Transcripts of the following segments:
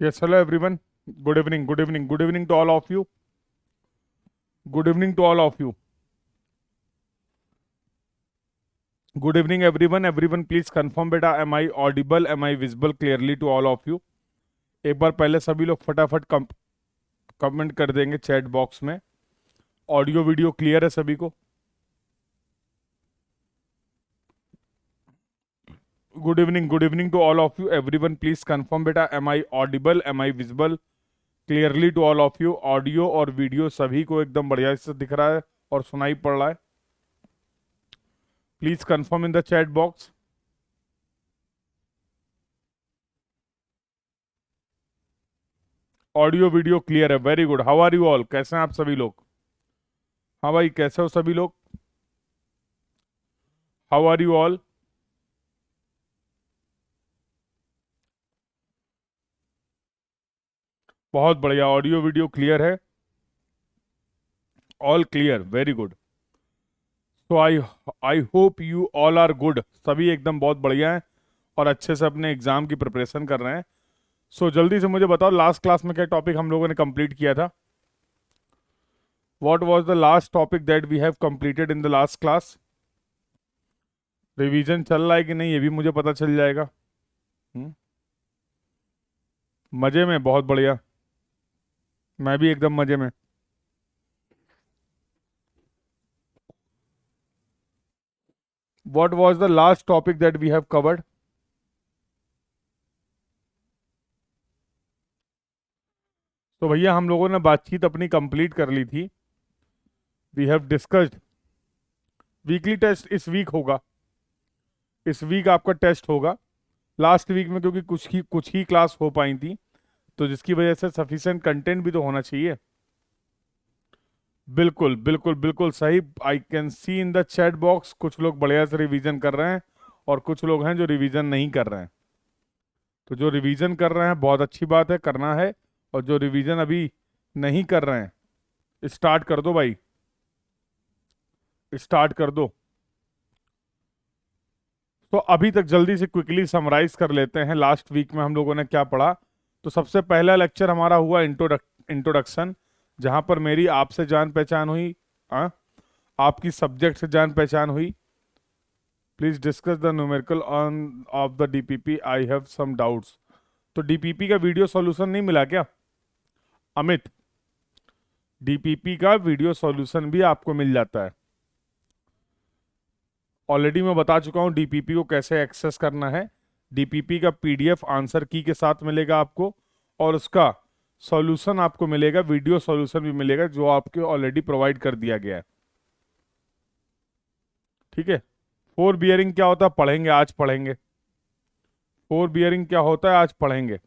Yes, hello everyone. Good evening, good evening, good evening to all of you. Good evening to all of you. Good evening everyone. Everyone please confirm बेटा am I audible, am I visible clearly to all of you. एक बार पहले सभी लोग फटाफट comment कर देंगे chat box में। Audio video clear है सभी को? Good evening to all of you. Everyone please confirm बेटा am I audible, am I visible clearly to all of you. Audio और वीडियो सभी को एकदम बढ़िया से दिख रहा है और सुनाई पड़ रहा है? Please confirm in the chat box. Audio video clear है, very good. How are you all? कैसे हैं आप सभी लोग? हाँ भाई, कैसे हो सभी लोग? How are you all? बहुत बढ़िया, ऑडियो वीडियो क्लियर है, ऑल क्लियर, वेरी गुड। तो I I hope you all are good. सभी एकदम बहुत बढ़िया हैं और अच्छे से अपने एग्जाम की प्रिपरेशन कर रहे हैं। सो जल्दी से मुझे बताओ, लास्ट क्लास में क्या टॉपिक हम लोगों ने कंप्लीट किया था? What was the last topic that we have completed in the last class? Revision चल रहा है कि नहीं, ये भी मुझे पता चल जाएगा। मजे में? बहुत बढ़िया, मैं भी एकदम मजे में। What was the last topic that we have covered? तो भैया हम लोगों ने बातचीत अपनी कंप्लीट कर ली थी। We have discussed weekly test इस वीक होगा, इस वीक आपका टेस्ट होगा। लास्ट वीक में क्योंकि कुछ ही क्लास हो पाई थी, तो जिसकी वजह से सफिशिएंट कंटेंट भी तो होना चाहिए। बिल्कुल बिल्कुल बिल्कुल सही। I can see in the chat box कुछ लोग बढ़िया से रिवीजन कर रहे हैं और कुछ लोग हैं जो रिवीजन नहीं कर रहे हैं। तो जो रिवीजन कर रहे हैं बहुत अच्छी बात है, करना है। और जो रिवीजन अभी नहीं कर रहे हैं, स्टार्ट कर दो भाई, स्टार्ट कर दो। तो अभी तक जल्दी से क्विकली समराइज कर लेते हैं लास्ट वीक में हम लोगों ने क्या पढ़ा। तो सबसे पहला लेक्चर हमारा हुआ इंट्रोडक्शन, जहां पर मेरी आपसे जान पहचान हुई, आपकी सब्जेक्ट से जान पहचान हुई। Please discuss the numerical on of the DPP, I have some doubts. तो डीपीपी का वीडियो सॉल्यूशन नहीं मिला क्या अमित? डीपीपी का वीडियो सॉल्यूशन भी आपको मिल जाता है। ऑलरेडी मैं बता चुका हूं डीपीपी को कैसे एक्सेस करना है। डीपीपी का पीडीएफ आंसर की के साथ मिलेगा आपको, और उसका सॉल्यूशन आपको मिलेगा, वीडियो सॉल्यूशन भी मिलेगा जो आपको ऑलरेडी प्रोवाइड कर दिया गया है। ठीक है। फोर बियरिंग क्या होता है पढ़ेंगे, आज पढ़ेंगे। फोर बियरिंग क्या होता है आज पढ़ेंगे।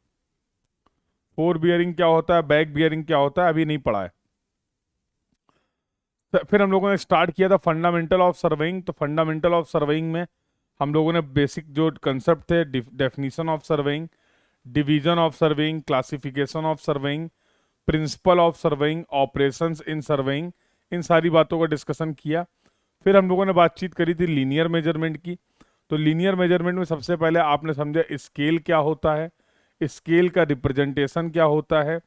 फोर बियरिंग क्या होता है, बैक बियरिंग क्या होता है, अभी नहीं पढ़ा है। फिर हम लोगों ने स्टार्ट किया था फंडामेंटल ऑफ सर्वेइंग। तो फंडामेंटल ऑफ सर्वेइंग में हम लोगों ने बेसिक जो कंसेप्ट थे, definition of surveying, division of surveying, classification of surveying, principle of surveying, operations in surveying, इन सारी बातों का डिस्कशन किया। फिर हम लोगों ने बातचीत करी थी लीनियर मेजरमेंट की। तो लीनियर मेजरमेंट में सबसे पहले आपने समझा स्केल क्या होता है, स्केल का रिप्रेजेंटेशन क्या होता है,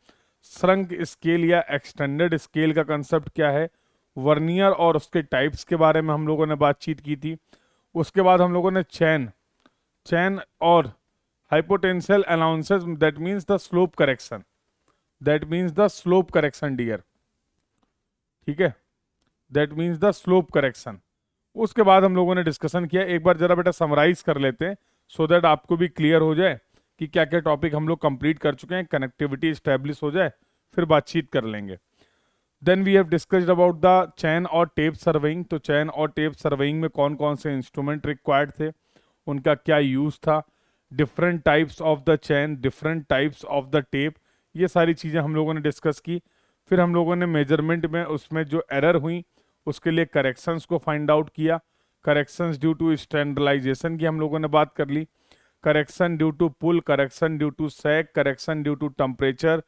श्रंक स्केल या एक्सटेंडेड स्केल का कंसेप्ट क्या है, वर्नियर और उसके टाइप्स के बारे में हम लोगों ने बातचीत की थी। उसके बाद हम लोगों ने चैन चैन और hypotenusal allowances, that means the slope correction, that means the slope correction dear. ठीक है, that means the slope correction. उसके बाद हम लोगों ने डिस्कशन किया। एक बार जरा बेटा समराइज कर लेते हैं सो दैट आपको भी क्लियर हो जाए कि क्या क्या टॉपिक हम लोग कंप्लीट कर चुके हैं, कनेक्टिविटी स्टैब्लिश हो जाए, फिर बातचीत कर लेंगे। Then we have discussed about the chain और टेप सर्वेइंग। तो चैन और टेप सर्वेइंग में कौन कौन से इंस्ट्रूमेंट रिक्वायर्ड थे, उनका क्या यूज था, different types of the chain, different types of the tape, ये सारी चीज़ें हम लोगों ने डिस्कस की। फिर हम लोगों ने मेजरमेंट में उसमें जो एरर हुई उसके लिए करेक्शंस को फाइंड आउट किया। करेक्शंस ड्यू टू स्टैंडर्डाइजेशन की हम लोगों ने बात कर ली। Correction due to pull, correction due to sag, correction due to temperature,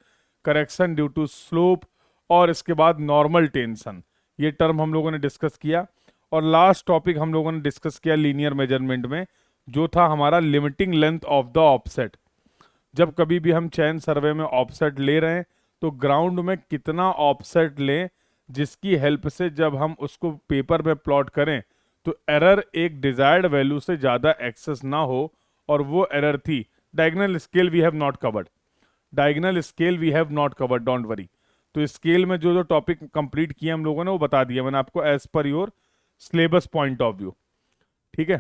correction due to slope, और इसके बाद नॉर्मल टेंशन, ये टर्म हम लोगों ने डिस्कस किया। और लास्ट टॉपिक हम लोगों ने डिस्कस किया लीनियर मेजरमेंट में, जो था हमारा limiting length of the offset. जब कभी भी हम चैन सर्वे में ऑफसेट ले रहे हैं तो ग्राउंड में कितना ऑफसेट लें जिसकी हेल्प से जब हम उसको पेपर में प्लॉट करें तो एरर एक डिजायर्ड वैल्यू से ज़्यादा एक्सेस ना हो। और वो एरर थी diagonal scale we have not covered. Diagonal scale we have not covered, don't worry. तो स्केल में जो जो टॉपिक कंप्लीट किए हम लोगों ने वो बता दिया मैंने आपको as per your syllabus point of view. ठीक है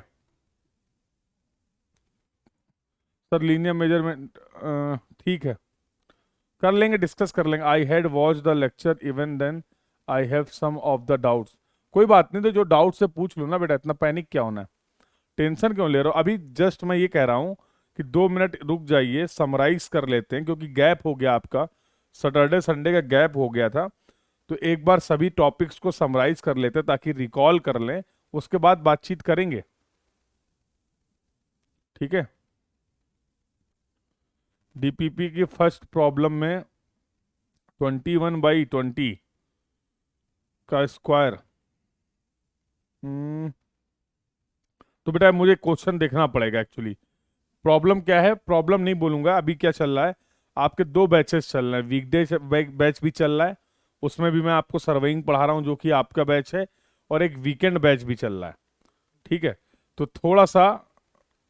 सर, लीनियर मेजरमेंट ठीक है, कर लेंगे, डिस्कस कर लेंगे। I had watch the lecture even then I have some of the doubts. कोई बात नहीं, तो जो डाउट से पूछ लो ना बेटा, इतना पैनिक क्या होना है, टेंशन क्यों ले रहे हो। अभी जस्ट मैं ये कह रहा हूँ कि 2 मिनट रुक जाइए, समराइज कर लेते हैं, क्योंकि गैप हो गया आपका, सैटरडे संडे का गैप हो गया था। तो एक बार सभी टॉपिक्स को समराइज कर लेते हैं ताकि रिकॉल कर लें, उसके बाद बातचीत करेंगे। ठीक है, डीपीपी की फर्स्ट प्रॉब्लम में 21/20 का स्क्वायर। तो बेटा मुझे क्वेश्चन देखना पड़ेगा एक्चुअली। प्रॉब्लम क्या है, प्रॉब्लम नहीं बोलूंगा, अभी क्या चल रहा है, आपके 2 बैचेस चल रहे हैं, वीकडे बैच भी चल रहा है, उसमें भी मैं आपको सर्वेइंग पढ़ा रहा हूँ जो कि आपका बैच है, और एक वीकेंड बैच भी चल रहा है। ठीक है, तो थोड़ा सा,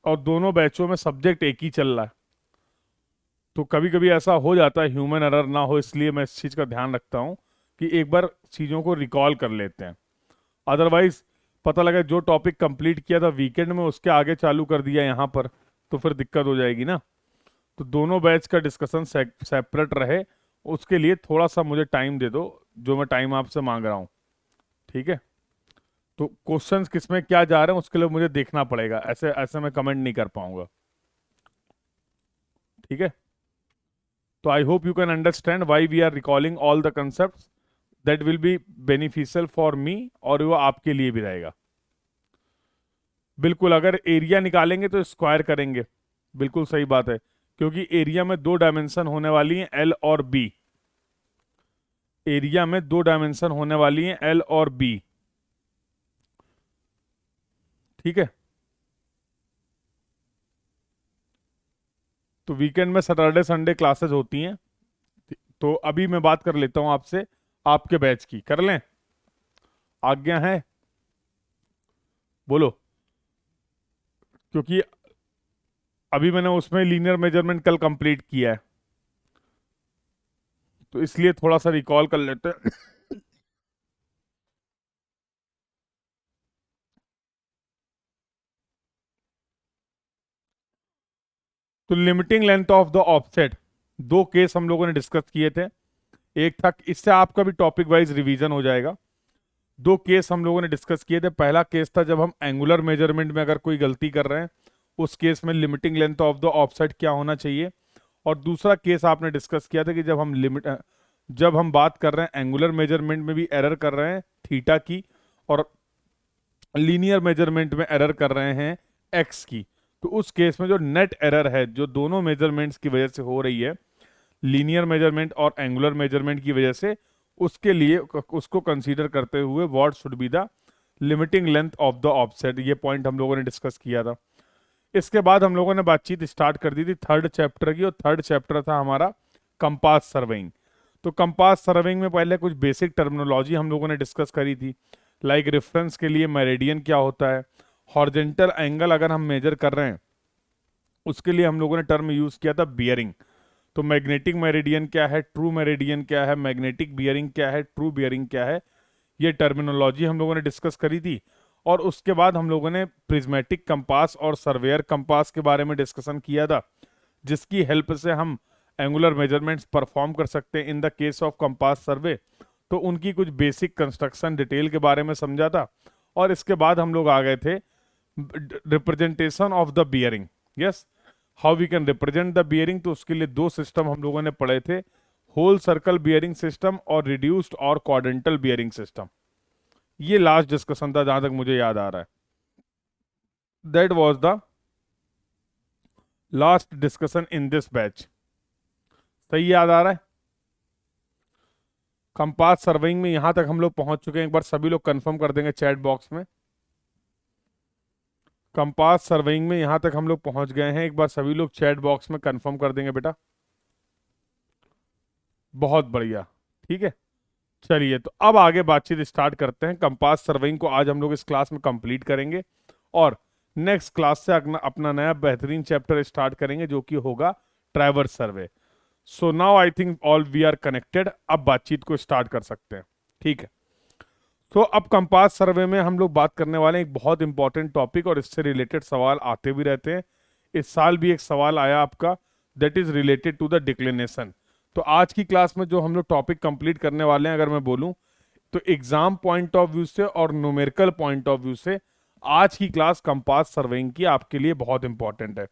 और दोनों बैचों में सब्जेक्ट एक ही चल रहा है, तो कभी कभी ऐसा हो जाता है ह्यूमन एरर ना हो, इसलिए मैं इस चीज़ का ध्यान रखता हूँ कि एक बार चीज़ों को रिकॉल कर लेते हैं। अदरवाइज पता लगा जो टॉपिक कंप्लीट किया था वीकेंड में उसके आगे चालू कर दिया यहाँ पर, तो फिर दिक्कत हो जाएगी ना। तो दोनों बैच का डिस्कशन सेपरेट रहे, उसके लिए थोड़ा सा मुझे टाइम दे दो, जो मैं टाइम आपसे मांग रहा हूँ। ठीक है, तो क्वेश्चंस किसमें क्या जा रहे हैं उसके लिए मुझे देखना पड़ेगा, ऐसे ऐसे मैं कमेंट नहीं कर पाऊंगा। ठीक है, तो I hope you can understand why we are recalling all the concept, that will be beneficial for me, और वो आपके लिए भी रहेगा। बिल्कुल, अगर एरिया निकालेंगे तो स्क्वायर करेंगे, बिल्कुल सही बात है, क्योंकि एरिया में 2 डायमेंशन होने वाली हैं, एल और बी। एरिया में 2 डायमेंशन होने वाली हैं, एल और बी। ठीक है, तो वीकेंड में सैटरडे संडे क्लासेस होती हैं। तो अभी मैं बात कर लेता हूं आपसे आपके बैच की, कर लें, आज्ञा है, बोलो। क्योंकि अभी मैंने उसमें लीनियर मेजरमेंट कल कंप्लीट किया है, तो इसलिए थोड़ा सा रिकॉल कर लेते हैं। तो limiting length of the offset, 2 case हम लोगों ने डिस्कस किए थे। एक था, इससे आपका भी टॉपिक वाइज रिवीजन हो जाएगा। 2 केस हम लोगों ने डिस्कस किए थे। पहला केस था जब हम एंगुलर मेजरमेंट में अगर कोई गलती कर रहे हैं, उस केस में limiting length of the offset क्या होना चाहिए। और दूसरा केस आपने डिस्कस किया था कि जब हम बात कर रहे हैं एंगुलर मेजरमेंट में भी एरर कर रहे हैं थीटा की, और लीनियर मेजरमेंट में एरर कर रहे हैं एक्स की, तो उस केस में जो नेट एरर है जो दोनों मेजरमेंट्स की वजह से हो रही है, लीनियर मेजरमेंट और एंगुलर मेजरमेंट की वजह से, उसके लिए उसको कंसीडर करते हुए what should be the limiting length of the offset, ये पॉइंट हम लोगों ने डिस्कस किया था। इसके बाद हम लोगों ने बातचीत स्टार्ट कर दी थी 3rd चैप्टर की, और 3rd चैप्टर था हमारा कंपास सर्वेइंग। तो कंपास सर्वेइंग में पहले कुछ बेसिक टर्मिनोलॉजी हम लोगों ने डिस्कस करी थी, लाइक रेफरेंस के लिए मेरिडियन क्या होता है, हॉरिजॉन्टल एंगल अगर हम मेजर कर रहे हैं उसके लिए हम लोगों ने टर्म यूज किया था बियरिंग। तो मैग्नेटिक मेरिडियन क्या है, ट्रू मेरिडियन क्या है, मैग्नेटिक बियरिंग क्या है, ट्रू बियरिंग क्या है, ये टर्मिनोलॉजी हम लोगों ने डिस्कस करी थी। और उसके बाद हम लोगों ने प्रिज्मेटिक कंपास और सर्वेयर कंपास के बारे में डिस्कशन किया था, जिसकी हेल्प से हम एंगुलर मेजरमेंट्स परफॉर्म कर सकते हैं इन द केस ऑफ कंपास सर्वे। तो उनकी कुछ बेसिक कंस्ट्रक्शन डिटेल के बारे में समझा था। और इसके बाद हम लोग आ गए थे representation of the bearing, yes, how we can represent the bearing. तो उसके लिए 2 सिस्टम हम लोगों ने पढ़े थे, होल सर्कल बियरिंग सिस्टम और रिड्यूस्ड और क्वाड्रेंटल बियरिंग सिस्टम। ये लास्ट डिस्कशन था जहां तक मुझे याद आ रहा है, that was the last discussion in this batch. सही याद आ रहा है। कंपास सर्वेइंग में यहां तक हम लोग पहुंच चुके हैं, एक बार सभी लोग कंफर्म कर देंगे चैट बॉक्स में। कंपास सर्वेइंग में यहां तक हम लोग पहुंच गए हैं। एक बार सभी लोग चैट बॉक्स में कंफर्म कर देंगे बेटा। बहुत बढ़िया, ठीक है। चलिए तो अब आगे बातचीत स्टार्ट करते हैं। कंपास सर्वेइंग को आज हम लोग इस क्लास में कंप्लीट करेंगे और नेक्स्ट क्लास से अपना नया बेहतरीन चैप्टर स्टार्ट करेंगे जो कि होगा traverse survey. So now I think all we are connected. अब बातचीत को स्टार्ट कर सकते हैं, ठीक है। तो अब कंपास सर्वे में हम लोग बात करने वाले हैं एक बहुत इंपॉर्टेंट टॉपिक, और इससे रिलेटेड सवाल आते भी रहते हैं। इस साल भी एक सवाल आया आपका, that is related to the declination. तो आज की क्लास में जो हम लोग टॉपिक कंप्लीट करने वाले हैं, अगर मैं बोलूं तो एग्जाम पॉइंट ऑफ व्यू से और न्यूमेरिकल पॉइंट ऑफ व्यू से आज की क्लास कंपास सर्वेइंग की आपके लिए बहुत इंपॉर्टेंट है।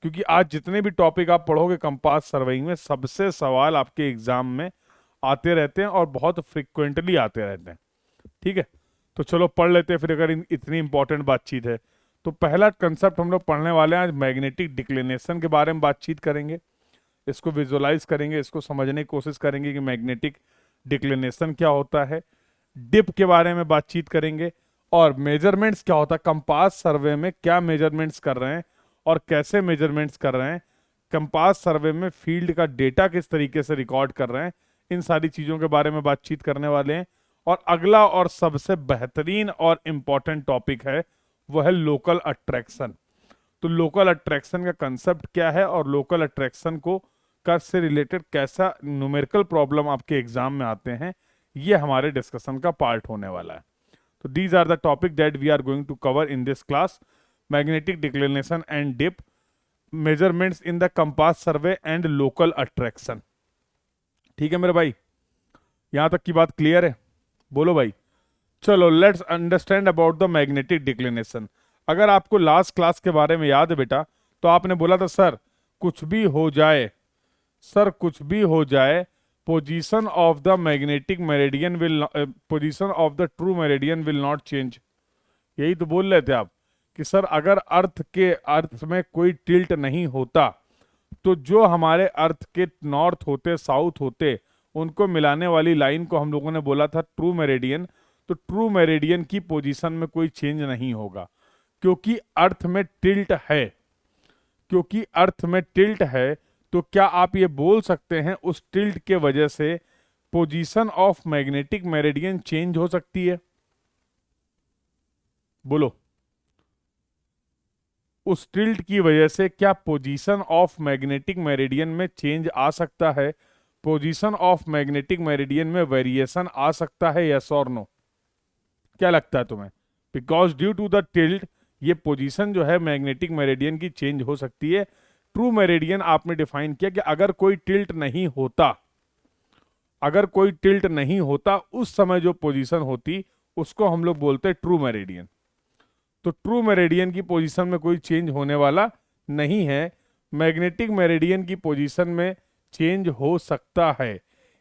क्योंकि आज जितने भी टॉपिक आप पढ़ोगे कंपास सर्वेइंग में, सबसे सवाल आपके एग्जाम में आते रहते हैं और बहुत फ्रिक्वेंटली आते रहते हैं, ठीक है। तो चलो पढ़ लेते हैं फिर, अगर इतनी इंपॉर्टेंट बातचीत है। तो पहला कंसेप्ट हम लोग पढ़ने वाले हैं आज, मैग्नेटिक डिक्लिनेशन के बारे में बातचीत करेंगे। इसको विजुअलाइज करेंगे, इसको समझने की कोशिश करेंगे कि मैग्नेटिक डिक्लिनेशन क्या होता है। डिप के बारे में बातचीत करेंगे और मेजरमेंट्स क्या होता है, कंपास सर्वे में क्या मेजरमेंट्स कर रहे हैं और कैसे मेजरमेंट्स कर रहे हैं, कंपास सर्वे में फील्ड का डेटा किस तरीके से रिकॉर्ड कर रहे हैं, इन सारी चीज़ों के बारे में बातचीत करने वाले हैं। और अगला और सबसे बेहतरीन और इम्पॉर्टेंट टॉपिक है वो है लोकल अट्रैक्शन। तो लोकल अट्रैक्शन का कंसेप्ट क्या है और लोकल अट्रैक्शन को कर से रिलेटेड कैसा न्यूमेरिकल प्रॉब्लम आपके एग्जाम में आते हैं, ये हमारे डिस्कशन का पार्ट होने वाला है। तो these are the topic that we are going to cover in this class, magnetic declination and dip, measurements in the compass survey and local attraction. ठीक है मेरे भाई, यहां तक की बात क्लियर है? बोलो भाई। चलो let's understand about the magnetic declination. अगर आपको लास्ट क्लास के बारे में याद है बेटा, तो आपने बोला था सर कुछ भी हो जाए, सर कुछ भी हो जाए, position of the magnetic meridian will, position of the true meridian will not change. यही तो बोल रहे थे आप कि सर अगर अर्थ में कोई टिल्ट नहीं होता तो जो हमारे अर्थ के नॉर्थ होते साउथ होते उनको मिलाने वाली लाइन को हम लोगों ने बोला था ट्रू मेरिडियन। तो ट्रू मेरिडियन की पोजीशन में कोई चेंज नहीं होगा क्योंकि अर्थ में टिल्ट है, क्योंकि अर्थ में टिल्ट है। तो क्या आप ये बोल सकते हैं उस टिल्ट के वजह से position of magnetic meridian change हो सकती है? बोलो, उस टिल्ट की वजह से क्या पोजीशन ऑफ मैग्नेटिक मेरिडियन में चेंज आ सकता है? पोजीशन ऑफ मैग्नेटिक मेरिडियन में वेरिएशन आ सकता है, यस और नो? क्या लगता है तुम्हें? Because due to the tilt ये पोजीशन जो है मैग्नेटिक मेरिडियन की चेंज हो सकती है। ट्रू मेरिडियन आपने डिफाइन किया कि अगर कोई टिल्ट नहीं होता, अगर कोई टिल्ट नहीं होता उस समय जो पोजीशन होती उसको हम लोग बोलते हैं ट्रू मेरिडियन। तो ट्रू मेरिडियन की पोजीशन में कोई चेंज होने वाला नहीं है। मैग्नेटिक मेरिडियन की पोजीशन में चेंज हो सकता है।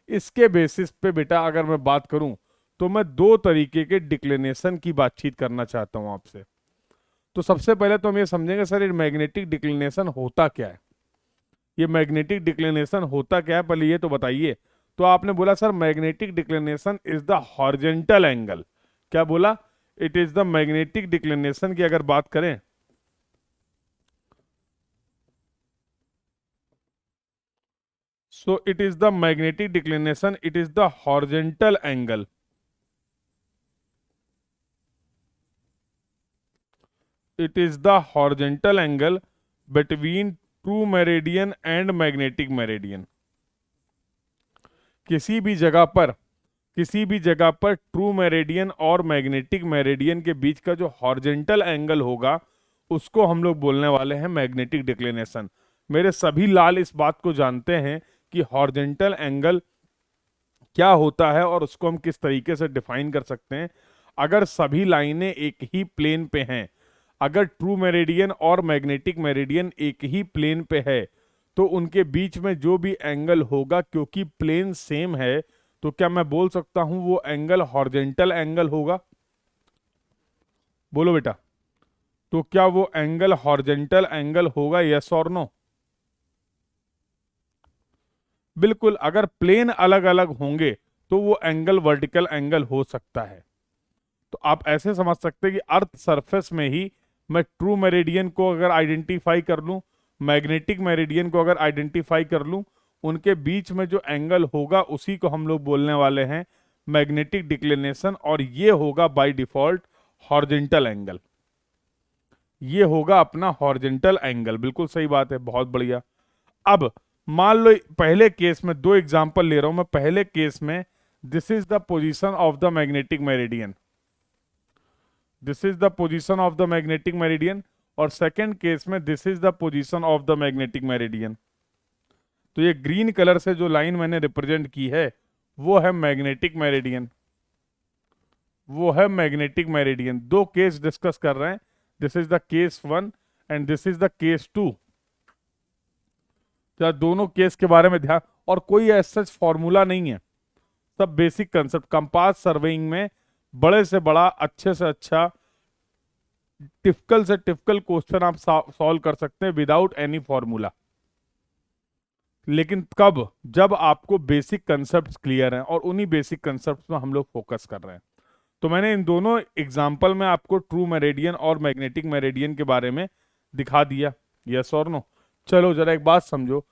इसके बेसिस पे बेटा अगर मैं बात करूं तो मैं दो तरीके के डिक्लिनेशन की बातचीत करना चाहता हूं आपसे। तो सबसे पहले तो हम ये समझेंगे सर ये मैग्नेटिक डिक्लिनेशन होता क्या है, ये मैग्नेटिक डिक्लिनेशन होता क्या है, पहले ये तो बताइए। तो आपने बोला sir magnetic declination is the horizontal angle. क्या बोला? It is the magnetic declination की अगर बात करें so it is the magnetic declination, it is the horizontal angle, it is the horizontal angle between true meridian and magnetic meridian। किसी भी जगह पर ट्रू मेरिडियन और मैग्नेटिक मेरिडियन के बीच का जो हॉरिजॉन्टल एंगल होगा उसको हम लोग बोलने वाले हैं मैग्नेटिक डिक्लिनेशन। मेरे सभी लाल इस बात को जानते हैं कि हॉरिजॉन्टल एंगल क्या होता है और उसको हम किस तरीके से डिफाइन कर सकते हैं। अगर सभी लाइनें एक ही प्लेन पे हैं, अगर ट्रू मेरिडियन और मैग्नेटिक मेरिडियन एक ही प्लेन पे है तो उनके बीच में जो भी एंगल होगा क्योंकि प्लेन सेम है तो क्या मैं बोल सकता हूं वो एंगल हॉरिजॉन्टल एंगल होगा? बोलो बेटा, तो क्या वो एंगल हॉरिजॉन्टल एंगल होगा, यस और नो? बिल्कुल, अगर प्लेन अलग अलग होंगे तो वो एंगल वर्टिकल एंगल हो सकता है। तो आप ऐसे समझ सकते हैं कि अर्थ सरफेस में ही मैं ट्रू मेरिडियन को अगर आइडेंटिफाई कर लूं, मैग्नेटिक मेरिडियन को अगर आइडेंटिफाई कर लूं, उनके बीच में जो एंगल होगा उसी को हम लोग बोलने वाले हैं मैग्नेटिक डिक्लिनेशन, और ये होगा बाय डिफॉल्ट हॉरिजॉन्टल एंगल। ये होगा अपना हॉरिजॉन्टल एंगल। बिल्कुल सही बात है, बहुत बढ़िया। अब मान लो पहले केस में, दो एग्जांपल ले रहा हूं मैं। पहले केस में this is the position of the magnetic meridian, this is the position of the magnetic meridian, और सेकंड केस में this is the position of the magnetic meridian. तो ये ग्रीन कलर से जो लाइन मैंने रिप्रेजेंट की है वो है मैग्नेटिक मेरिडियन, वो है मैग्नेटिक मेरिडियन। दो केस डिस्कस कर रहे हैं, this is the case 1 and this is the case 2। दोनों केस के बारे में ध्यान, और कोई ऐसा फॉर्मूला नहीं है, सब बेसिक कंसेप्ट। कंपास सर्वेइंग में बड़े से बड़ा, अच्छे से अच्छा, टिपिकल से टिपिकल क्वेश्चन आप सॉल्व कर सकते हैं विदाउट एनी फॉर्मूला। लेकिन कब? जब आपको बेसिक कंसेप्ट्स क्लियर हैं, और उन्हीं बेसिक कंसेप्ट्स में हम लोग फोकस कर रहे हैं। तो मैंने इन दोनों एग्जाम्पल में आपको ट्रू मेरिडियन और मैग्नेटिक मेरिडियन के बारे में दिखा दिया, यस और नो। चलो जरा एक बात समझो,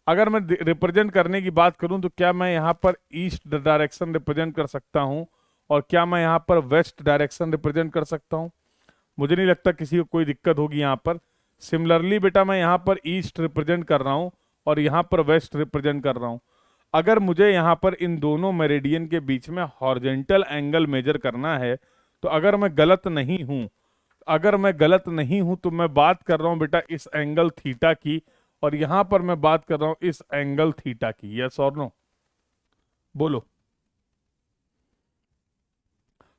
अगर मैं रिप्रेजेंट करने की बात करूं तो क्या मैं यहाँ पर ईस्ट डायरेक्शन रिप्रेजेंट कर सकता हूं, और क्या मैं यहाँ पर वेस्ट डायरेक्शन रिप्रेजेंट कर सकता हूं? मुझे नहीं लगता किसी को कोई दिक्कत होगी यहाँ पर। सिमिलरली बेटा, मैं यहाँ पर ईस्ट रिप्रेजेंट कर रहा हूँ और यहाँ पर वेस्ट रिप्रेजेंट कर रहा हूँ। अगर मुझे यहाँ पर इन दोनों मेरिडियन के बीच में हॉरिजॉन्टल एंगल मेजर करना है, तो अगर मैं गलत नहीं हूँ, अगर मैं गलत नहीं हूं तो मैं बात कर रहा हूं बेटा इस एंगल थीटा की, और यहां पर मैं बात कर रहा हूं इस एंगल थीटा की। यस और नो? बोलो।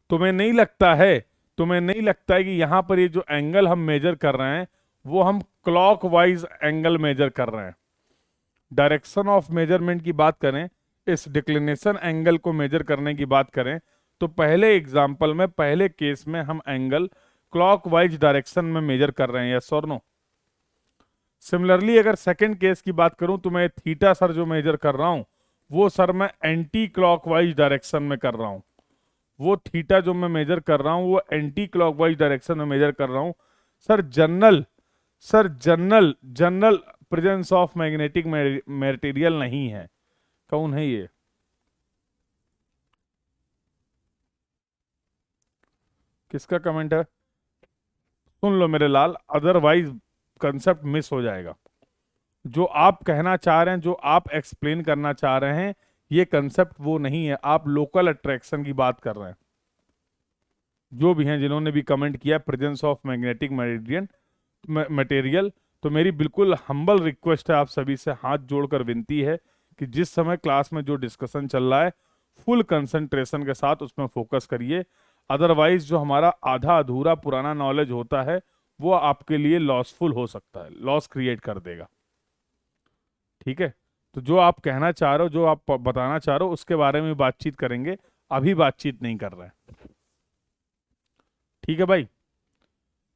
तुम्हें नहीं लगता है, तुम्हें नहीं लगता है कि यहां पर ये जो एंगल हम मेजर कर रहे हैं वो हम क्लॉकवाइज एंगल मेजर कर रहे हैं? डायरेक्शन ऑफ मेजरमेंट की बात करें, इस डिक्लिनेशन एंगल को मेजर करने की बात करें, तो पहले एग्जाम्पल में, पहले केस में हम एंगल क्लॉकवाइज डायरेक्शन में मेजर कर रहे हैं। यस और नो? सिमिलरली अगर सेकंड केस की बात करूं तो मैं थीटा सर जो मेजर कर रहा हूं वो सर मैं एंटी क्लॉकवाइज डायरेक्शन में कर रहा हूं। वो थीटा जो मैं मेजर कर रहा हूं वो एंटी क्लॉकवाइज डायरेक्शन में मेजर कर रहा हूं। Sir general, sir general general presence of magnetic material नहीं है। कौन है ये? किसका कमेंट है? सुन लो मेरे लाल, अदरवाइज कंसेप्ट मिस हो जाएगा। जो आप कहना चाह रहे हैं, जो आप एक्सप्लेन करना चाह रहे हैं, ये कंसेप्ट वो नहीं है। आप लोकल अट्रैक्शन की बात कर रहे हैं। जो भी हैं जिन्होंने भी कमेंट किया presence of magnetic meridian material, तो मेरी बिल्कुल हम्बल रिक्वेस्ट है आप सभी से, हाथ जोड़कर विनती है कि जिस समय क्लास में जो डिस्कशन चल रहा है फुल कंसंट्रेशन के साथ उसमें फोकस करिए। अदरवाइज जो हमारा आधा अधूरा पुराना नॉलेज होता है वो आपके लिए लॉसफुल हो सकता है, लॉस क्रिएट कर देगा। ठीक है? तो जो आप कहना चाह रहे हो, जो आप बताना चाह रहे हो, उसके बारे में बातचीत करेंगे, अभी बातचीत नहीं कर रहे हैं। ठीक है भाई?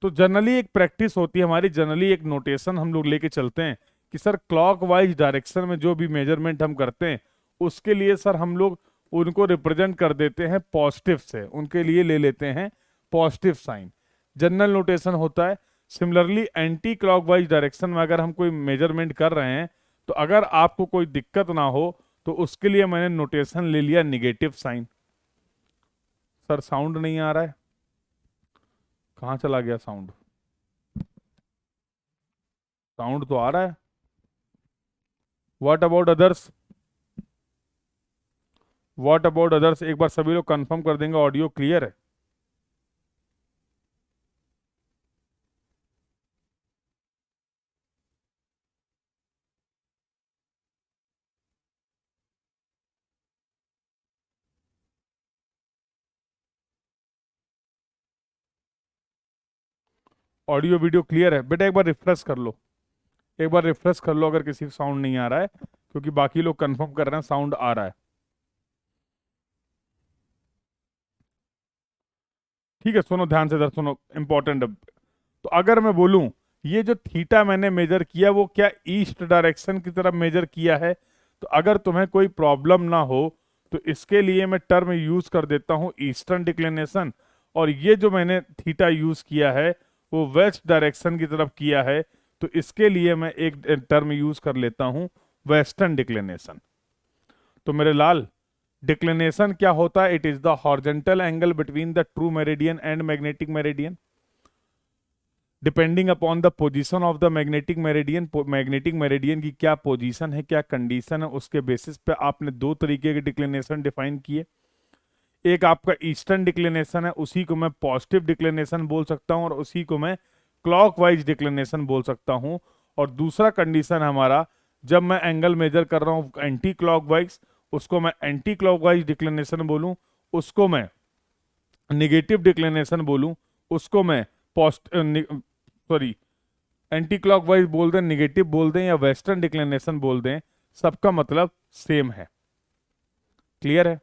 तो जनरली एक प्रैक्टिस होती है हमारी, जनरली एक नोटेशन हम लोग लेके चलते हैं कि सर क्लॉकवाइज डायरेक्शन में जो भी मेजरमेंट हम करते हैं उसके लिए सर हम लोग उनको रिप्रेजेंट कर देते हैं पॉजिटिव से, उनके लिए ले लेते हैं पॉजिटिव साइन। जनरल नोटेशन होता है। सिमिलरली एंटी क्लॉकवाइज डायरेक्शन में अगर हम कोई मेजरमेंट कर रहे हैं तो अगर आपको कोई दिक्कत ना हो तो उसके लिए मैंने नोटेशन ले लिया निगेटिव साइन। सर साउंड नहीं आ रहा है, कहाँ चला गया साउंड? साउंड तो आ रहा है। What about others? What about others? एक बार सभी लोग कंफर्म कर देंगे ऑडियो क्लियर है? ऑडियो वीडियो क्लियर है? बेटा एक बार रिफ्रेश कर लो, एक बार रिफ्रेश कर लो अगर किसी को साउंड नहीं आ रहा है, क्योंकि बाकी लोग कंफर्म कर रहे हैं साउंड आ रहा है। ठीक है, सुनो ध्यान से, इधर सुनो, इंपॉर्टेंट। तो अगर मैं बोलूं ये जो थीटा मैंने मेजर किया वो क्या ईस्ट डायरेक्शन की तरफ मेजर किया है, तो अगर तुम्हें कोई प्रॉब्लम ना हो तो इसके लिए मैं टर्म यूज कर देता हूं ईस्टर्न डिक्लिनेशन, और ये जो मैंने थीटा यूज किया है वो वेस्ट डायरेक्शन की तरफ किया है, तो इसके लिए मैं एक टर्म यूज कर लेता हूं, वेस्टर्न डिक्लिनेशन। तो मेरे लाल, डिक्लिनेशन क्या होता है? It is the horizontal angle between the true meridian and magnetic meridian, depending upon the position of the magnetic meridian की क्या पोजीशन है, क्या कंडीशन है, उसके बेसिस पे आपने दो तरीके के डिक्लिनेशन डिफाइन किए। एक आपका ईस्टर्न डिक्लिनेशन है, उसी को मैं पॉजिटिव डिक्लिनेशन बोल सकता हूं, और उसी को मैं क्लॉकवाइज डिक्लिनेशन बोल सकता हूं। और दूसरा कंडीशन हमारा, जब मैं एंगल मेजर कर रहा हूं एंटी क्लॉकवाइज, उसको मैं एंटी क्लॉकवाइज डिक्लिनेशन बोलूं, उसको मैं निगेटिव डिक्लिनेशन बोलूं, उसको मैं सॉरी एंटी क्लॉकवाइज बोल दें, निगेटिव बोल दें, या वेस्टर्न डिक्लिनेशन बोल दें, सबका मतलब सेम है। क्लियर है?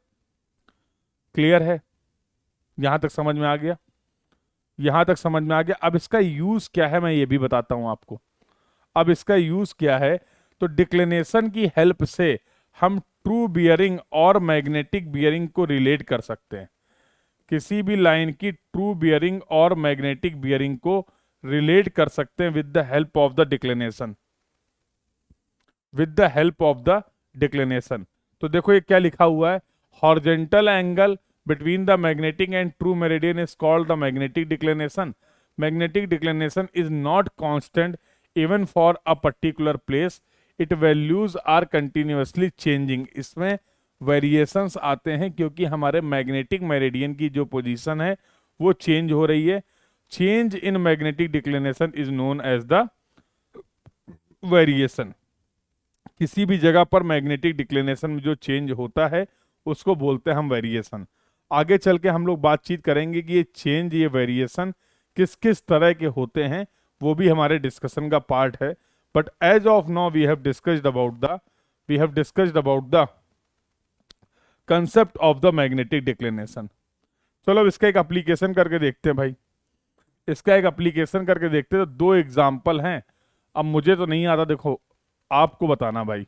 क्लियर है? यहां तक समझ में आ गया? यहां तक समझ में आ गया। अब इसका यूज क्या है मैं ये भी बताता हूं आपको। अब इसका यूज क्या है? तो डिक्लिनेशन की हेल्प से हम ट्रू बियरिंग और मैग्नेटिक बियरिंग को रिलेट कर सकते हैं। किसी भी लाइन की ट्रू बियरिंग और मैग्नेटिक बियरिंग को रिलेट कर सकते हैं with the help of the declination, with the help of the declination. तो देखो ये क्या लिखा हुआ है, horizontal angle between the magnetic and true meridian is called the magnetic declination. Magnetic declination is not constant even for a particular place, it values are continuously changing. इसमें variations आते हैं क्योंकि हमारे मैग्नेटिक मेरिडियन की जो position है वो change हो रही है। Change in magnetic declination is known as the variation. किसी भी जगह पर मैग्नेटिक डिक्लिनेशन में जो चेंज होता है उसको बोलते हैं हम वेरिएशन। आगे चल के हम लोग बातचीत करेंगे कि ये चेंज, ये वेरिएशन किस किस तरह के होते हैं, वो भी हमारे डिस्कशन का पार्ट है। But as of now we have discussed about the concept of the magnetic declination. चलो अब इसका एक एप्लीकेशन करके देखते हैं भाई। इसका एक एप्लीकेशन करके देखते हैं। तो दो एग्जाम्पल हैं। अब मुझे तो नहीं आता, देखो आपको बताना भाई।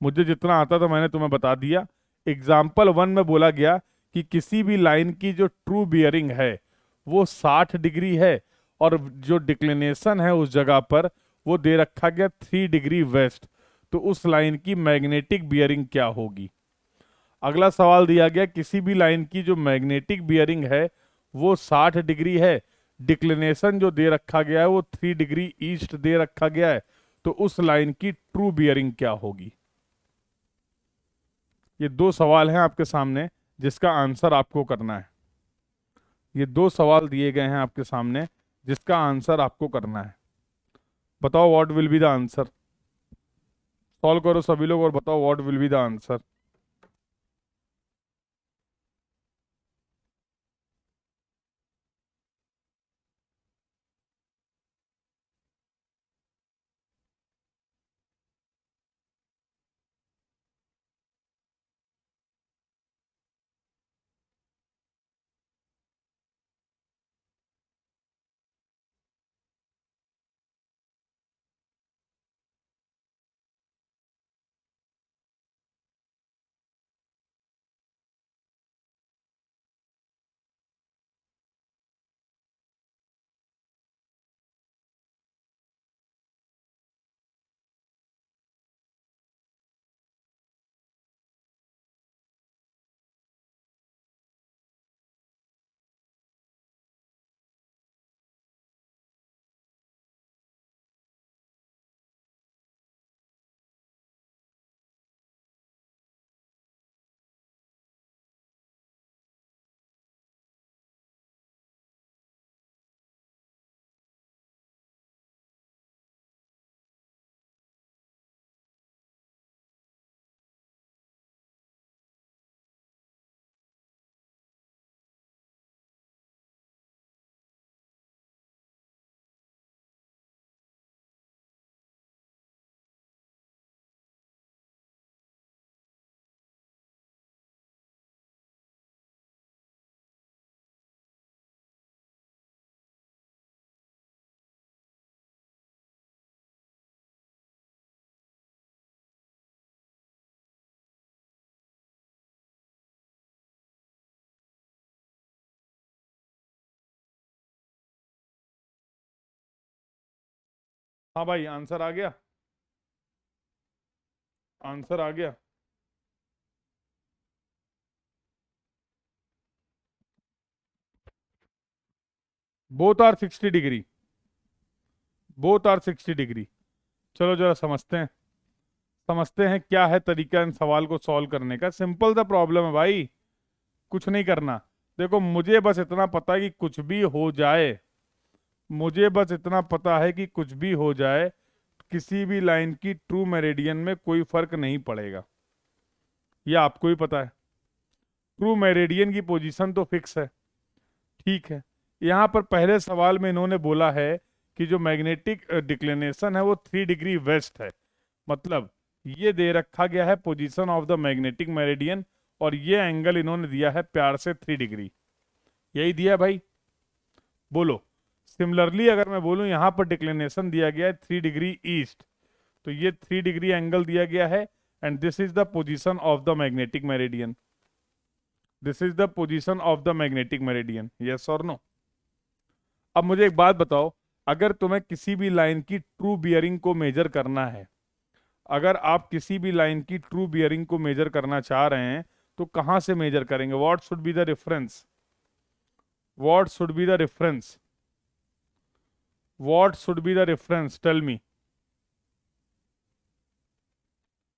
मुझे जितना आता था मैंने तुम्हें बता दिया। एग्जाम्पल वन में बोला गया कि किसी भी लाइन की जो ट्रू बियरिंग है वो 60 डिग्री है, और जो डिक्लिनेशन है उस जगह पर वो दे रखा गया 3 डिग्री वेस्ट। तो उस लाइन की मैग्नेटिक बियरिंग क्या होगी? अगला सवाल दिया गया, किसी भी लाइन की जो मैग्नेटिक बियरिंग है वो 60 डिग्री है, डिक्लिनेशन जो दे रखा गया है वो 3 डिग्री ईस्ट दे रखा गया है, तो उस लाइन की ट्रू बियरिंग क्या होगी? ये दो सवाल हैं आपके सामने जिसका आंसर आपको करना है। ये दो सवाल दिए गए हैं आपके सामने जिसका आंसर आपको करना है। बताओ what will be the answer. Solve करो सभी लोग और बताओ what will be the answer. हाँ भाई, आंसर आ गया, आंसर आ गया। Both are 60 degree, both are 60 degree. चलो जरा समझते हैं क्या है तरीका इन सवाल को सॉल्व करने का। सिंपल सा प्रॉब्लम है भाई, कुछ नहीं करना। देखो, मुझे बस इतना पता है कि कुछ भी हो जाए, मुझे बस इतना पता है कि कुछ भी हो जाए, किसी भी लाइन की ट्रू मेरिडियन में कोई फर्क नहीं पड़ेगा। ये आपको ही पता है, ट्रू मेरिडियन की पोजीशन तो फिक्स है। ठीक है, यहाँ पर पहले सवाल में इन्होंने बोला है कि जो मैग्नेटिक डिक्लिनेशन है वो 3 डिग्री वेस्ट है। मतलब ये दे रखा गया है position of the magnetic meridian, और ये एंगल इन्होंने दिया है प्यार से 3 डिग्री। यही दिया भाई, बोलो। सिमिलरली अगर मैं बोलूं यहाँ पर डिक्लिनेशन दिया गया है 3 डिग्री ईस्ट, तो ये 3 डिग्री एंगल दिया गया है, and this is the position of the magnetic meridian. This is the position of the magnetic meridian, yes और नो। अब मुझे एक बात बताओ, अगर तुम्हें किसी भी लाइन की ट्रू बियरिंग को मेजर करना है, अगर आप किसी भी लाइन की ट्रू बियरिंग को मेजर करना चाह रहे हैं, तो कहां से मेजर करेंगे? What should be the reference? What should be the reference? What should be the reference? Tell me.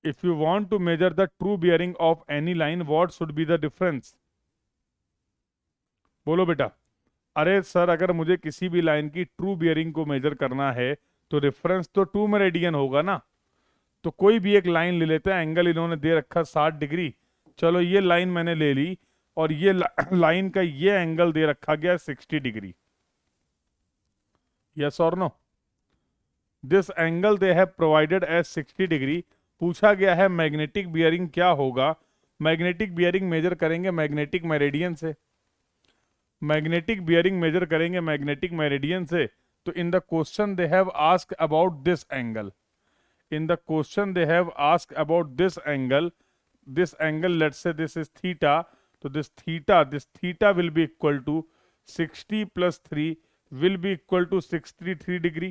If you want to measure the true bearing of any line, what should be the difference? बोलो बेटा। अरे sir, अगर मुझे किसी भी line की true bearing को major करना है, तो रेफरेंस तो टू मेरिडियन होगा ना। तो कोई भी एक लाइन ले लेते हैं, एंगल इन्होंने दे रखा 60 डिग्री। चलो ये लाइन मैंने ले ली, और ये लाइन का ये एंगल दे रखा गया 60 डिग्री। यस और no? This angle they have provided as 60 degree. पूछा गया है मैग्नेटिक बियरिंग क्या होगा। मैग्नेटिक बियरिंग मेजर करेंगे मैग्नेटिक मेरिडियन से, मैग्नेटिक बियरिंग मेजर करेंगे मैग्नेटिक मेरिडियन से। तो in the question they have ask about this angle, in the question they have asked about this angle, let's say this is theta. So this theta will be equal to 60 plus 3 will be equal to 633 degree.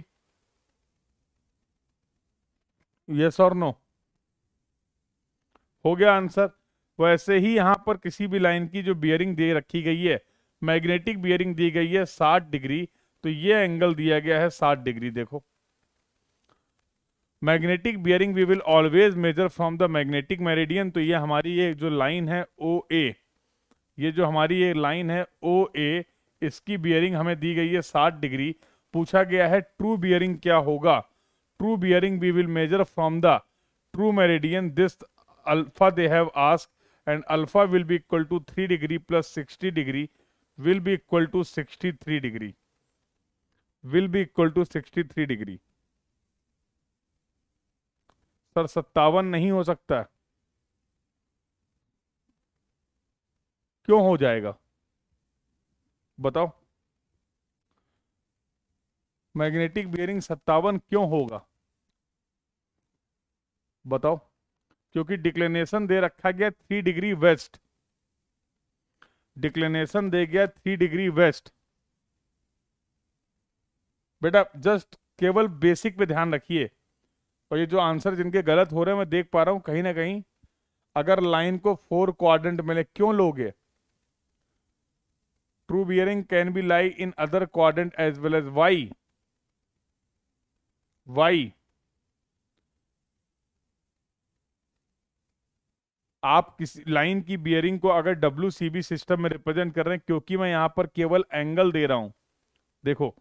Yes or no? हो गया answer. वैसे ही यहां पर किसी भी line की जो bearing दे रखी गई है, मैग्नेटिक बियरिंग दी गई है 60 डिग्री, तो ये एंगल दिया गया है 60 डिग्री। देखो, magnetic bearing we will always measure from the magnetic meridian. तो ये हमारी ये जो लाइन है ओ ए, ये जो हमारी ये लाइन है ओ ए, इसकी बियरिंग हमें दी गई है 60 डिग्री। पूछा गया है ट्रू बियरिंग क्या होगा। True bearing we will measure from the true meridian this alpha they have ask, and alpha will be equal to 3 degree plus 60 degree will be equal to 63 degree, will be equal to 63 degree. Sir 57 नहीं हो सकता? क्यों हो जाएगा, बताओ? Magnetic bearing 57 क्यों होगा, बताओ? क्योंकि डिक्लिनेशन दे रखा गया 3 डिग्री वेस्ट, डिक्लिनेशन दे गया 3 डिग्री वेस्ट। बेटा जस्ट केवल बेसिक पे ध्यान रखिए। और ये जो आंसर जिनके गलत हो रहे हैं, मैं देख पा रहा हूं कहीं ना कहीं, अगर लाइन को 4 क्वाड्रेंट मिले, क्यों लोगे? True bearing can be lie in other quadrant as well as Y, Y. आप किसी लाइन की बियरिंग को अगर WCB सिस्टम में रिप्रेजेंट कर रहे हैं, क्योंकि मैं यहां पर केवल एंगल दे रहा हूं, देखो,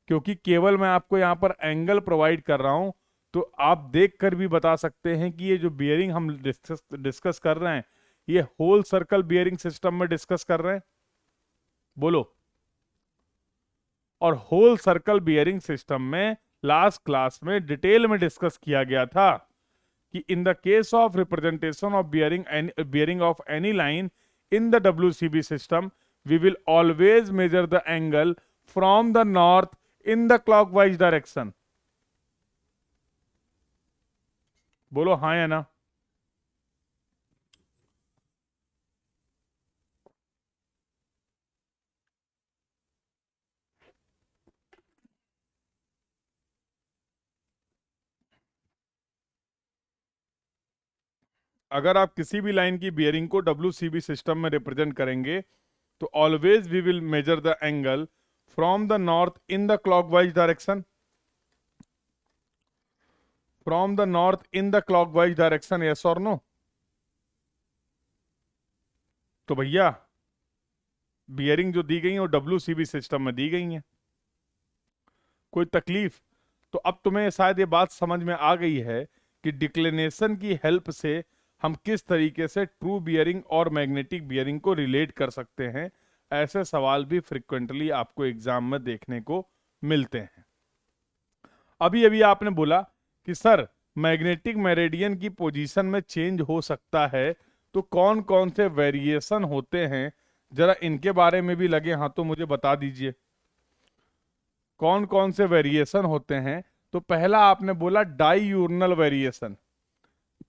क्योंकि केवल मैं आपको यहां पर एंगल प्रोवाइड कर रहा हूं, तो आप देख कर भी बता सकते हैं कि ये जो बियरिंग हम डिस्कस कर रहे हैं, ये होल सर्कल बियरिंग सिस्टम में डिस्कस कर रहे हैं, बोलो। और होल सर्कल बियरिंग सिस्टम में लास्ट क्लास में डिटेल में डिस्कस किया गया था कि in the case of representation of bearing of any line in the WCB system, we will always measure the angle from the north in the clockwise direction. बोलो हाँ या ना? अगर आप किसी भी लाइन की बियरिंग को WCB सिस्टम में रिप्रेजेंट करेंगे तो always we will measure the angle from the north in the clockwise direction, from the north in the clockwise direction, yes और नो? तो भैया बियरिंग जो दी गई है वो WCB सिस्टम में दी गई है। कोई तकलीफ? तो अब तुम्हें शायद ये बात समझ में आ गई है कि डिक्लिनेशन की हेल्प से हम किस तरीके से ट्रू बियरिंग और मैग्नेटिक बियरिंग को रिलेट कर सकते हैं। ऐसे सवाल भी फ्रिक्वेंटली आपको एग्जाम में देखने को मिलते हैं। अभी अभी आपने बोला कि सर मैग्नेटिक मेरिडियन की पोजीशन में चेंज हो सकता है, तो कौन कौन से वेरिएशन होते हैं, जरा इनके बारे में भी लगे हाथों मुझे बता दीजिए कौन कौन से वेरिएशन होते हैं। तो पहला आपने बोला डाईयूर्नल वेरिएशन,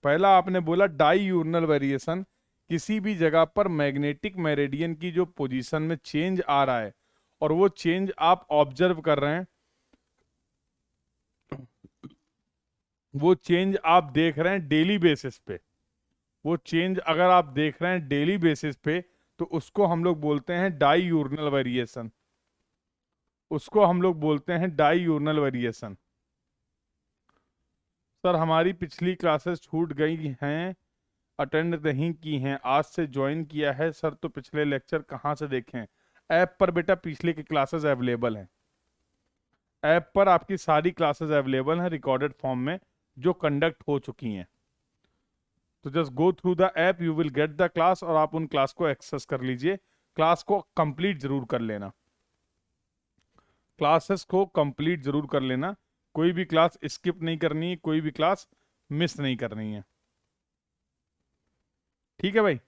पहला आपने बोला डाईयूर्नल वेरिएशन, किसी भी जगह पर मैग्नेटिक मेरिडियन की जो पोजीशन में चेंज आ रहा है और वो चेंज आप ऑब्जर्व कर रहे हैं, वो चेंज आप देख रहे हैं डेली बेसिस पे, वो चेंज अगर आप देख रहे हैं डेली बेसिस पे तो उसको हम लोग बोलते हैं डाईयूर्नल वेरिएशन, उसको हम लोग बोलते हैं डाईयूर्नल वेरिएशन। सर हमारी पिछली क्लासेस छूट गई हैं, अटेंड नहीं की हैं, आज से ज्वाइन किया है सर, तो पिछले लेक्चर कहाँ से देखें? ऐप पर बेटा पिछले की क्लासेस अवेलेबल हैं, ऐप पर आपकी सारी क्लासेस अवेलेबल हैं रिकॉर्डेड फॉर्म में जो कंडक्ट हो चुकी हैं। तो just go through the app, you will get the class और आप उन क्लास को एक्सेस कर लीजिए। क्लास को कंप्लीट जरूर कर लेना, क्लासेस को कंप्लीट जरूर कर लेना, कोई भी क्लास स्किप नहीं करनी है, कोई भी क्लास मिस नहीं करनी है, ठीक है भाई?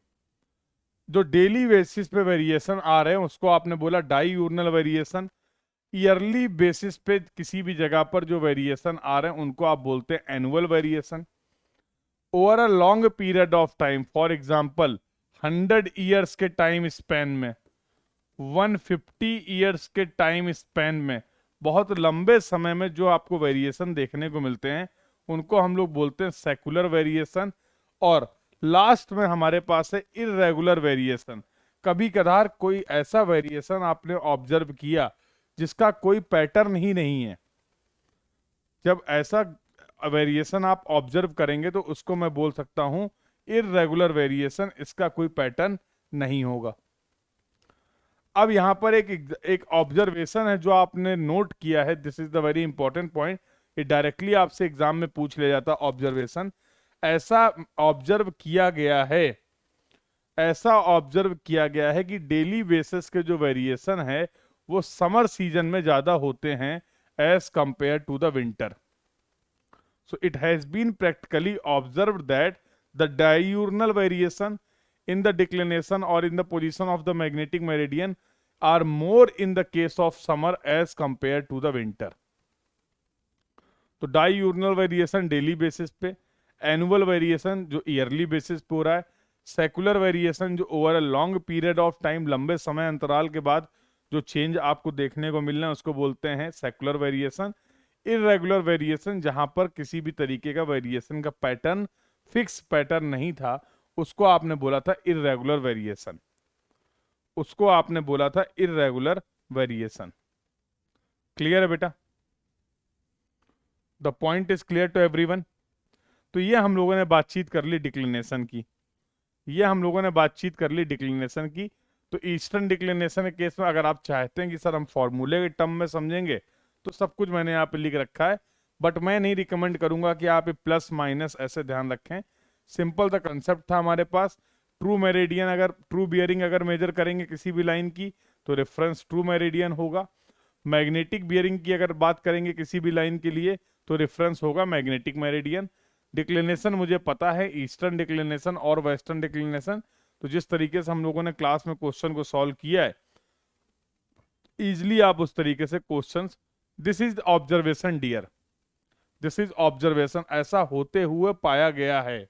जो डेली बेसिस पे वेरिएशन आ रहे हैं उसको आपने बोला डाईयूर्नल वेरिएशन। ईयरली बेसिस पे किसी भी जगह पर जो वेरिएशन आ रहे हैं उनको आप बोलते हैं annual variation. Over a long period of time, for example 100 years के टाइम स्पैन में, 150 ईयर्स के टाइम स्पैन में, बहुत लंबे समय में जो आपको वेरिएशन देखने को मिलते हैं उनको हम लोग बोलते हैं सेकुलर वेरिएशन। और लास्ट में हमारे पास है इर्रेगुलर वेरिएशन। कभी कभार कोई ऐसा वेरिएशन आपने ऑब्जर्व किया जिसका कोई पैटर्न ही नहीं है, जब ऐसा वेरिएशन आप ऑब्जर्व करेंगे तो उसको मैं बोल सकता हूं इर्रेगुलर वेरिएशन, इसका कोई पैटर्न नहीं होगा। अब यहां पर एक ऑब्जर्वेशन है जो आपने नोट किया है, this is the very important point, ये डायरेक्टली आपसे एग्जाम में पूछ लिया जाता ऑब्जर्वेशन। ऐसा ऑब्जर्व किया गया है, ऐसा ऑब्जर्व किया गया है कि डेली बेसिस के जो वेरिएशन है वो समर सीजन में ज्यादा होते हैं as compare to the winter. So it has been practically observed that the diurnal variation in the declination or in the position of the magnetic meridian are more in the case of summer as compared to the winter. तो diurnal variation daily basis पे, annual variation जो yearly basis पे हो रहा है, secular variation जो over a long period of time, लंबे समय अंतराल के बाद जो चेंज आपको देखने को मिलना है उसको बोलते हैं सेकुलर वेरिएशन। इरेगुलर वेरिएशन जहां पर किसी भी तरीके का वेरिएशन का पैटर्न, फिक्स पैटर्न नहीं था, उसको आपने बोला था इरेगुलर वेरिएशन, उसको आपने बोला था इरेगुलर वेरिएशन। क्लियर है बेटा? The point is clear to everyone? तो ये हम लोगों ने बातचीत कर ली डिक्लिनेशन की, ये हम लोगों ने बातचीत कर ली डिक्लिनेशन की। तो ईस्टर्न डिक्लिनेशन के केस में अगर आप चाहते हैं कि सर हम फॉर्मूले के टर्म में समझेंगे तो सब कुछ मैंने यहाँ पे लिख रखा है, बट मैं नहीं रिकमेंड करूंगा कि आप प्लस माइनस ऐसे ध्यान रखें। सिंपल सा कंसेप्ट था हमारे पास, ट्रू मेरिडियन अगर, ट्रू बियरिंग अगर मेजर करेंगे किसी भी लाइन की तो रेफरेंस ट्रू मेरिडियन होगा। मैग्नेटिक बियरिंग की अगर बात करेंगे किसी भी लाइन के लिए तो रेफरेंस होगा मैग्नेटिक मेरिडियन। डिक्लिनेशन मुझे पता है, ईस्टर्न डिक्लिनेशन और वेस्टर्न डिक्लिनेशन, तो जिस तरीके से हम लोगों ने क्लास में क्वेश्चन को सॉल्व किया है इजिली आप उस तरीके से questions, this is observation dear, this is observation, ऐसा होते हुए पाया गया है।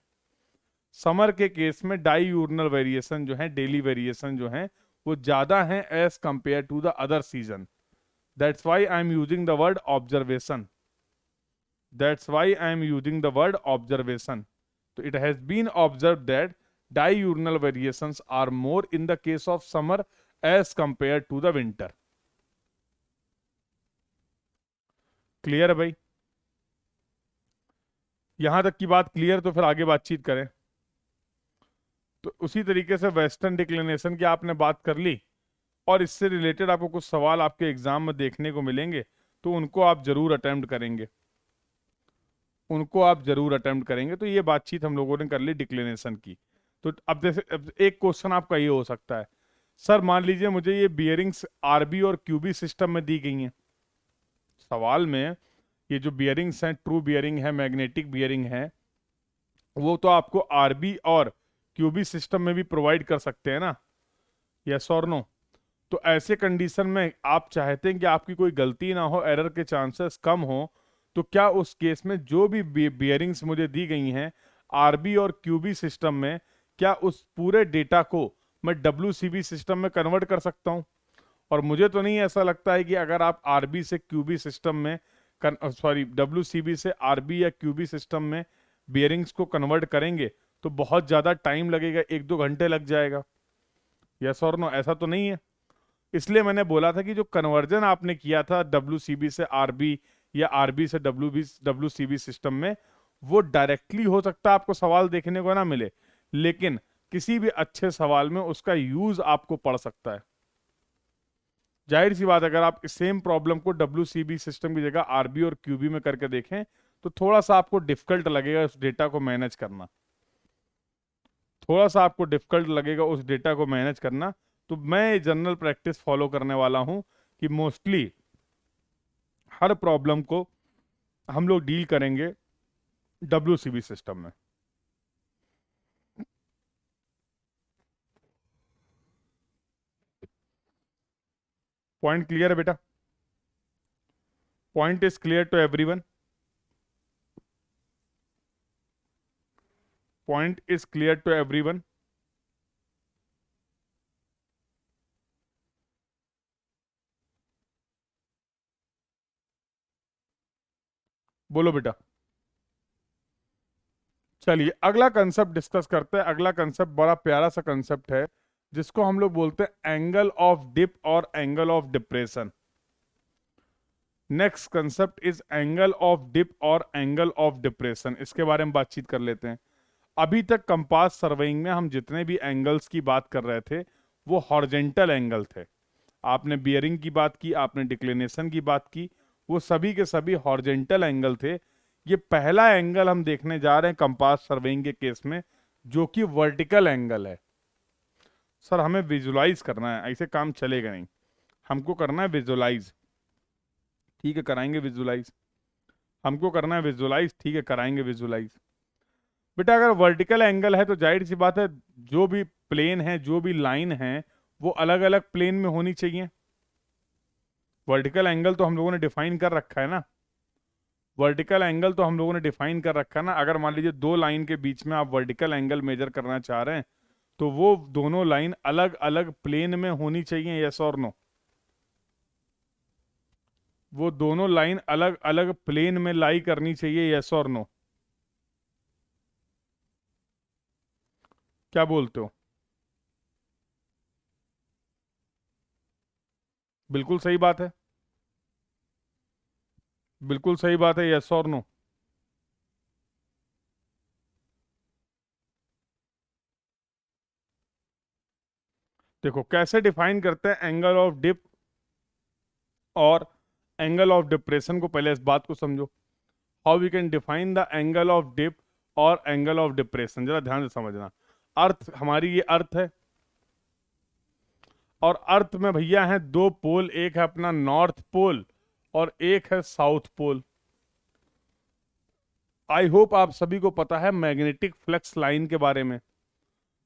समर के केस में डाईयूर्नल वेरिएशन जो है, डेली वेरिएशन जो है वो ज्यादा है as compare to the other season. That's why I am using the word observation, that's why I am using the word observation. तो it has been observe that diurnal variations are more in the case of summer as compared to the winter. Clear है भाई? यहां तक की बात clear, तो फिर आगे बातचीत करें। तो उसी तरीके से वेस्टर्न डिक्लिनेशन की आपने बात कर ली, और इससे रिलेटेड आपको कुछ सवाल आपके एग्जाम में देखने को मिलेंगे, तो उनको आप जरूर अटेम्प्ट करेंगे, उनको आप जरूर अटेम्प्ट करेंगे। तो ये बातचीत हम लोगों ने कर ली डिक्लिनेशन की। तो अब जैसे अब एक क्वेश्चन आपका ये हो सकता है, सर मान लीजिए मुझे ये बियरिंग्स आरबी और क्यूबी सिस्टम में दी गई हैं। सवाल में ये जो बियरिंग्स हैं, ट्रू बियरिंग है, मैग्नेटिक बियरिंग है, वो तो आपको आरबी और क्यूबी सिस्टम में भी प्रोवाइड कर सकते हैं ना, यस और नो? तो ऐसे कंडीशन में आप चाहते हैं कि आपकी कोई गलती ना हो, एरर के चांसेस कम हो, तो क्या उस केस में जो भी बियरिंग्स मुझे दी गई हैं आरबी और क्यूबी सिस्टम में, क्या उस पूरे डेटा को मैं डब्ल्यूसीबी सिस्टम में कन्वर्ट कर सकता हूं? और मुझे तो नहीं ऐसा लगता है कि अगर आप आरबी से क्यूबी सिस्टम में डब्ल्यूसीबी से आरबी या क्यूबी सिस्टम में बियरिंग्स को कन्वर्ट करेंगे तो बहुत ज्यादा टाइम लगेगा, 1-2 घंटे लग जाएगा, यस और नो? ऐसा तो नहीं है। इसलिए मैंने बोला था कि जो कन्वर्जन आपने किया था डब्ल्यूसीबी से आरबी या आरबी से डब्ल्यूसीबी सिस्टम में, वो डायरेक्टली हो सकता है आपको सवाल देखने को ना मिले, लेकिन किसी भी अच्छे सवाल में उसका यूज आपको पड़ सकता है। जाहिर सी बात, अगर आप सेम प्रॉब्लम को डब्ल्यूसीबी सिस्टम की जगह आरबी और क्यूबी में करके देखें तो थोड़ा सा आपको डिफिकल्ट लगेगा उस डेटा को मैनेज करना, थोड़ा सा आपको डिफिकल्ट लगेगा उस डेटा को मैनेज करना। तो मैं जनरल प्रैक्टिस फॉलो करने वाला हूं कि मोस्टली हर प्रॉब्लम को हम लोग डील करेंगे डब्ल्यूसीबी सिस्टम में। पॉइंट क्लियर है बेटा? Point is clear to everyone? Point is clear to everyone? बोलो बेटा। चलिए अगला कंसेप्ट डिस्कस करते हैं। अगला कंसेप्ट बड़ा प्यारा सा कंसेप्ट है, जिसको हम लोग बोलते हैं एंगल ऑफ डिप और angle of depression. Next concept is angle of dip और एंगल ऑफ डिप्रेशन। इसके बारे में बातचीत कर लेते हैं। अभी तक कंपास सर्वेइंग में हम जितने भी एंगल्स की बात कर रहे थे वो हॉरिजेंटल एंगल थे। आपने बियरिंग की बात की, आपने डिक्लिनेशन की बात की, वो सभी के सभी हॉरिजेंटल एंगल थे। ये पहला एंगल हम देखने जा रहे हैं कंपास सर्वेइंग के केस में, जो कि वर्टिकल एंगल है। सर हमें विजुलाइज करना है, ऐसे काम चलेगा नहीं, हमको करना है विजुलाइज। ठीक है कराएंगे विजुलाइज, हमको करना है विजुलाइज, ठीक है कराएंगे विजुलाइज। बेटा अगर वर्टिकल एंगल है तो जाहिर सी बात है जो भी प्लेन है, जो भी लाइन है, वो अलग अलग प्लेन में होनी चाहिए। वर्टिकल एंगल तो हम लोगों ने डिफाइन कर रखा है ना, वर्टिकल एंगल तो हम लोगों ने डिफाइन कर रखा है ना। अगर मान लीजिए दो लाइन के बीच में आप वर्टिकल एंगल मेजर करना चाह रहे हैं तो वो दोनों लाइन अलग अलग प्लेन में होनी चाहिए, यस और नो? वो दोनों लाइन अलग अलग प्लेन में लाई करनी चाहिए, यस और नो? क्या बोलते हो? बिल्कुल सही बात है, बिल्कुल सही बात है, यस और नो? देखो कैसे डिफाइन करते हैं एंगल ऑफ डिप और एंगल ऑफ डिप्रेशन को, पहले इस बात को समझो। How we can define the angle of dip और एंगल ऑफ डिप्रेशन, जरा ध्यान से समझना। अर्थ, हमारी ये अर्थ है, और अर्थ में भैया हैं दो पोल, एक है अपना नॉर्थ पोल और एक है साउथ पोल। आई होप आप सभी को पता है मैग्नेटिक फ्लक्स लाइन के बारे में।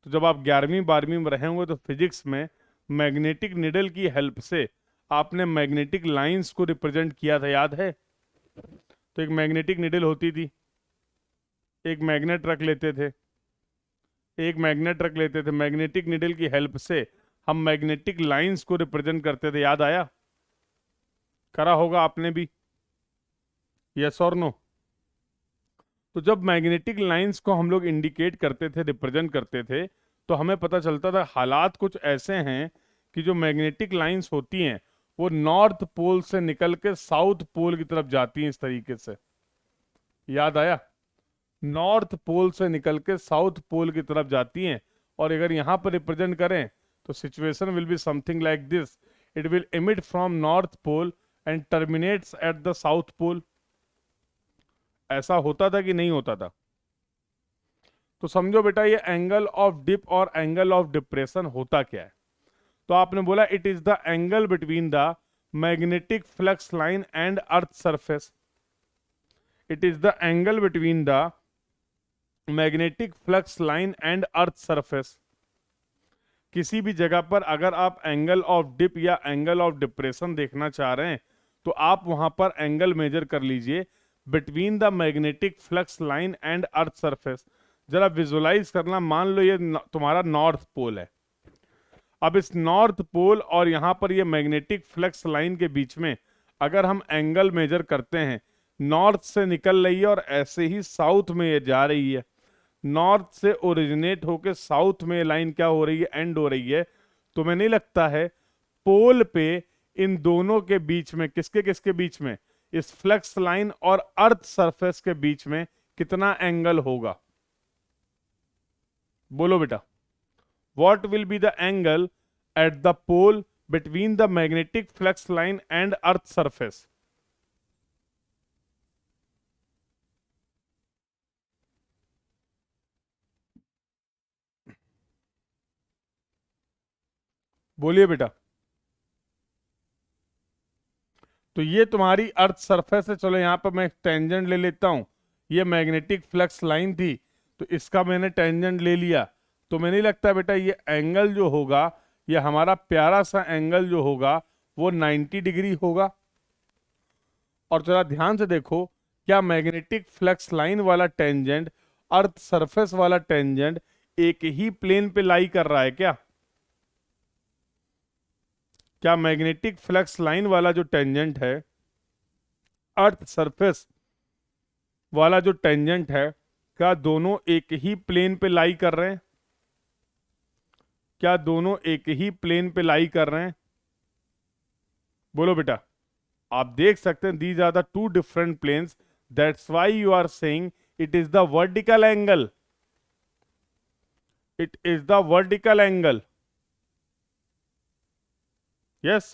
तो जब आप 11वीं 12वीं में रहे होंगे तो फिजिक्स में मैग्नेटिक निडल की हेल्प से आपने मैग्नेटिक लाइंस को रिप्रेजेंट किया था, याद है? तो एक मैग्नेटिक निडल होती थी, एक मैग्नेट रख लेते थे, एक मैग्नेट रख लेते थे, मैग्नेटिक निडल की हेल्प से हम मैग्नेटिक लाइंस को रिप्रेजेंट करते थे, याद आया? करा होगा आपने भी, यस और नो? तो जब मैग्नेटिक लाइंस को हम लोग इंडिकेट करते थे, रिप्रेजेंट करते थे, तो हमें पता चलता था हालात कुछ ऐसे हैं कि जो मैग्नेटिक लाइंस होती हैं वो नॉर्थ पोल से निकल के साउथ पोल की तरफ जाती हैं इस तरीके से। याद आया? नॉर्थ पोल से निकल के साउथ पोल की तरफ जाती हैं। और अगर यहां पर रिप्रेजेंट करें तो situation will be something like this. It will emit from north pole and terminates at the south pole. ऐसा होता था कि नहीं होता था? तो समझो बेटा, ये एंगल ऑफ डिप और एंगल ऑफ डिप्रेशन होता क्या है। तो आपने बोला it is the angle between the magnetic flux line and earth surface. It is the angle between the magnetic flux line and earth surface. किसी भी जगह पर अगर आप एंगल ऑफ डिप या एंगल ऑफ डिप्रेशन देखना चाह रहे हैं तो आप वहां पर एंगल मेजर कर लीजिए between the magnetic flux line and earth surface. जरा विजुलाइज करना, मान लो ये तुम्हारा नॉर्थ पोल है। अब इस नॉर्थ पोल और यहां पर ये मैग्नेटिक फ्लक्स लाइन के बीच में अगर हम एंगल मेजर करते हैं, नॉर्थ से निकल रही है और ऐसे ही साउथ में ये जा रही है। नॉर्थ से ओरिजिनेट होके साउथ में लाइन क्या हो रही है, एंड हो रही है। तो मैं नहीं लगता है पोल पे इन दोनों के बीच में, किसके किसके बीच में, इस फ्लक्स लाइन और अर्थ सरफेस के बीच में कितना एंगल होगा? बोलो बेटा, what will be the angle at the pole between the magnetic flux line and earth surface? बोलिए बेटा। तो ये तुम्हारी अर्थ सरफेस है। चलो यहाँ पर मैं एक टेंजेंट ले लेता हूं। ये मैग्नेटिक फ्लक्स लाइन थी, तो इसका मैंने टेंजेंट ले लिया। तो मैं नहीं लगता बेटा ये एंगल जो होगा, ये हमारा प्यारा सा एंगल जो होगा वो 90 डिग्री होगा। और जरा ध्यान से देखो, क्या मैग्नेटिक फ्लक्स लाइन वाला टेंजेंट अर्थ सरफेस वाला टेंजेंट एक ही प्लेन पे लाई कर रहा है क्या? क्या मैग्नेटिक फ्लक्स लाइन वाला जो टेंजेंट है, अर्थ सरफेस वाला जो टेंजेंट है, क्या दोनों एक ही प्लेन पे लाई कर रहे हैं? क्या दोनों एक ही प्लेन पे लाई कर रहे हैं? बोलो बेटा। आप देख सकते हैं these are the two different planes, that's why you are saying it is the vertical angle. It is the vertical angle. Yes,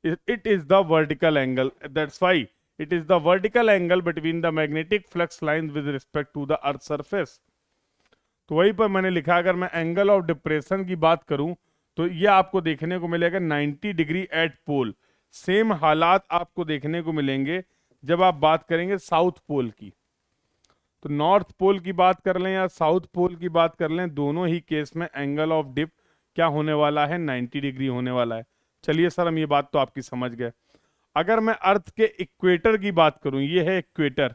it is the vertical angle. That's why it is the vertical angle between the magnetic flux lines with respect to the earth surface. तो वहीं पर मैंने लिखा, अगर मैं angle of depression की बात करूं तो ये आपको देखने को मिलेगा 90 डिग्री एट पोल। सेम हालात आपको देखने को मिलेंगे जब आप बात करेंगे साउथ पोल की। तो नॉर्थ पोल की बात कर लें या साउथ पोल की बात कर लें, दोनों ही केस में एंगल ऑफ डिप क्या होने वाला है, 90 डिग्री होने वाला है। चलिए सर, हम ये बात तो आपकी समझ गए। अगर मैं अर्थ के इक्वेटर की बात करूं, ये है इक्वेटर।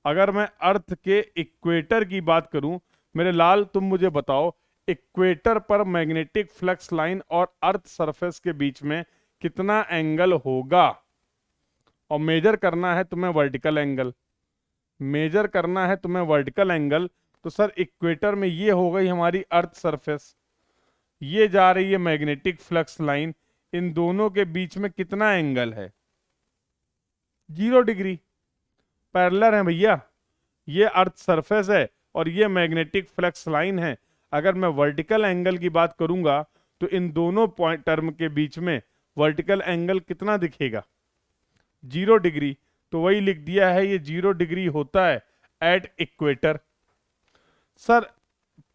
अगर मैं अर्थ के इक्वेटर की बात करूं, मेरे लाल तुम मुझे बताओ, इक्वेटर पर मैग्नेटिक फ्लक्स लाइन और अर्थ सरफेस के बीच में कितना एंगल होगा? और मेजर करना है तुम्हें वर्टिकल एंगल। मेजर करना है तुम्हें वर्टिकल एंगल। तो सर इक्वेटर में ये हो गई हमारी अर्थ सरफेस, ये जा रही है मैग्नेटिक फ्लक्स लाइन। इन दोनों के बीच में कितना एंगल है? 0 डिग्री। पैरेलल है भैया। ये अर्थ सरफेस है और ये मैग्नेटिक फ्लक्स लाइन है। अगर मैं वर्टिकल एंगल की बात करूंगा तो इन दोनों पॉइंट टर्म के बीच में वर्टिकल एंगल कितना दिखेगा? 0 डिग्री। तो वही लिख दिया है, ये 0 डिग्री होता है एट इक्वेटर। सर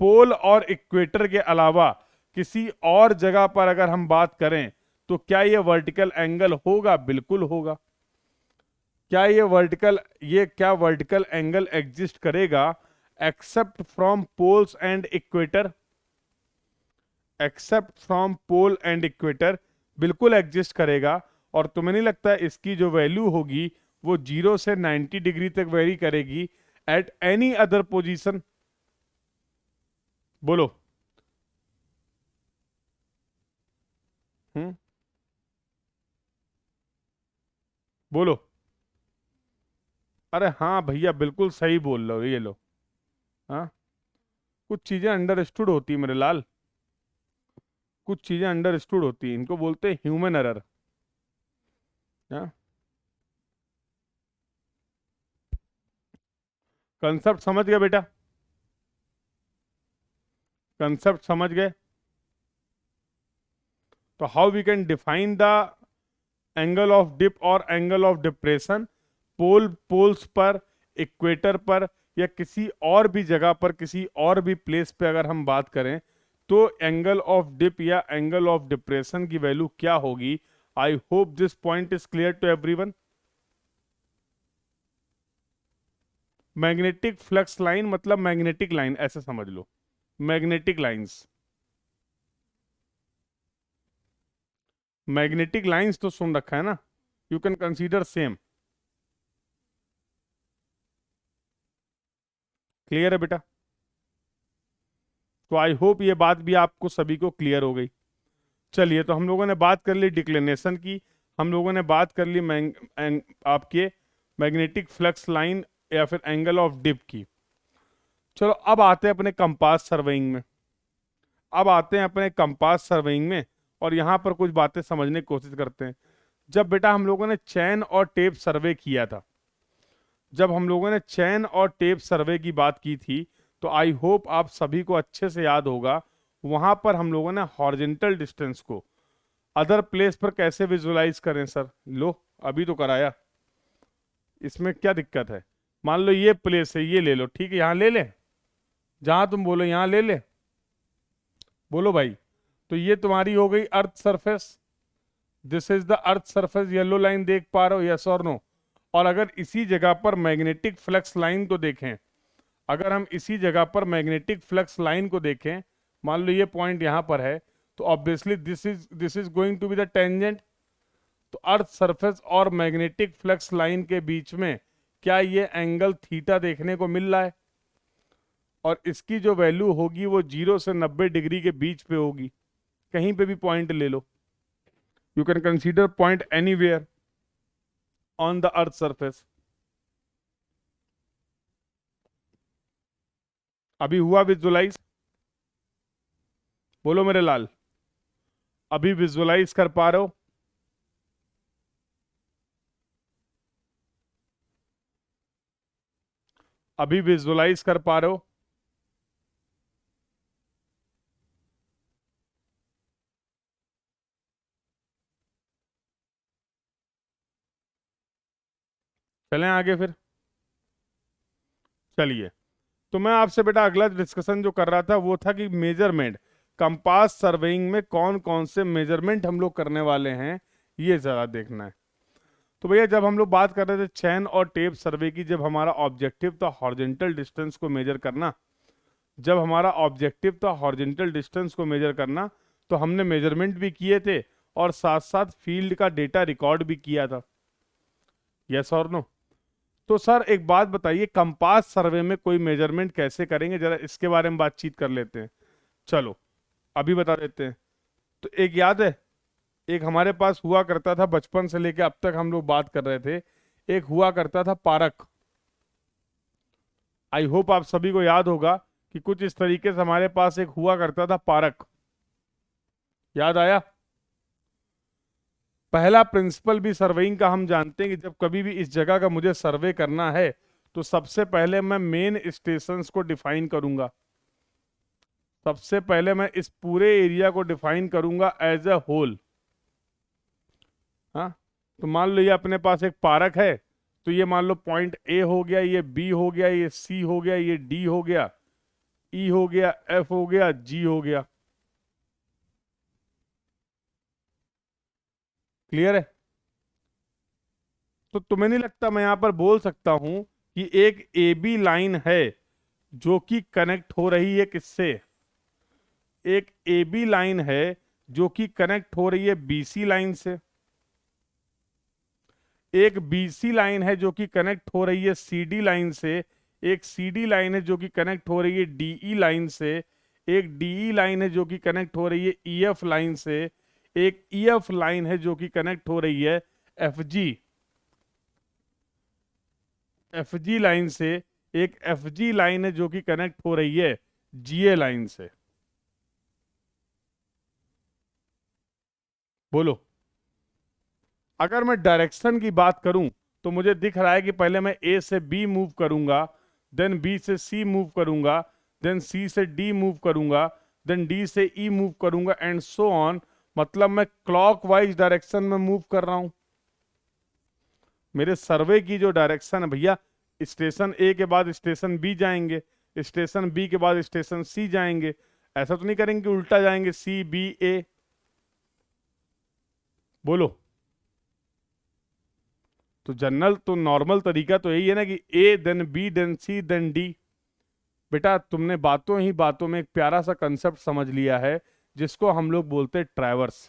पोल और इक्वेटर के अलावा किसी और जगह पर अगर हम बात करें तो क्या ये वर्टिकल एंगल होगा? बिल्कुल होगा। क्या वर्टिकल एंगल एग्जिस्ट करेगा except from poles and equator? Except from pole and equator, बिल्कुल एग्जिस्ट करेगा। और तुम्हें नहीं लगता इसकी जो वैल्यू होगी वो 0 से 90 डिग्री तक वेरी करेगी एट एनी अदर पोजीशन? बोलो। हम्म, बोलो। अरे हाँ भैया, बिल्कुल सही बोल रहे हो, ये लो। हाँ, कुछ चीजें अंडरस्टूड होती है मेरे लाल, कुछ चीजें अंडरस्टूड होती है, इनको बोलते हैं ह्यूमन एरर। हाँ, कंसेप्ट समझ गए बेटा? कंसेप्ट समझ गए? तो how we can define the angle of dip और एंगल ऑफ डिप्रेशन, पोल्स पर, इक्वेटर पर, या किसी और भी जगह पर, किसी और भी प्लेस पे अगर हम बात करें, तो एंगल ऑफ डिप या एंगल ऑफ डिप्रेशन की वैल्यू क्या होगी? I hope this point is clear to everyone. Magnetic flux line मतलब मैग्नेटिक लाइन, ऐसे समझ लो, मैग्नेटिक लाइंस। मैग्नेटिक लाइंस तो सुन रखा है ना, you can consider same. Clear है बेटा? तो आई होप ये बात भी आपको सभी को क्लियर हो गई। चलिए, तो हम लोगों ने बात कर ली डिक्लिनेशन की, हम लोगों ने बात कर ली आपके मैग्नेटिक फ्लक्स लाइन या फिर एंगल ऑफ डिप की। चलो अब आते हैं अपने कंपास सर्वेइंग में, अब आते हैं अपने कंपास सर्वेइंग में, और यहाँ पर कुछ बातें समझने की कोशिश करते हैं। जब बेटा हम लोगों ने चैन और टेप सर्वे किया था, जब हम लोगों ने चैन और टेप सर्वे की बात की थी, तो आई होप आप सभी को अच्छे से याद होगा, वहां पर हम लोगों ने हॉरिजेंटल डिस्टेंस को अदर प्लेस पर कैसे विजुलाइज करें सर? लो, अभी तो कराया, इसमें क्या दिक्कत है? मान लो ये प्लेस है, ये ले लो, ठीक है, यहां ले ले, जहां तुम बोलो यहां ले ले, बोलो भाई। तो ये तुम्हारी हो गई earth surface, this is the earth surface, yellow line देख पा रहे हो, यस और नो? और अगर इसी जगह पर मैग्नेटिक फ्लक्स लाइन को देखें, अगर हम इसी जगह पर मैग्नेटिक फ्लक्स लाइन को देखें, मान लो ये पॉइंट यहां पर है, तो obviously this is going to be the tangent. तो अर्थ सरफेस और मैग्नेटिक फ्लक्स लाइन के बीच में क्या ये एंगल थीटा देखने को मिल रहा है? और इसकी जो वैल्यू होगी वो 0 से 90 डिग्री के बीच पे होगी, कहीं पे भी पॉइंट ले लो, you can consider point anywhere on the earth surface. अभी हुआ विजुलाइज? बोलो मेरे लाल, अभी विजुलाइज कर पा रहे हो? अभी विजुलाइज कर पा रहे हो? चलें आगे फिर? चलिए, तो मैं आपसे बेटा अगला डिस्कशन जो कर रहा था वो था कि मेजरमेंट, कंपास सर्वेइंग में कौन कौन से मेजरमेंट हम लोग करने वाले हैं, ये जरा देखना है। तो भैया जब हम लोग बात कर रहे थे चैन और टेप सर्वे की, जब हमारा ऑब्जेक्टिव था हॉरिजेंटल डिस्टेंस को मेजर करना, जब हमारा ऑब्जेक्टिव था हॉरिजेंटल डिस्टेंस को मेजर करना, तो हमने मेजरमेंट भी किए थे और साथ साथ फील्ड का डेटा रिकॉर्ड भी किया था, यस और नो? तो सर एक बात बताइए, कंपास सर्वे में कोई मेजरमेंट कैसे करेंगे, जरा इसके बारे में बातचीत कर लेते हैं। चलो अभी बता देते हैं। तो एक याद है, एक हमारे पास हुआ करता था, बचपन से लेके अब तक हम लोग बात कर रहे थे, एक हुआ करता था पारक। आई होप आप सभी को याद होगा कि कुछ इस तरीके से हमारे पास एक हुआ करता था पारक, याद आया? पहला प्रिंसिपल भी सर्वेइंग का हम जानते हैं कि जब कभी भी इस जगह का मुझे सर्वे करना है, तो सबसे पहले मैं मेन स्टेशंस को डिफाइन करूंगा, सबसे पहले मैं इस पूरे एरिया को डिफाइन करूंगा एज अ होल। हाँ, तो मान लो ये अपने पास एक पार्क है, तो ये मान लो पॉइंट ए हो गया, ये बी हो गया, ये सी हो गया, ये डी हो गया, ई हो गया, एफ हो गया, जी हो गया। क्लियर है? तो तुम्हें नहीं लगता मैं यहां पर बोल सकता हूं कि एक ए बी लाइन है जो कि कनेक्ट हो रही है किससे? एक ए बी लाइन है जो कि कनेक्ट हो रही है बी सी लाइन से, एक बीसी लाइन है जो कि कनेक्ट हो रही है सीडी लाइन से, एक सीडी लाइन है जो कि कनेक्ट हो रही है डीई लाइन से, एक डीई लाइन है जो कि कनेक्ट हो रही है ईएफ लाइन से, एक ईएफ लाइन है जो कि कनेक्ट हो रही है एफजी एफजी लाइन से, एक एफजी लाइन है जो कि कनेक्ट हो रही है जीए लाइन से। बोलो, अगर मैं डायरेक्शन की बात करूं तो मुझे दिख रहा है कि पहले मैं ए से बी मूव करूंगा, देन बी से सी मूव करूंगा, देन सी से डी मूव करूंगा, देन डी से ई मूव करूंगा एंड सो ऑन। मतलब मैं क्लॉकवाइज डायरेक्शन में मूव कर रहा हूं। मेरे सर्वे की जो डायरेक्शन है भैया, स्टेशन ए के बाद स्टेशन बी जाएंगे, स्टेशन बी के बाद स्टेशन सी जाएंगे। ऐसा तो नहीं करेंगे कि उल्टा जाएंगे, सी बी ए। बोलो, तो जनरल तो नॉर्मल तरीका तो यही है ना कि A then B then C then D. बेटा तुमने बातों ही बातों में एक प्यारा सा कंसेप्ट समझ लिया है, जिसको हम लोग बोलते हैं ट्रैवर्स।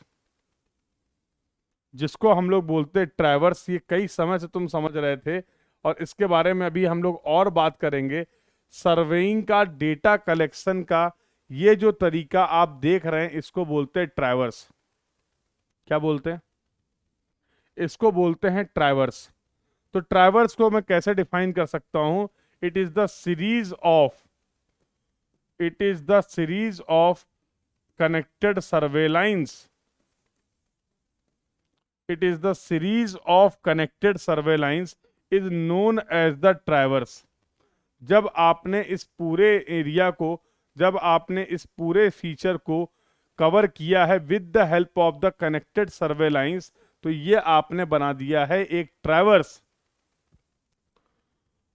जिसको हम लोग बोलते हैं ट्रैवर्स, ये कई समय से तुम समझ रहे थे, और इसके बारे में अभी हम लोग और बात करेंगे। सर्वेइंग का, डेटा कलेक्शन का ये जो तरीका आप देख रहे हैं, इसको बोलते हैं ट्रैवर्स। क्या बोलते हैं? इसको बोलते हैं ट्रैवर्स। तो ट्रैवर्स को मैं कैसे डिफाइन कर सकता हूं? It is the series of, it is the series of connected survey lines. It is the series of connected survey lines is known as the traverse. जब आपने इस पूरे एरिया को, जब आपने इस पूरे फीचर को कवर किया है with the help of the connected survey lines, तो ये आपने बना दिया है एक ट्रैवर्स।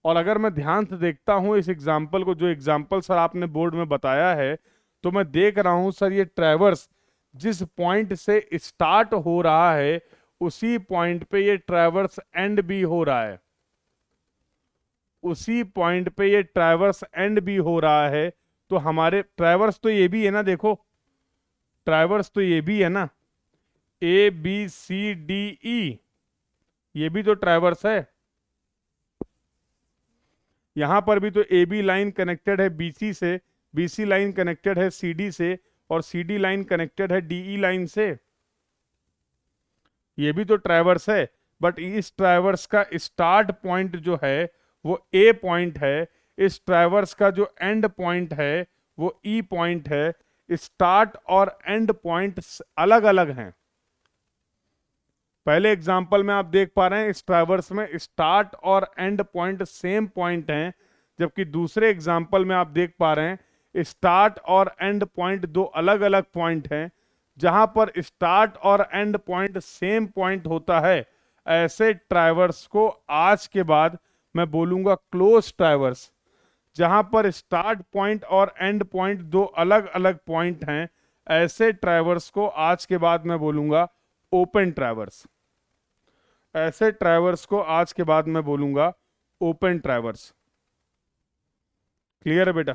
और अगर मैं ध्यान से देखता हूं इस एग्जाम्पल को, जो एग्जाम्पल सर आपने बोर्ड में बताया है, तो मैं देख रहा हूं सर ये ट्रैवर्स जिस पॉइंट से स्टार्ट हो रहा है, उसी पॉइंट पे ये ट्रैवर्स एंड भी हो रहा है। उसी पॉइंट पे ये ट्रैवर्स एंड भी हो रहा है। तो हमारे ट्रैवर्स तो ये भी है ना, देखो ट्रैवर्स तो ये भी है ना, A B C D E, ये भी तो ट्रैवर्स है। यहां पर भी तो ए बी लाइन कनेक्टेड है बीसी से, बीसी लाइन कनेक्टेड है सीडी से, और सीडी लाइन कनेक्टेड है डीई लाइन से। ये भी तो ट्रैवर्स है। बट इस ट्रैवर्स का स्टार्ट पॉइंट जो है वो ए पॉइंट है, इस ट्रैवर्स का जो एंड पॉइंट है वो ई पॉइंट है। स्टार्ट और एंड पॉइंट अलग अलग हैं। पहले एग्जांपल में आप देख पा रहे हैं इस ट्रैवर्स में स्टार्ट और एंड पॉइंट सेम पॉइंट हैं, जबकि दूसरे एग्जांपल में आप देख पा रहे हैं स्टार्ट और एंड पॉइंट दो अलग अलग पॉइंट हैं। जहां पर स्टार्ट और एंड पॉइंट सेम पॉइंट होता है, ऐसे ट्रैवर्स को आज के बाद मैं बोलूंगा क्लोज ट्रैवर्स। जहां पर स्टार्ट पॉइंट और एंड पॉइंट दो अलग अलग पॉइंट हैं, ऐसे ट्रैवर्स को आज के बाद मैं बोलूंगा ओपन ट्रैवर्स। ऐसे ट्रैवर्स को आज के बाद मैं बोलूंगा ओपन ट्रैवर्स। क्लियर है बेटा?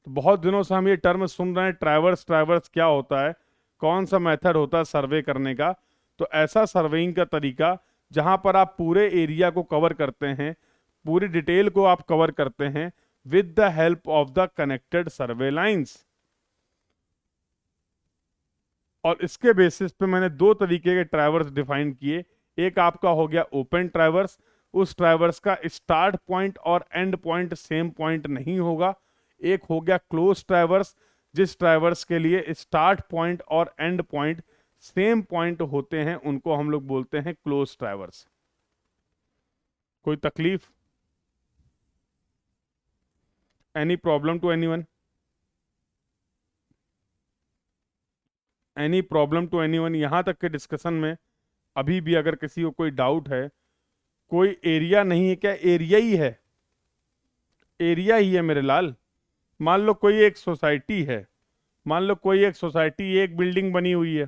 तो बहुत दिनों से हम ये टर्म सुन रहे हैं ट्रैवर्स, ट्रैवर्स क्या होता है, कौन सा मेथड होता है सर्वे करने का। तो ऐसा सर्वेइंग का तरीका जहां पर आप पूरे एरिया को कवर करते हैं, पूरी डिटेल को आप कवर करते हैं with the help of the connected survey lines. और इसके बेसिस पे मैंने दो तरीके के ट्रैवर्स डिफाइन किए। एक आपका हो गया ओपन ट्रैवर्स, उस ट्रैवर्स का स्टार्ट पॉइंट और एंड पॉइंट सेम पॉइंट नहीं होगा। एक हो गया क्लोज ट्रैवर्स, जिस ट्रैवर्स के लिए स्टार्ट पॉइंट और एंड पॉइंट सेम पॉइंट होते हैं, उनको हम लोग बोलते हैं क्लोज ट्रैवर्स। कोई तकलीफ? Any problem to anyone? Any problem to anyone? यहां तक के डिस्कशन में अभी भी अगर किसी को कोई डाउट है, कोई एरिया नहीं है क्या? एरिया ही है, एरिया ही है मेरे लाल। मान लो कोई एक सोसाइटी है, मान लो कोई एक सोसाइटी, एक बिल्डिंग बनी हुई है,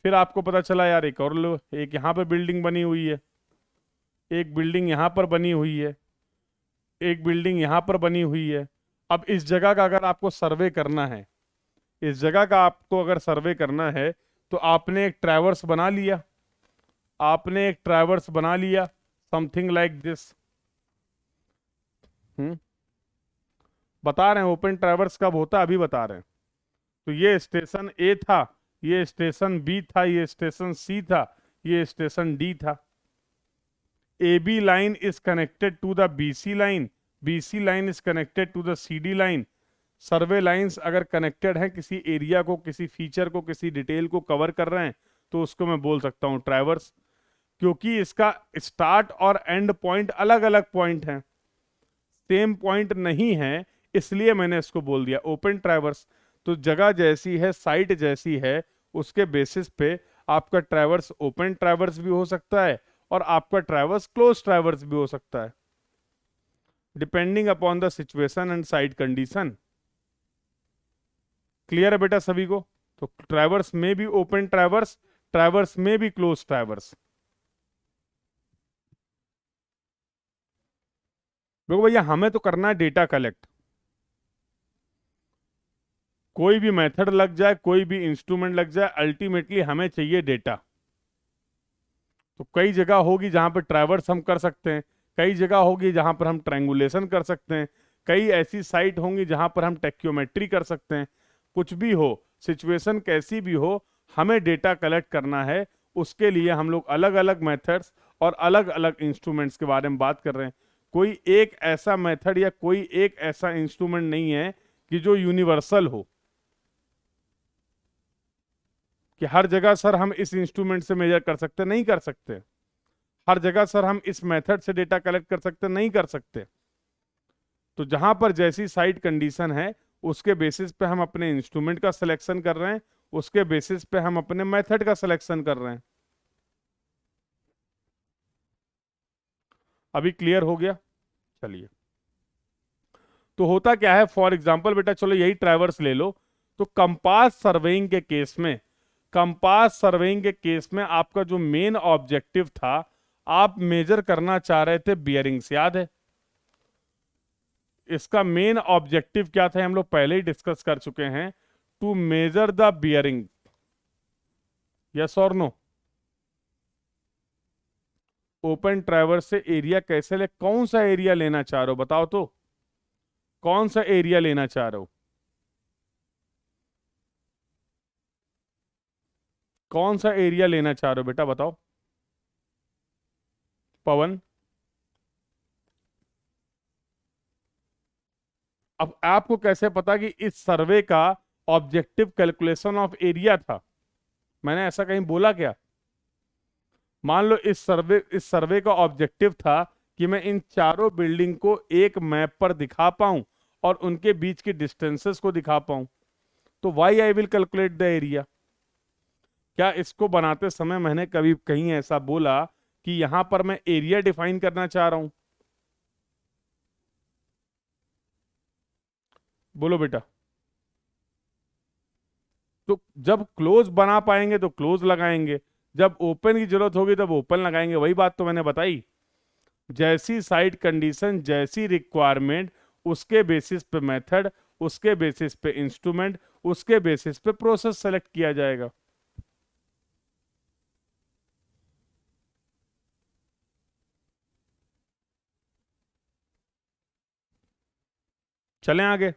फिर आपको पता चला यार एक और लो, एक यहाँ पे बिल्डिंग बनी हुई है, एक बिल्डिंग यहाँ पर बनी हुई है, एक बिल्डिंग यहाँ पर बनी हुई है। अब इस जगह का अगर आपको सर्वे करना है, इस जगह का आपको अगर सर्वे करना है, तो आपने एक ट्रैवर्स बना लिया, आपने एक ट्रैवर्स बना लिया समथिंग लाइक दिस। बता रहे हैं ओपन ट्रैवर्स कब होता है, अभी बता रहे हैं। तो ये स्टेशन ए था, ये स्टेशन बी था, ये स्टेशन सी था, ये स्टेशन डी था। AB line is connected to the BC line, BC line is connected to the CD line. Survey lines अगर कनेक्टेड है किसी एरिया को, किसी फीचर को, किसी डिटेल को कवर कर रहे हैं, तो उसको मैं बोल सकता हूं ट्रैवर्स, क्योंकि इसका स्टार्ट और एंड पॉइंट अलग अलग पॉइंट हैं, सेम पॉइंट नहीं है, इसलिए मैंने इसको बोल दिया ओपन ट्रैवर्स। तो जगह जैसी है, साइट जैसी है, उसके बेसिस पे आपका ट्रैवर्स ओपन ट्रैवर्स भी हो सकता है और आपका ट्रैवर्स क्लोज ट्रैवर्स भी हो सकता है, depending upon the situation and site condition. Clear है बेटा सभी को? तो ट्रैवर्स में भी ओपन ट्रैवर्स, ट्रैवर्स में भी क्लोज ट्रैवर्स। देखो भैया, हमें तो करना है डेटा कलेक्ट, कोई भी मेथड लग जाए, कोई भी इंस्ट्रूमेंट लग जाए, अल्टीमेटली हमें चाहिए डेटा। तो कई जगह होगी जहां पर ट्रैवर्स हम कर सकते हैं, कई जगह होगी जहां पर हम ट्रायंगुलेशन कर सकते हैं, कई ऐसी साइट होंगी जहां पर हम टेक्योमेट्री कर सकते हैं। कुछ भी हो, सिचुएशन कैसी भी हो, हमें डेटा कलेक्ट करना है। उसके लिए हम लोग अलग अलग मेथड्स और अलग अलग इंस्ट्रूमेंट्स के बारे में बात कर रहे हैं। कोई एक ऐसा मेथड या कोई एक ऐसा इंस्ट्रूमेंट नहीं है कि जो यूनिवर्सल हो, कि हर जगह सर हम इस इंस्ट्रूमेंट से मेजर कर सकते, नहीं कर सकते। हर जगह सर हम इस मेथड से डेटा कलेक्ट कर सकते, नहीं कर सकते। तो जहां पर जैसी साइट कंडीशन है, उसके बेसिस पे हम अपने इंस्ट्रूमेंट का सिलेक्शन कर रहे हैं, उसके बेसिस पे हम अपने मेथड का सिलेक्शन कर रहे हैं। अभी क्लियर हो गया? चलिए, तो होता क्या है, फॉर एग्जांपल बेटा, चलो यही ट्रैवर्स ले लो। तो कंपास सर्वेइंग के केस में, कंपास सर्वेइंग के केस में आपका जो मेन ऑब्जेक्टिव था, आप मेजर करना चाह रहे थे बियरिंग्स, याद है? इसका मेन ऑब्जेक्टिव क्या था, हम लोग पहले ही डिस्कस कर चुके हैं, to measure the bearing. Yes और नो? ओपन ट्रैवर्स से एरिया कैसे ले, कौन सा एरिया लेना चाह रहे हो बताओ तो, कौन सा एरिया लेना चाह रहे हो? कौन सा एरिया लेना चाह रहे हो बेटा, बताओ पवन। अब आपको कैसे पता कि इस सर्वे का ऑब्जेक्टिव कैलकुलेशन ऑफ एरिया था? मैंने ऐसा कहीं बोला क्या? मान लो इस सर्वे का ऑब्जेक्टिव था कि मैं इन चारों बिल्डिंग को एक मैप पर दिखा पाऊं और उनके बीच की डिस्टेंसेस को दिखा पाऊं, तो why I will calculate the area. क्या इसको बनाते समय मैंने कभी कहीं ऐसा बोला कि यहां पर मैं एरिया डिफाइन करना चाह रहा हूं? बोलो बेटा। तो जब क्लोज बना पाएंगे तो क्लोज लगाएंगे, जब ओपन की जरूरत होगी तब ओपन लगाएंगे। वही बात तो मैंने बताई, जैसी साइट कंडीशन, जैसी रिक्वायरमेंट, उसके बेसिस पे मेथड, उसके बेसिस पे इंस्ट्रूमेंट, उसके बेसिस पे प्रोसेस सेलेक्ट किया जाएगा। चलें आगे,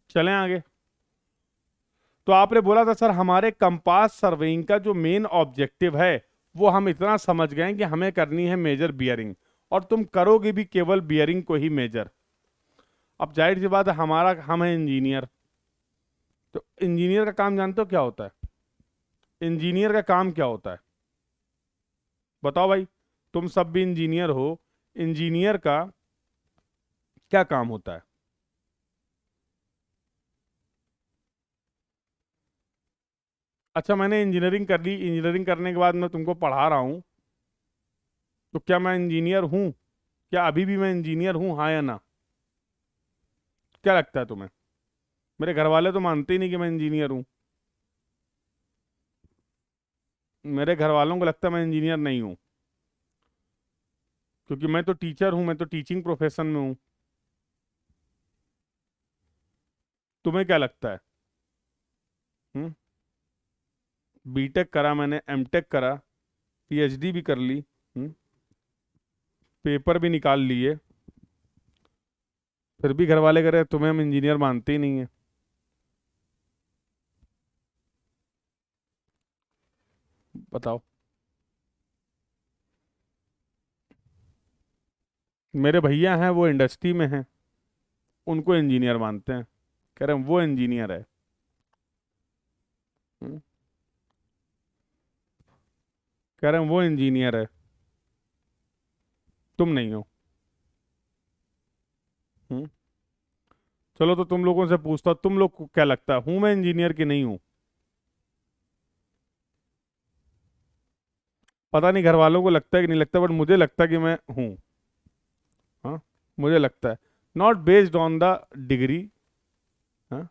चलें आगे। तो आपने बोला था सर हमारे कंपास सर्वेइंग का जो मेन ऑब्जेक्टिव है, वो हम इतना समझ गए कि हमें करनी है मेजर बियरिंग, और तुम करोगे भी केवल बियरिंग को ही मेजर। अब जाहिर सी बात है, हम है इंजीनियर, तो इंजीनियर का काम जानते हो क्या होता है? इंजीनियर का काम क्या होता है बताओ भाई, तुम सब भी इंजीनियर हो, इंजीनियर का क्या काम होता है? अच्छा, मैंने इंजीनियरिंग कर ली, इंजीनियरिंग करने के बाद मैं तुमको पढ़ा रहा हूं, तो क्या मैं इंजीनियर हूं? क्या अभी भी मैं इंजीनियर हूं, हाँ या ना? क्या लगता है तुम्हें? मेरे घर वाले तो मानते ही नहीं कि मैं इंजीनियर हूं। मेरे घर वालों को लगता है मैं इंजीनियर नहीं हूं, क्योंकि मैं तो टीचर हूं, मैं तो टीचिंग प्रोफेशन में हूं। तुम्हें क्या लगता है? हम्म? बीटेक करा मैंने, एमटेक करा, पीएचडी भी कर ली, पेपर भी निकाल लिए, फिर भी घर वाले कह रहे हैं, तुम्हें हम इंजीनियर मानते ही नहीं है। बताओ। मेरे भैया हैं वो इंडस्ट्री में हैं, उनको इंजीनियर मानते हैं, कह रहे हैं वो इंजीनियर है। हम्म, कह रहे हैं वो इंजीनियर है, तुम नहीं हो। हम्म, चलो तो तुम लोगों से पूछता हूं, तुम लोग को क्या लगता है, हूं मैं इंजीनियर कि नहीं हूं? पता नहीं घर वालों को लगता है कि नहीं लगता, बट मुझे लगता है कि मैं हूं। हाँ, मुझे लगता है, not based on the degree. हाँ,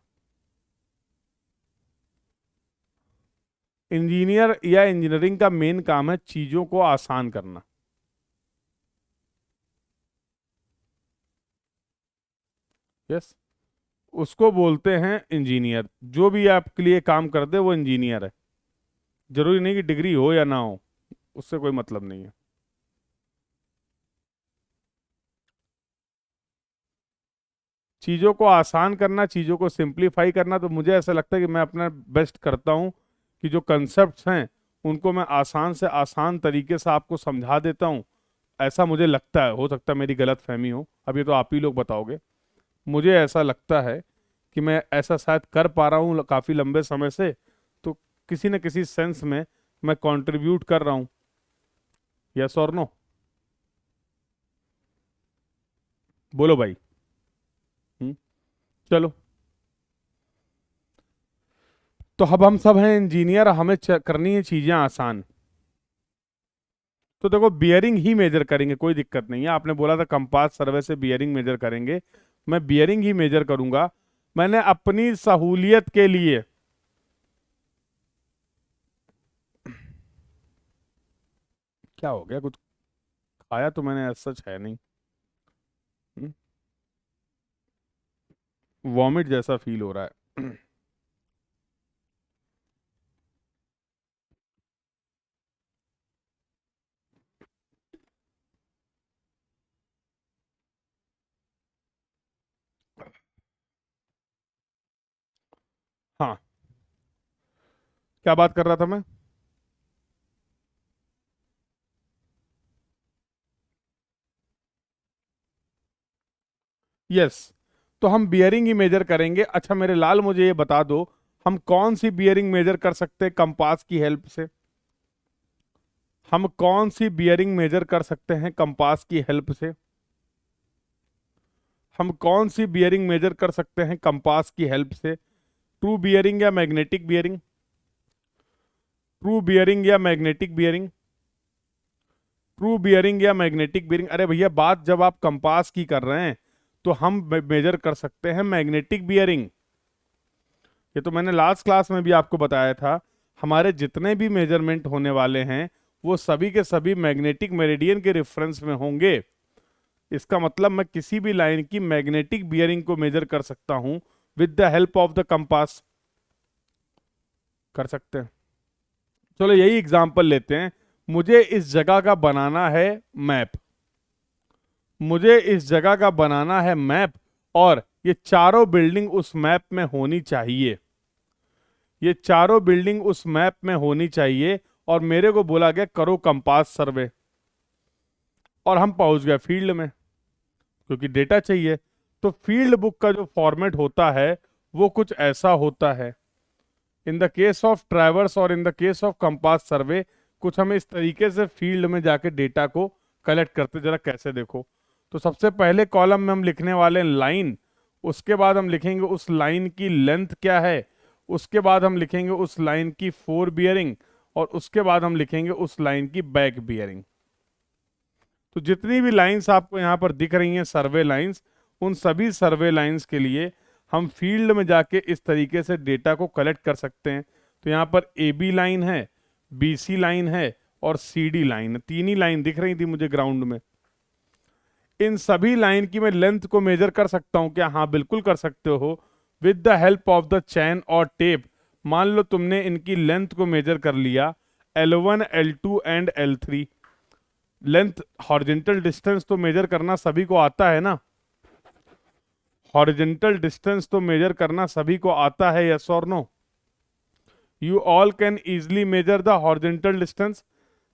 इंजीनियर या इंजीनियरिंग का मेन काम है चीजों को आसान करना। यस, उसको बोलते हैं इंजीनियर। जो भी आपके लिए काम कर दे वो इंजीनियर है। जरूरी नहीं कि डिग्री हो या ना हो, उससे कोई मतलब नहीं है। चीजों को आसान करना, चीजों को सिंप्लीफाई करना, तो मुझे ऐसा लगता है कि मैं अपना बेस्ट करता हूँ कि जो कंसेप्ट्स हैं उनको मैं आसान से आसान तरीके से आपको समझा देता हूँ। ऐसा मुझे लगता है, हो सकता है मेरी गलत फहमी हो, अब ये तो आप ही लोग बताओगे। मुझे ऐसा लगता है कि मैं ऐसा शायद कर पा रहा हूँ काफी लंबे समय से, तो किसी न किसी सेंस में मैं कंट्रीब्यूट कर रहा हूँ। यस और नो? बोलो भाई। हम्म, चलो, तो अब हम सब हैं इंजीनियर, हमें करनी है चीजें आसान। तो देखो, बियरिंग ही मेजर करेंगे, कोई दिक्कत नहीं है। आपने बोला था कंपास सर्वे से बियरिंग मेजर करेंगे, मैं बियरिंग ही मेजर करूंगा। मैंने अपनी सहूलियत के लिए, क्या हो गया, कुछ खाया तो मैंने, सच है नहीं। वॉमिट जैसा फील हो रहा है। हाँ, क्या बात कर रहा था मैं? यस, तो हम बियरिंग ही मेजर करेंगे। अच्छा मेरे लाल, मुझे ये बता दो, हम कौन सी बियरिंग मेजर कर सकते हैं कंपास की हेल्प से? हम कौन सी बियरिंग मेजर कर सकते हैं कंपास की हेल्प से? हम कौन सी बियरिंग मेजर कर सकते हैं कंपास की हेल्प से? ट्रू बियरिंग या मैग्नेटिक बियरिंग? ट्रू बियरिंग या मैग्नेटिक बियरिंग? ट्रू बियरिंग या मैग्नेटिक बियरिंग? अरे भैया, बात जब आप कंपास की कर रहे हैं तो हम मेजर कर सकते हैं मैग्नेटिक बियरिंग। ये तो मैंने लास्ट क्लास में भी आपको बताया था। हमारे जितने भी मेजरमेंट होने वाले हैं वो सभी के सभी मैग्नेटिक मेरिडियन के रेफरेंस में होंगे। इसका मतलब मैं किसी भी लाइन की मैग्नेटिक बियरिंग को मेजर कर सकता हूं with the help of the compass. कर सकते हैं। चलो यही एग्जांपल लेते हैं। मुझे इस जगह का बनाना है मैप, मुझे इस जगह का बनाना है मैप, और ये चारों बिल्डिंग उस मैप में होनी चाहिए। ये चारों बिल्डिंग उस मैप में होनी चाहिए, और मेरे को बोला गया करो कंपास सर्वे, और हम पहुंच गए फील्ड में, क्योंकि डेटा चाहिए। तो फील्ड बुक का जो फॉर्मेट होता है वो कुछ ऐसा होता है। In the case of traverse और in the case of compass survey, कुछ हम इस तरीके से फील्ड में जाके डेटा को कलेक्ट करते, जरा कैसे देखो। तो सबसे पहले कॉलम में हम लिखने वाले हैं लाइन, उसके बाद हम लिखेंगे उस लाइन की लेंथ क्या है, उसके बाद हम लिखेंगे उस लाइन की फोर बियरिंग, और उसके बाद हम लिखेंगे उस लाइन की बैक बियरिंग। तो जितनी भी लाइंस आपको यहाँ पर दिख रही हैं सर्वे लाइंस, उन सभी सर्वे लाइंस के लिए हम फील्ड में जाके इस तरीके से डेटा को कलेक्ट कर सकते हैं। तो यहाँ पर ए बी लाइन है, बी सी लाइन है, और सी डी लाइन है। तीन ही लाइन दिख रही थी मुझे ग्राउंड में। इन सभी लाइन की मैं लेंथ को मेजर कर सकता हूं क्या? हाँ, बिल्कुल कर सकते हो, with the help of the chain और टेप। मान लो तुमने इनकी लेंथ को मेजर कर लिया, L1 L2 and L3। Length, horizontal distance तो मेजर करना सभी को आता है ना? हॉरिजेंटल डिस्टेंस तो मेजर करना सभी को आता है, यस और no? You all can easily measure the horizontal distance,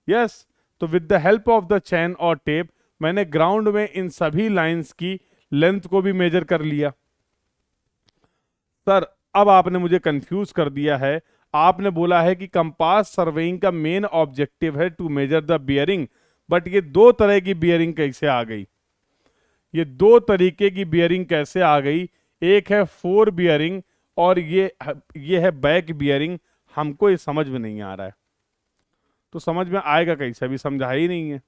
yes? तो with the help of the chain और टेप मैंने ग्राउंड में इन सभी लाइंस की लेंथ को भी मेजर कर लिया। सर अब आपने मुझे कंफ्यूज कर दिया है। आपने बोला है कि कंपास सर्वेइंग का मेन ऑब्जेक्टिव है to measure the bearing, but ये दो तरह की बियरिंग कैसे आ गई? ये दो तरीके की बियरिंग कैसे आ गई? एक है फोर बियरिंग और ये है बैक बियरिंग। हमको ये समझ में नहीं आ रहा है। तो समझ में आएगा कैसे? अभी समझा ही नहीं है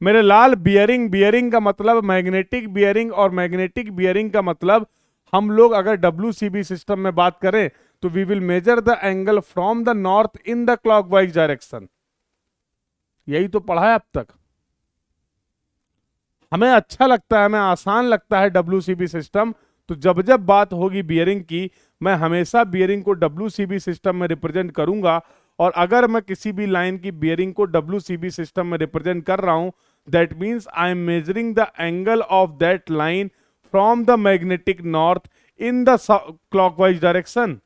मेरे लाल। बियरिंग, बियरिंग का मतलब मैग्नेटिक बियरिंग, और मैग्नेटिक बियरिंग का मतलब हम लोग अगर WCB सिस्टम में बात करें तो we will measure the angle from the north in the clockwise direction. यही तो पढ़ा है अब तक। हमें अच्छा लगता है, हमें आसान लगता है WCB सिस्टम। तो जब जब बात होगी बियरिंग की, मैं हमेशा बियरिंग को WCB सिस्टम में रिप्रेजेंट करूंगा। और अगर मैं किसी भी लाइन की बियरिंग को WCB सिस्टम में रिप्रेजेंट कर रहा हूं, that means I am measuring the angle of that line from the magnetic north in the clockwise direction.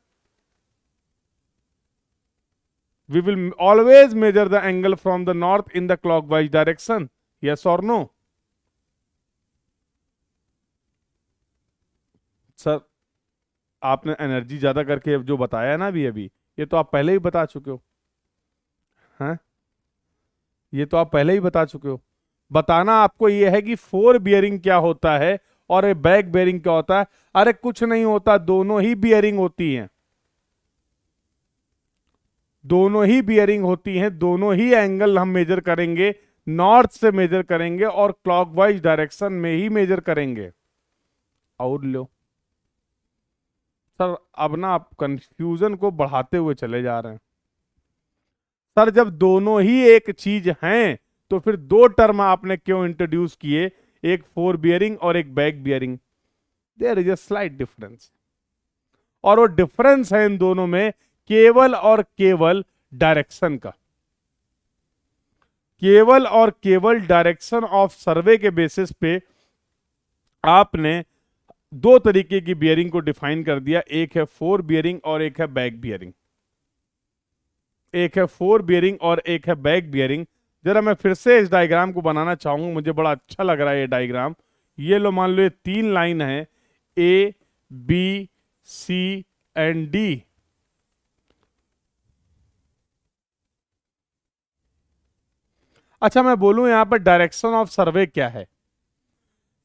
We will always measure the angle from the north in the clockwise direction. Yes or no? Sir आपने energy ज्यादा करके जो बताया ना अभी अभी, ये तो आप पहले ही बता चुके हो। हैं? ये तो आप पहले ही बता चुके हो। बताना आपको ये है कि फोर बियरिंग क्या होता है और बैक बियरिंग क्या होता है। अरे कुछ नहीं होता, दोनों ही बियरिंग होती हैं। दोनों ही बियरिंग होती हैं, दोनों ही एंगल हम मेजर करेंगे, नॉर्थ से मेजर करेंगे और क्लॉकवाइज डायरेक्शन में ही मेजर करेंगे। और लो सर, अब ना आप कंफ्यूजन को बढ़ाते हुए चले जा रहे हैं। सर जब दोनों ही एक चीज हैं तो फिर दो टर्म आपने क्यों इंट्रोड्यूस किए, एक फोर बियरिंग और एक back bearing? There is a slight difference, और वो डिफरेंस है इन दोनों में केवल और केवल डायरेक्शन का। केवल और केवल डायरेक्शन ऑफ सर्वे के बेसिस पे आपने दो तरीके की बियरिंग को डिफाइन कर दिया। एक है फोर बियरिंग और एक है बैक बियरिंग। एक है फोर बियरिंग और एक है बैक बियरिंग। जरा मैं फिर से इस डायग्राम को बनाना चाहूंगा, मुझे बड़ा अच्छा लग रहा है ये डायग्राम। ये लो, मान लो ये तीन लाइन है, A B C and D। अच्छा मैं बोलूं यहां पर डायरेक्शन ऑफ सर्वे क्या है?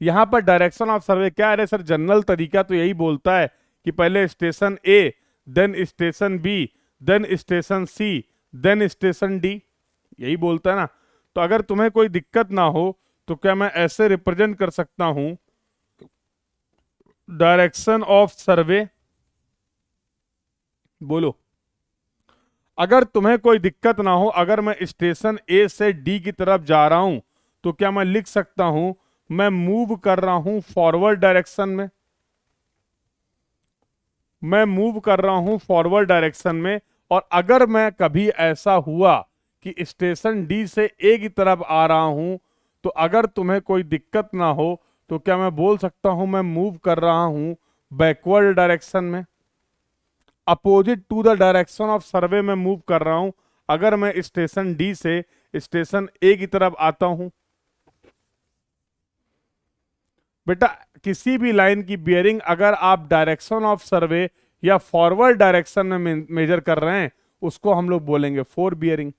यहां पर डायरेक्शन ऑफ सर्वे क्या है? अरे सर जनरल तरीका तो यही बोलता है कि पहले station A, then station B, then station C, then station D। यही बोलता है ना। तो अगर तुम्हें कोई दिक्कत ना हो तो क्या मैं ऐसे रिप्रेजेंट कर सकता हूं डायरेक्शन ऑफ सर्वे? बोलो। अगर तुम्हें कोई दिक्कत ना हो, अगर मैं स्टेशन A से D की तरफ जा रहा हूं तो क्या मैं लिख सकता हूं मैं मूव कर रहा हूं फॉरवर्ड डायरेक्शन में? मैं मूव कर रहा हूं फॉरवर्ड डायरेक्शन में। और अगर मैं कभी ऐसा हुआ कि स्टेशन D से A की तरफ आ रहा हूं, तो अगर तुम्हें कोई दिक्कत ना हो तो क्या मैं बोल सकता हूं मैं मूव कर रहा हूं बैकवर्ड डायरेक्शन में, opposite to the direction of survey में मूव कर रहा हूं अगर मैं स्टेशन D से स्टेशन A की तरफ आता हूं? बेटा किसी भी लाइन की बियरिंग अगर आप डायरेक्शन ऑफ सर्वे या फॉरवर्ड डायरेक्शन में मेजर कर रहे हैं, उसको हम लोग बोलेंगे फोर बियरिंग।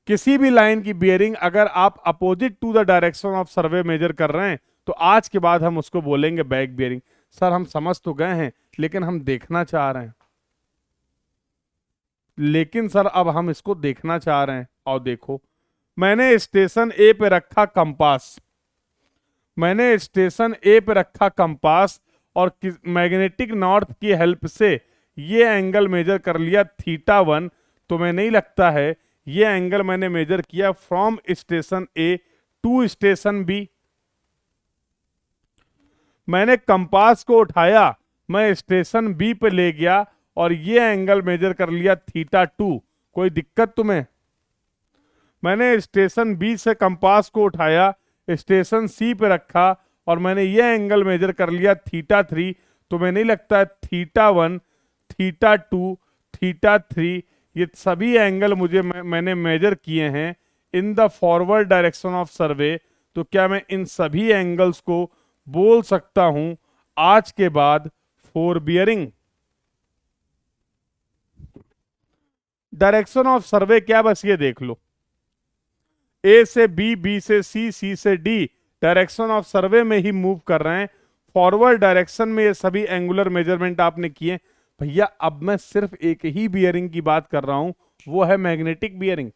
किसी भी लाइन की बियरिंग अगर आप opposite to the direction of survey measure कर रहे हैं तो आज के बाद हम उसको बोलेंगे बैक बियरिंग। सर हम समझ तो गए हैं, लेकिन हम देखना चाह रहे हैं। लेकिन सर अब हम इसको देखना चाह रहे हैं। और देखो, मैंने स्टेशन A पे रखा कंपास, मैंने स्टेशन A पे रखा कंपास और मैग्नेटिक नॉर्थ की हेल्प से ये एंगल मेजर कर लिया θ1। तुम्हें नहीं लगता है ये एंगल मैंने मेजर किया from station A to station B? मैंने कंपास को उठाया, मैं स्टेशन B पे ले गया और ये एंगल मेजर कर लिया θ2। कोई दिक्कत तुम्हें? मैंने स्टेशन B से कंपास को उठाया, स्टेशन C पे रखा और मैंने ये एंगल मेजर कर लिया θ3। तुम्हें नहीं लगता है θ1, θ2, θ3 ये सभी एंगल मैंने मेजर किए हैं in the forward direction of सर्वे, तो क्या मैं इन सभी एंगल्स को बोल सकता हूं आज के बाद फोर बियरिंग? डायरेक्शन ऑफ सर्वे क्या, बस ये देख लो, ए से बी, बी से सी, सी से डी, डायरेक्शन ऑफ सर्वे में ही मूव कर रहे हैं। फॉरवर्ड डायरेक्शन में ये सभी एंगुलर मेजरमेंट आपने किए। भैया अब मैं सिर्फ एक ही बियरिंग की बात कर रहा हूं, वो है मैग्नेटिक बियरिंग।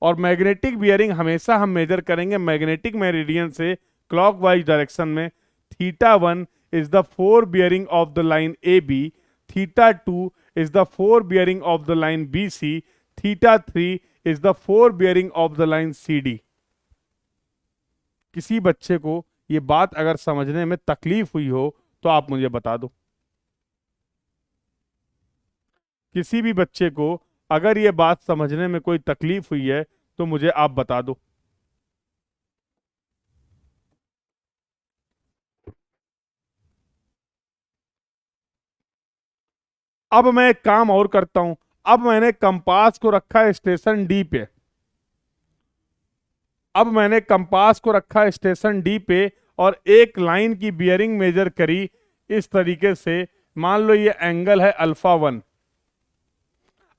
और मैग्नेटिक बियरिंग हमेशा हम मेजर करेंगे मैग्नेटिक मेरिडियन से क्लॉकवाइज डायरेक्शन में। Theta 1 is the fore bearing of the line A B, theta 2 is the fore bearing of the line B C, theta 3 is the fore bearing of the line C D. किसी बच्चे को ये बात अगर समझने में तकलीफ हुई हो तो आप मुझे बता दो। किसी भी बच्चे को अगर ये बात समझने में कोई तकलीफ हुई है तो मुझे आप बता दो। अब मैं एक काम और करता हूं। अब मैंने कंपास को रखा है स्टेशन डी पे। अब मैंने कंपास को रखा है स्टेशन डी पे और एक लाइन की बियरिंग मेजर करी इस तरीके से। मान लो ये एंगल है अल्फा 1।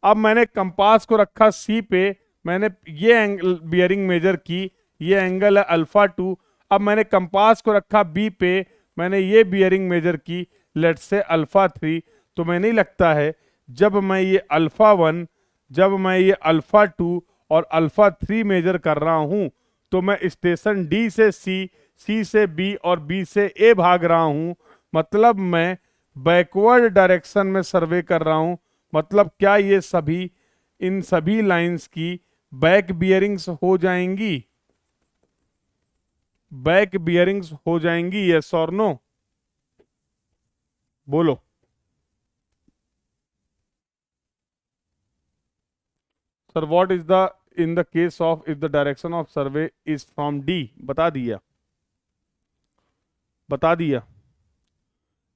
अब मैंने कंपास को रखा सी पे, मैंने ये एंगल बियरिंग मेजर की, ये एंगल है अल्फा 2। अब मैंने कंपास को रखा बी पे, मैंने ये बियरिंग मेजर की, लेट से अल्फा 3। तो मैं नहीं लगता है जब मैं ये अल्फा 1, जब मैं ये अल्फा 2 और अल्फा 3 मेजर कर रहा हूं तो मैं स्टेशन डी से सी, सी से बी और बी से ए भाग रहा हूं। मतलब मैं बैकवर्ड डायरेक्शन में सर्वे कर रहा हूं। मतलब क्या ये सभी, इन सभी लाइंस की बैक बियरिंग्स हो जाएंगी? बैक बियरिंग्स हो जाएंगी, यस और नो? बोलो। Sir what is the, in the case of if the direction of survey is from D, बता दिया, बता दिया।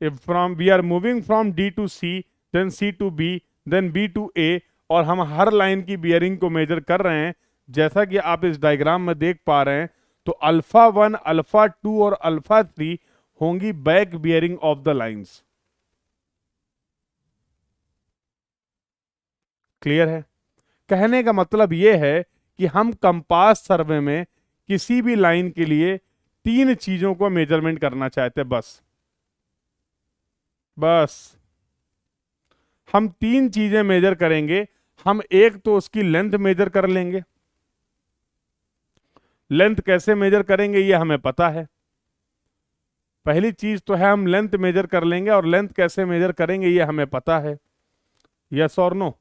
If from we are moving from D to C, then C to B, then B to A, और हम हर line की bearing को measure कर रहे हैं जैसा कि आप इस डायग्राम में देख पा रहे हैं। तो अल्फा 1, अल्फा 2 और अल्फा 3 होंगी back bearing of the lines. Clear है? कहने का मतलब यह है कि हम कंपास सर्वे में किसी भी लाइन के लिए तीन चीजों को मेजरमेंट करना चाहते हैं, बस। बस हम तीन चीजें मेजर करेंगे। हम एक तो उसकी लेंथ मेजर कर लेंगे। लेंथ कैसे मेजर करेंगे ये हमें पता है। पहली चीज तो है हम लेंथ मेजर कर लेंगे, और लेंथ कैसे मेजर करेंगे ये हमें पता है, यस और नो?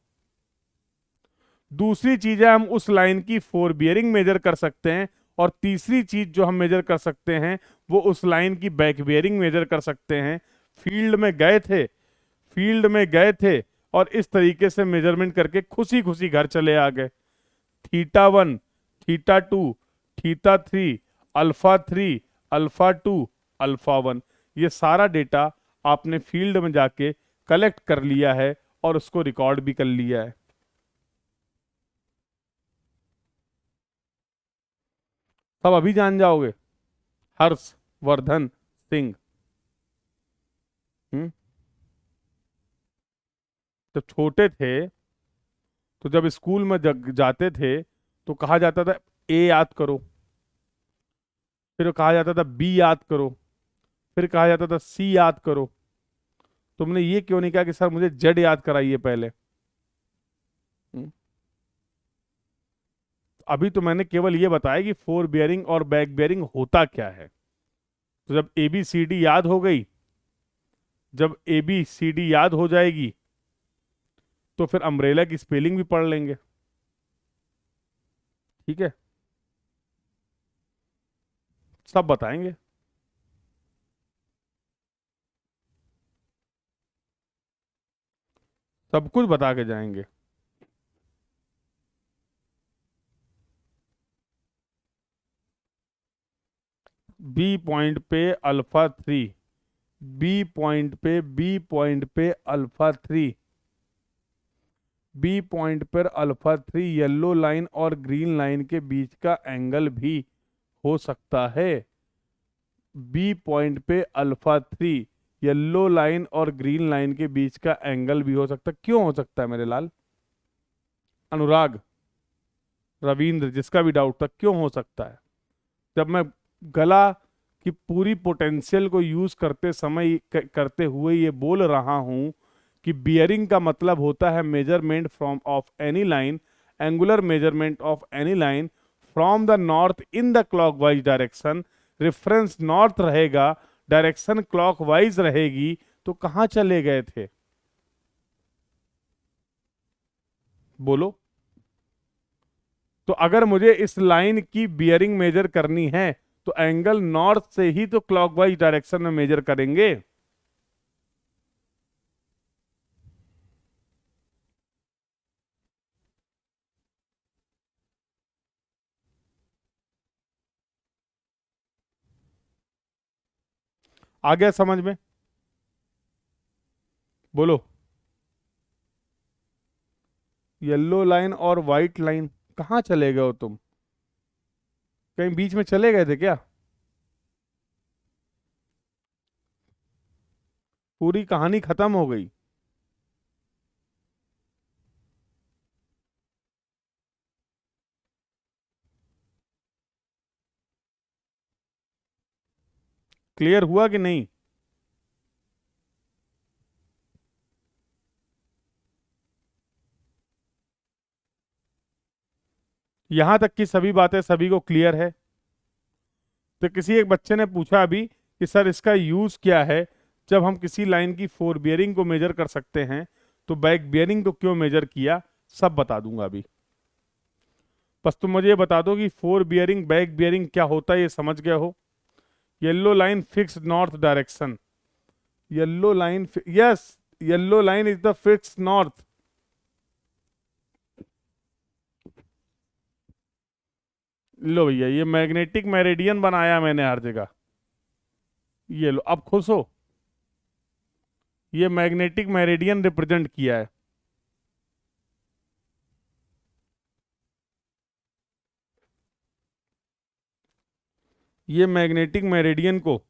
दूसरी चीज है हम उस लाइन की फोर बियरिंग मेजर कर सकते हैं। और तीसरी चीज जो हम मेजर कर सकते हैं वो उस लाइन की बैक बियरिंग मेजर कर सकते हैं। फील्ड में गए थे, फील्ड में गए थे और इस तरीके से मेजरमेंट करके खुशी खुशी घर चले आ गए। Theta 1, theta 2, theta 3, alpha 3, alpha 2, alpha 1, ये सारा डेटा आपने फील्ड में जाके कलेक्ट कर लिया है और उसको रिकॉर्ड भी कर लिया है। सब अभी जान जाओगे? हर्षवर्धन सिंह। हम्म। जब छोटे थे तो जब स्कूल में जाते थे तो कहा जाता था ए याद करो, फिर कहा जाता था बी याद करो, फिर कहा जाता था सी याद करो। तुमने ये क्यों नहीं कहा कि सर मुझे जेड याद कराइए पहले? हम्म। अभी तो मैंने केवल ये बताया कि फोर बियरिंग और बैक बियरिंग होता क्या है। तो जब ए बी सी डी याद हो गई, जब ए बी सी डी याद हो जाएगी तो फिर अम्ब्रेला की स्पेलिंग भी पढ़ लेंगे। ठीक है, सब बताएंगे। सब कुछ बता के जाएंगे। बी पॉइंट पे अल्फा 3, बी पॉइंट पे, बी पॉइंट पे अल्फा 3। बी पॉइंट पर अल्फा 3 येलो लाइन और ग्रीन लाइन के बीच का एंगल भी हो सकता है। बी पॉइंट पे अल्फा 3 येलो लाइन और ग्रीन लाइन के बीच का एंगल भी हो सकता है। क्यों हो सकता है मेरे लाल? अनुराग, रविंद्र, जिसका भी डाउट था, क्यों हो सकता है? जब मैं गला की पूरी पोटेंशियल को यूज करते समय करते हुए ये बोल रहा हूं कि बियरिंग का मतलब होता है measurement from of any line, angular measurement of any line from the north in the clockwise direction, reference north रहेगा, डायरेक्शन क्लॉकवाइज रहेगी, तो कहां चले गए थे? बोलो। तो अगर मुझे इस लाइन की बियरिंग मेजर करनी है तो एंगल नॉर्थ से ही तो क्लॉकवाइज डायरेक्शन में मेजर करेंगे। आ गया समझ में? बोलो। येलो लाइन और व्हाइट लाइन, कहाँ चले गए हो तुम? कहीं बीच में चले गए थे क्या? पूरी कहानी खत्म हो गई। क्लियर हुआ कि नहीं? यहां तक की सभी बातें सभी को क्लियर है? तो किसी एक बच्चे ने पूछा अभी कि सर इसका यूज क्या है, जब हम किसी लाइन की फोर बियरिंग को मेजर कर सकते हैं तो बैक बियरिंग को क्यों मेजर किया? सब बता दूंगा अभी। बस तुम मुझे ये बता दो कि फोर बियरिंग बैक बियरिंग क्या होता है, ये समझ गए हो? Yellow line fix north direction, yellow line, yes, yellow line is the fix north. लो भैया, ये मैग्नेटिक मेरिडियन बनाया मैंने हर जगह। ये लो, अब खुश हो? ये मैग्नेटिक मेरिडियन रिप्रेजेंट किया है। ये मैग्नेटिक मेरिडियन को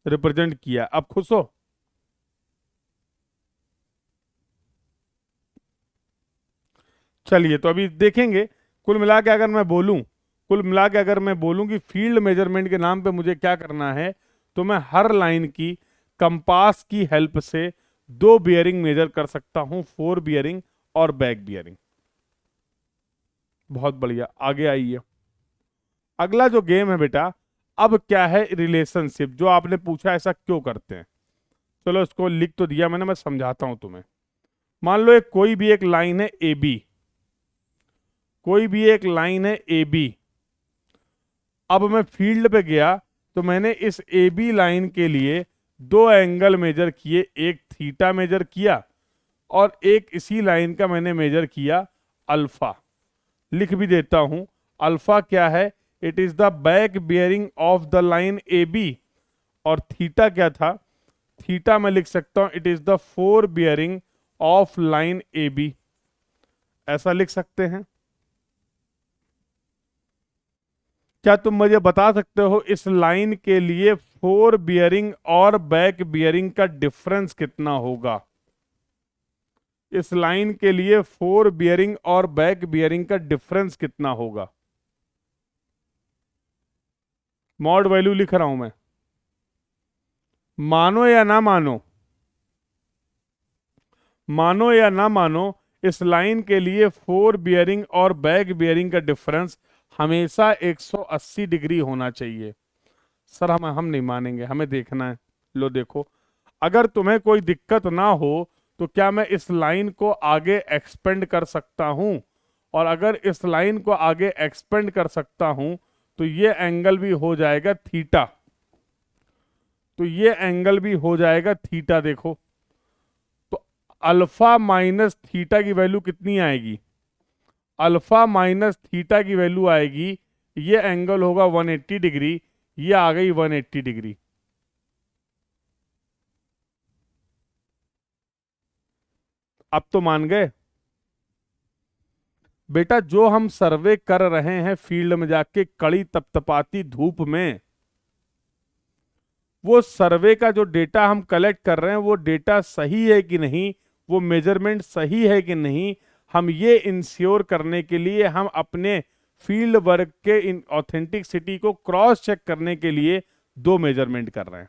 रिप्रेजेंट किया, अब खुश हो? चलिए, तो अभी देखेंगे। कुल मिला के अगर मैं बोलूं कुल मिला के अगर मैं बोलूं कि फील्ड मेजरमेंट के नाम पे मुझे क्या करना है, तो मैं हर लाइन की कंपास की हेल्प से दो बियरिंग मेजर कर सकता हूं, फोर बियरिंग और बैक बियरिंग। बहुत बढ़िया, आगे आइए। अगला जो गेम है बेटा, अब क्या है रिलेशनशिप, जो आपने पूछा ऐसा क्यों करते हैं। चलो, इसको लिख तो दिया मैंने, मैं समझाता हूं तुम्हें। मान लो एक कोई भी एक लाइन है ए बी, कोई भी एक लाइन है ए बी। अब मैं फील्ड पे गया तो मैंने इस ए बी लाइन के लिए दो एंगल मेजर किए, एक थीटा मेजर किया और एक इसी लाइन का मैंने मेजर किया अल्फा। लिख भी देता हूं, अल्फा क्या है? It is the back bearing of the line A B. और थीटा क्या था? थीटा मैं लिख सकता हूं, it is the fore bearing of line A B. ऐसा लिख सकते हैं। क्या तुम मुझे बता सकते हो इस लाइन के लिए फोर बियरिंग और बैक बियरिंग का डिफरेंस कितना होगा? इस लाइन के लिए फोर बियरिंग और बैक बियरिंग का डिफरेंस कितना होगा? मॉड वैल्यू लिख रहा हूं मैं, मानो या ना मानो, मानो या ना मानो, इस लाइन के लिए फोर बियरिंग और बैक बियरिंग का डिफरेंस हमेशा 180 डिग्री होना चाहिए। सर हम नहीं मानेंगे, हमें देखना है। लो देखो, अगर तुम्हें कोई दिक्कत ना हो तो क्या मैं इस लाइन को आगे एक्सपेंड कर सकता हूं? और अगर इस लाइन को आगे एक्सपेंड कर सकता हूं तो ये एंगल भी हो जाएगा थीटा। तो ये एंगल भी हो जाएगा थीटा। देखो, तो अल्फा माइनस थीटा की वैल्यू कितनी आएगी? अल्फा माइनस थीटा की वैल्यू आएगी, ये एंगल होगा 180 डिग्री, ये आ गई 180 डिग्री। अब तो मान गए? बेटा जो हम सर्वे कर रहे हैं फील्ड में जाके कड़ी तपतपाती धूप में, वो सर्वे का जो डेटा हम कलेक्ट कर रहे हैं वो डेटा सही है कि नहीं, वो मेजरमेंट सही है कि नहीं, हम ये इंश्योर करने के लिए हम अपने फील्ड वर्क के इन ऑथेंटिसिटी को क्रॉस चेक करने के लिए दो मेजरमेंट कर रहे हैं,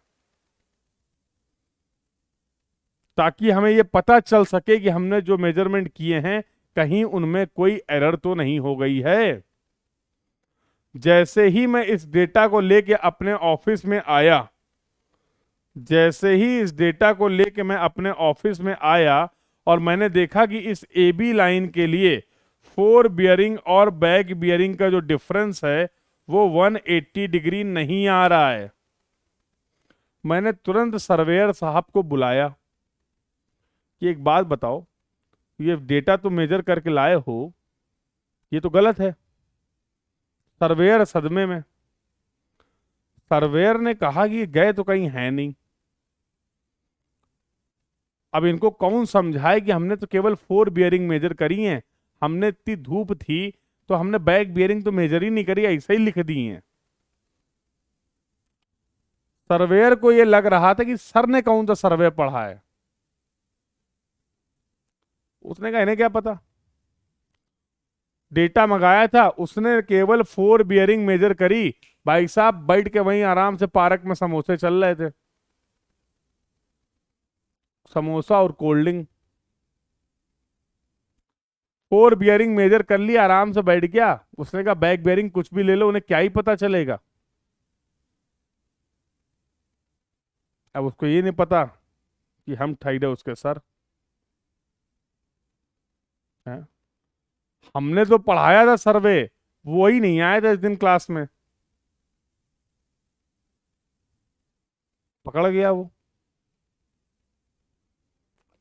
ताकि हमें ये पता चल सके कि हमने जो मेजरमेंट किए हैं कहीं उनमें कोई एरर तो नहीं हो गई है। जैसे ही मैं इस डेटा को लेके अपने ऑफिस में आया, जैसे ही इस डेटा को लेके मैं अपने ऑफिस में आया और मैंने देखा कि इस ए बी लाइन के लिए फोर बियरिंग और बैक बियरिंग का जो डिफरेंस है वो 180 डिग्री नहीं आ रहा है, मैंने तुरंत सर्वेयर साहब को बुलाया कि एक बात बताओ, ये डेटा तो मेजर करके लाए हो, ये तो गलत है। सर्वेयर सदमे में, सर्वेयर ने कहा कि गए तो कहीं है नहीं। अब इनको कौन समझाए कि हमने तो केवल फोर बियरिंग मेजर करी हैं, हमने इतनी धूप थी तो हमने बैक बियरिंग तो मेजर ही नहीं करी, ऐसे ही लिख दी हैं। सर्वेयर को ये लग रहा था कि सर ने कौन सा सर्वे पढ़ा है, उसने कहा इन्हें क्या पता, डेटा मंगाया था उसने केवल फोर बियरिंग मेजर करी। भाई साहब बैठ के वहीं आराम से पार्क में समोसे चल रहे थे, समोसा और cold drink, fore bearing measure कर लिया, आराम से बैठ गया। उसने कहा बैक बियरिंग कुछ भी ले लो, उन्हें क्या ही पता चलेगा। अब उसको ये नहीं पता कि हम ठहरे उसके सर हैं। हमने तो पढ़ाया था सर्वे, वो ही नहीं आया था इस दिन क्लास में, पकड़ गया वो।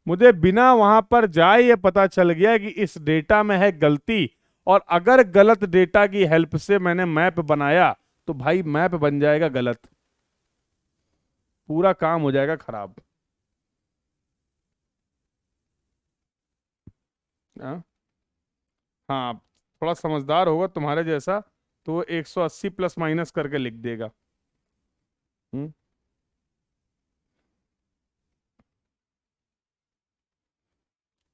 मुझे बिना वहां पर जाए ये पता चल गया कि इस डेटा में है गलती, और अगर गलत डेटा की हेल्प से मैंने मैप बनाया तो भाई मैप बन जाएगा गलत, पूरा काम हो जाएगा खराब। हाँ हाँ, थोड़ा समझदार होगा तुम्हारे जैसा तो वो 180 प्लस माइनस करके लिख देगा। हम्म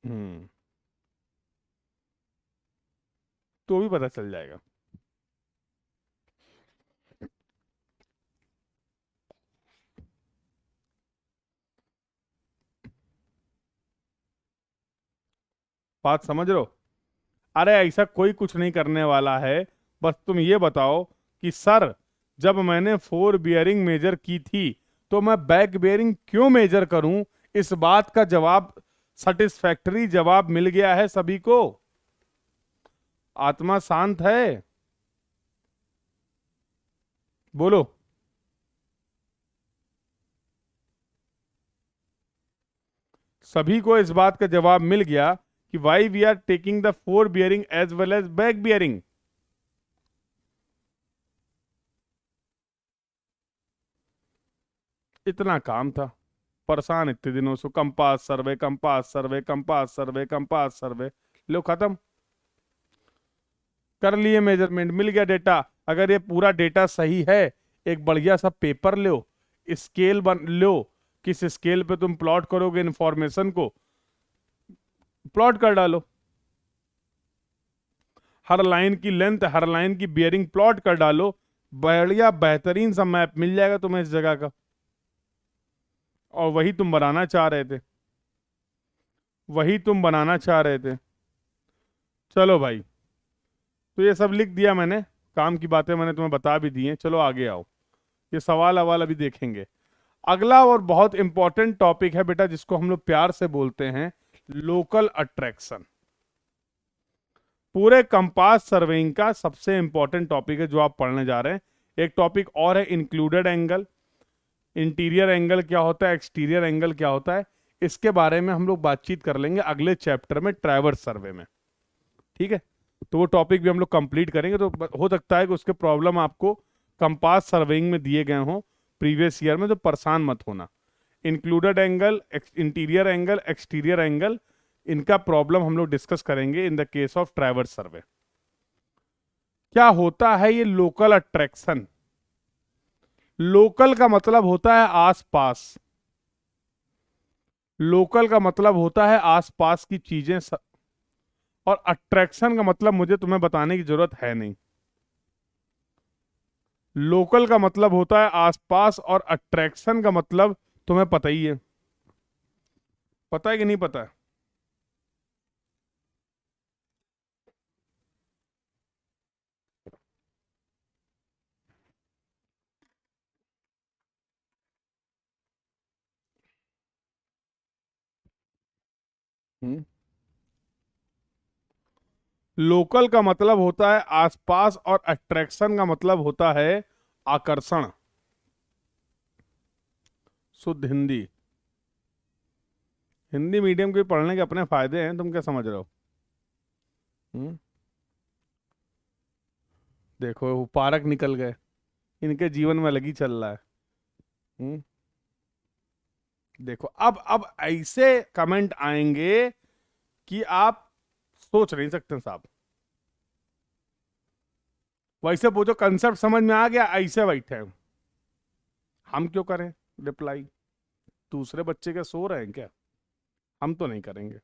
हम्म तो भी पता चल जाएगा। बात समझ रहे हो? अरे ऐसा कोई कुछ नहीं करने वाला है, बस तुम ये बताओ कि सर जब मैंने फोर बियरिंग मेजर की थी तो मैं बैक बियरिंग क्यों मेजर करूं, इस बात का जवाब, सेटिस्फैक्टरी जवाब मिल गया है सभी को? आत्मा शांत है? बोलो। सभी को इस बात का जवाब मिल गया कि why we are taking the fore bearing as well as back bearing. इतना काम था, परेशान इतने दिनों से, compass survey compass survey compass survey compass survey, लो खत्म, कर लिए मेजरमेंट, मिल गया डेटा। अगर ये पूरा डेटा सही है, एक बढ़िया सा पेपर लो, स्केल बन लो, किस स्केल पे तुम प्लॉट करोगे इंफॉर्मेशन को, प्लॉट कर डालो, हर लाइन की लेंथ, हर लाइन की बियरिंग प्लॉट कर डालो, बढ़िया बेहतरीन सा मैप मिल जाएगा तुम्हें इस जगह का। और वही तुम बनाना चाह रहे थे, वही तुम बनाना चाह रहे थे। चलो भाई, तो ये सब लिख दिया मैंने, काम की बातें मैंने तुम्हें बता भी दी हैं। चलो आगे आओ, ये सवाल अवाल अभी देखेंगे। अगला और बहुत इंपॉर्टेंट टॉपिक है बेटा, जिसको हम लोग प्यार से बोलते हैं लोकल अट्रैक्शन। पूरे कंपास सर्वेइंग का सबसे इंपॉर्टेंट टॉपिक है जो आप पढ़ने जा रहे हैं। एक टॉपिक और है इंक्लूडेड एंगल। इंटीरियर एंगल क्या होता है, एक्सटीरियर एंगल क्या होता है, इसके बारे में हम लोग बातचीत कर लेंगे अगले चैप्टर में, ट्रैवर्स सर्वे में। ठीक है, तो वो टॉपिक भी हम लोग कंप्लीट करेंगे। तो हो सकता है कि उसके प्रॉब्लम आपको कंपास सर्वेइंग में दिए गए हों प्रीवियस ईयर में, तो परेशान मत होना। Included angle, interior angle, exterior angle, इनका प्रॉब्लम हम लोग डिस्कस करेंगे in the case of traverse survey. क्या होता है ये लोकल अट्रैक्शन? लोकल का मतलब होता है आसपास, लोकल का मतलब होता है आसपास की चीजें और अट्रैक्शन का मतलब मुझे तुम्हें बताने की जरूरत है नहीं। लोकल का मतलब होता है आसपास और अट्रैक्शन का मतलब तुम्हें पता ही है। पता है कि नहीं पता है? हम्म। लोकल का मतलब होता है आसपास और अट्रैक्शन का मतलब होता है आकर्षण। शुद्ध हिंदी। हिंदी मीडियम के पढ़ने के अपने फायदे हैं, तुम क्या समझ रहे हो? हम्म। देखो वो पारक निकल गए, इनके जीवन में अलग ही चल रहा है। हम्म। देखो अब ऐसे कमेंट आएंगे कि आप सोच नहीं सकते साहब। वैसे पूछो कंसेप्ट समझ में आ गया, ऐसे बैठे हैं हम क्यों करें रिप्लाई? दूसरे बच्चे के सो रहे हैं क्या? हम तो नहीं करेंगे।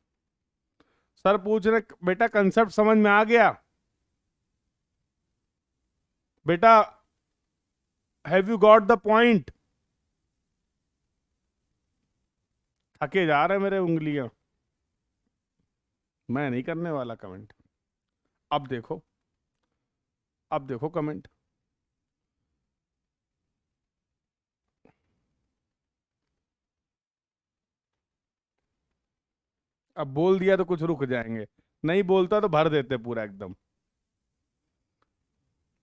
सर पूछ रहे बेटा कंसेप्ट समझ में आ गया? बेटा have you got the point? थके जा रहे मेरे उंगलियां। मैं नहीं करने वाला कमेंट। अब देखो, अब देखो कमेंट। अब बोल दिया तो कुछ रुक जाएंगे, नहीं बोलता तो भर देते पूरा एकदम।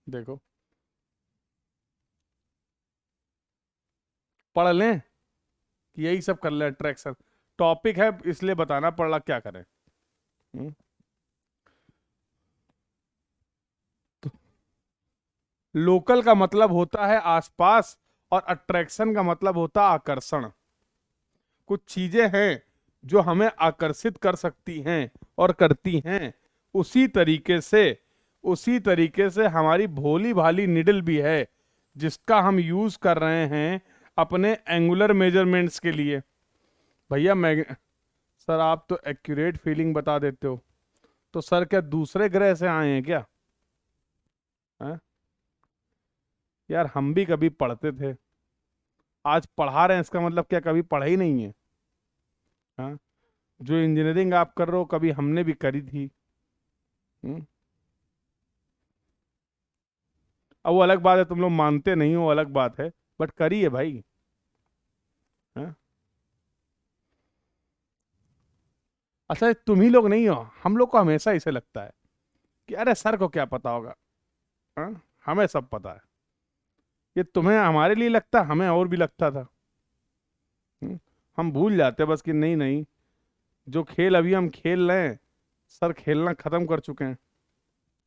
देखो पढ़ लें कि यही सब कर ले अट्रैक्शन। टॉपिक है इसलिए बताना पड़ रहा, क्या करें। हम्म? तो लोकल का मतलब होता है आसपास और अट्रैक्शन का मतलब होता है आकर्षण। कुछ चीजें हैं जो हमें आकर्षित कर सकती हैं और करती हैं। उसी तरीके से उसी तरीके से हमारी भोली भाली निडल भी है, जिसका हम यूज कर रहे हैं अपने एंगुलर मेजरमेंट्स के लिए। भैया मैं, सर आप तो एक्यूरेट फीलिंग बता देते हो, तो सर क्या दूसरे ग्रह से आए हैं क्या? हैं? यार हम भी कभी पढ़ते थे, आज पढ़ा रहे हैं इसका मतलब क्या कभी पढ़ा ही नहीं है? हाँ, जो इंजीनियरिंग आप कर रहे हो कभी हमने भी करी थी। हम्म? अब वो अलग बात है, तुम लोग मानते नहीं हो, अलग बात है, बट करी है भाई। हाँ? अच्छा तुम ही लोग नहीं हो, हम लोग को हमेशा ऐसे लगता है कि अरे सर को क्या पता होगा। हाँ? हमें सब पता है। ये तुम्हें हमारे लिए लगता, हमें और भी लगता था। हम्म? हम भूल जाते बस कि नहीं नहीं, जो खेल अभी हम खेल रहे हैं सर खेलना खत्म कर चुके हैं।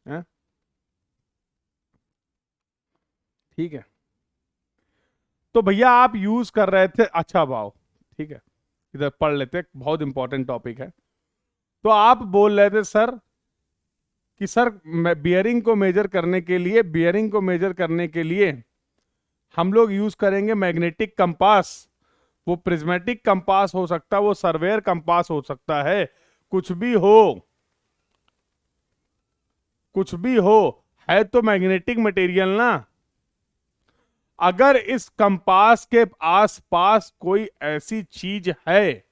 हैं? ठीक है। तो भैया आप यूज कर रहे थे, अच्छा भाव, ठीक है, इधर पढ़ लेते, बहुत इंपॉर्टेंट टॉपिक है। तो आप बोल रहे थे सर कि सर बियरिंग को मेजर करने के लिए, बियरिंग को मेजर करने के लिए हम लोग यूज करेंगे मैग्नेटिक कंपास। वो प्रिज्मेटिक कंपास हो सकता है, वो सर्वेयर कंपास हो सकता है, कुछ भी हो, कुछ भी हो, है तो मैग्नेटिक मटेरियल ना। अगर इस कंपास के आसपास कोई ऐसी चीज है,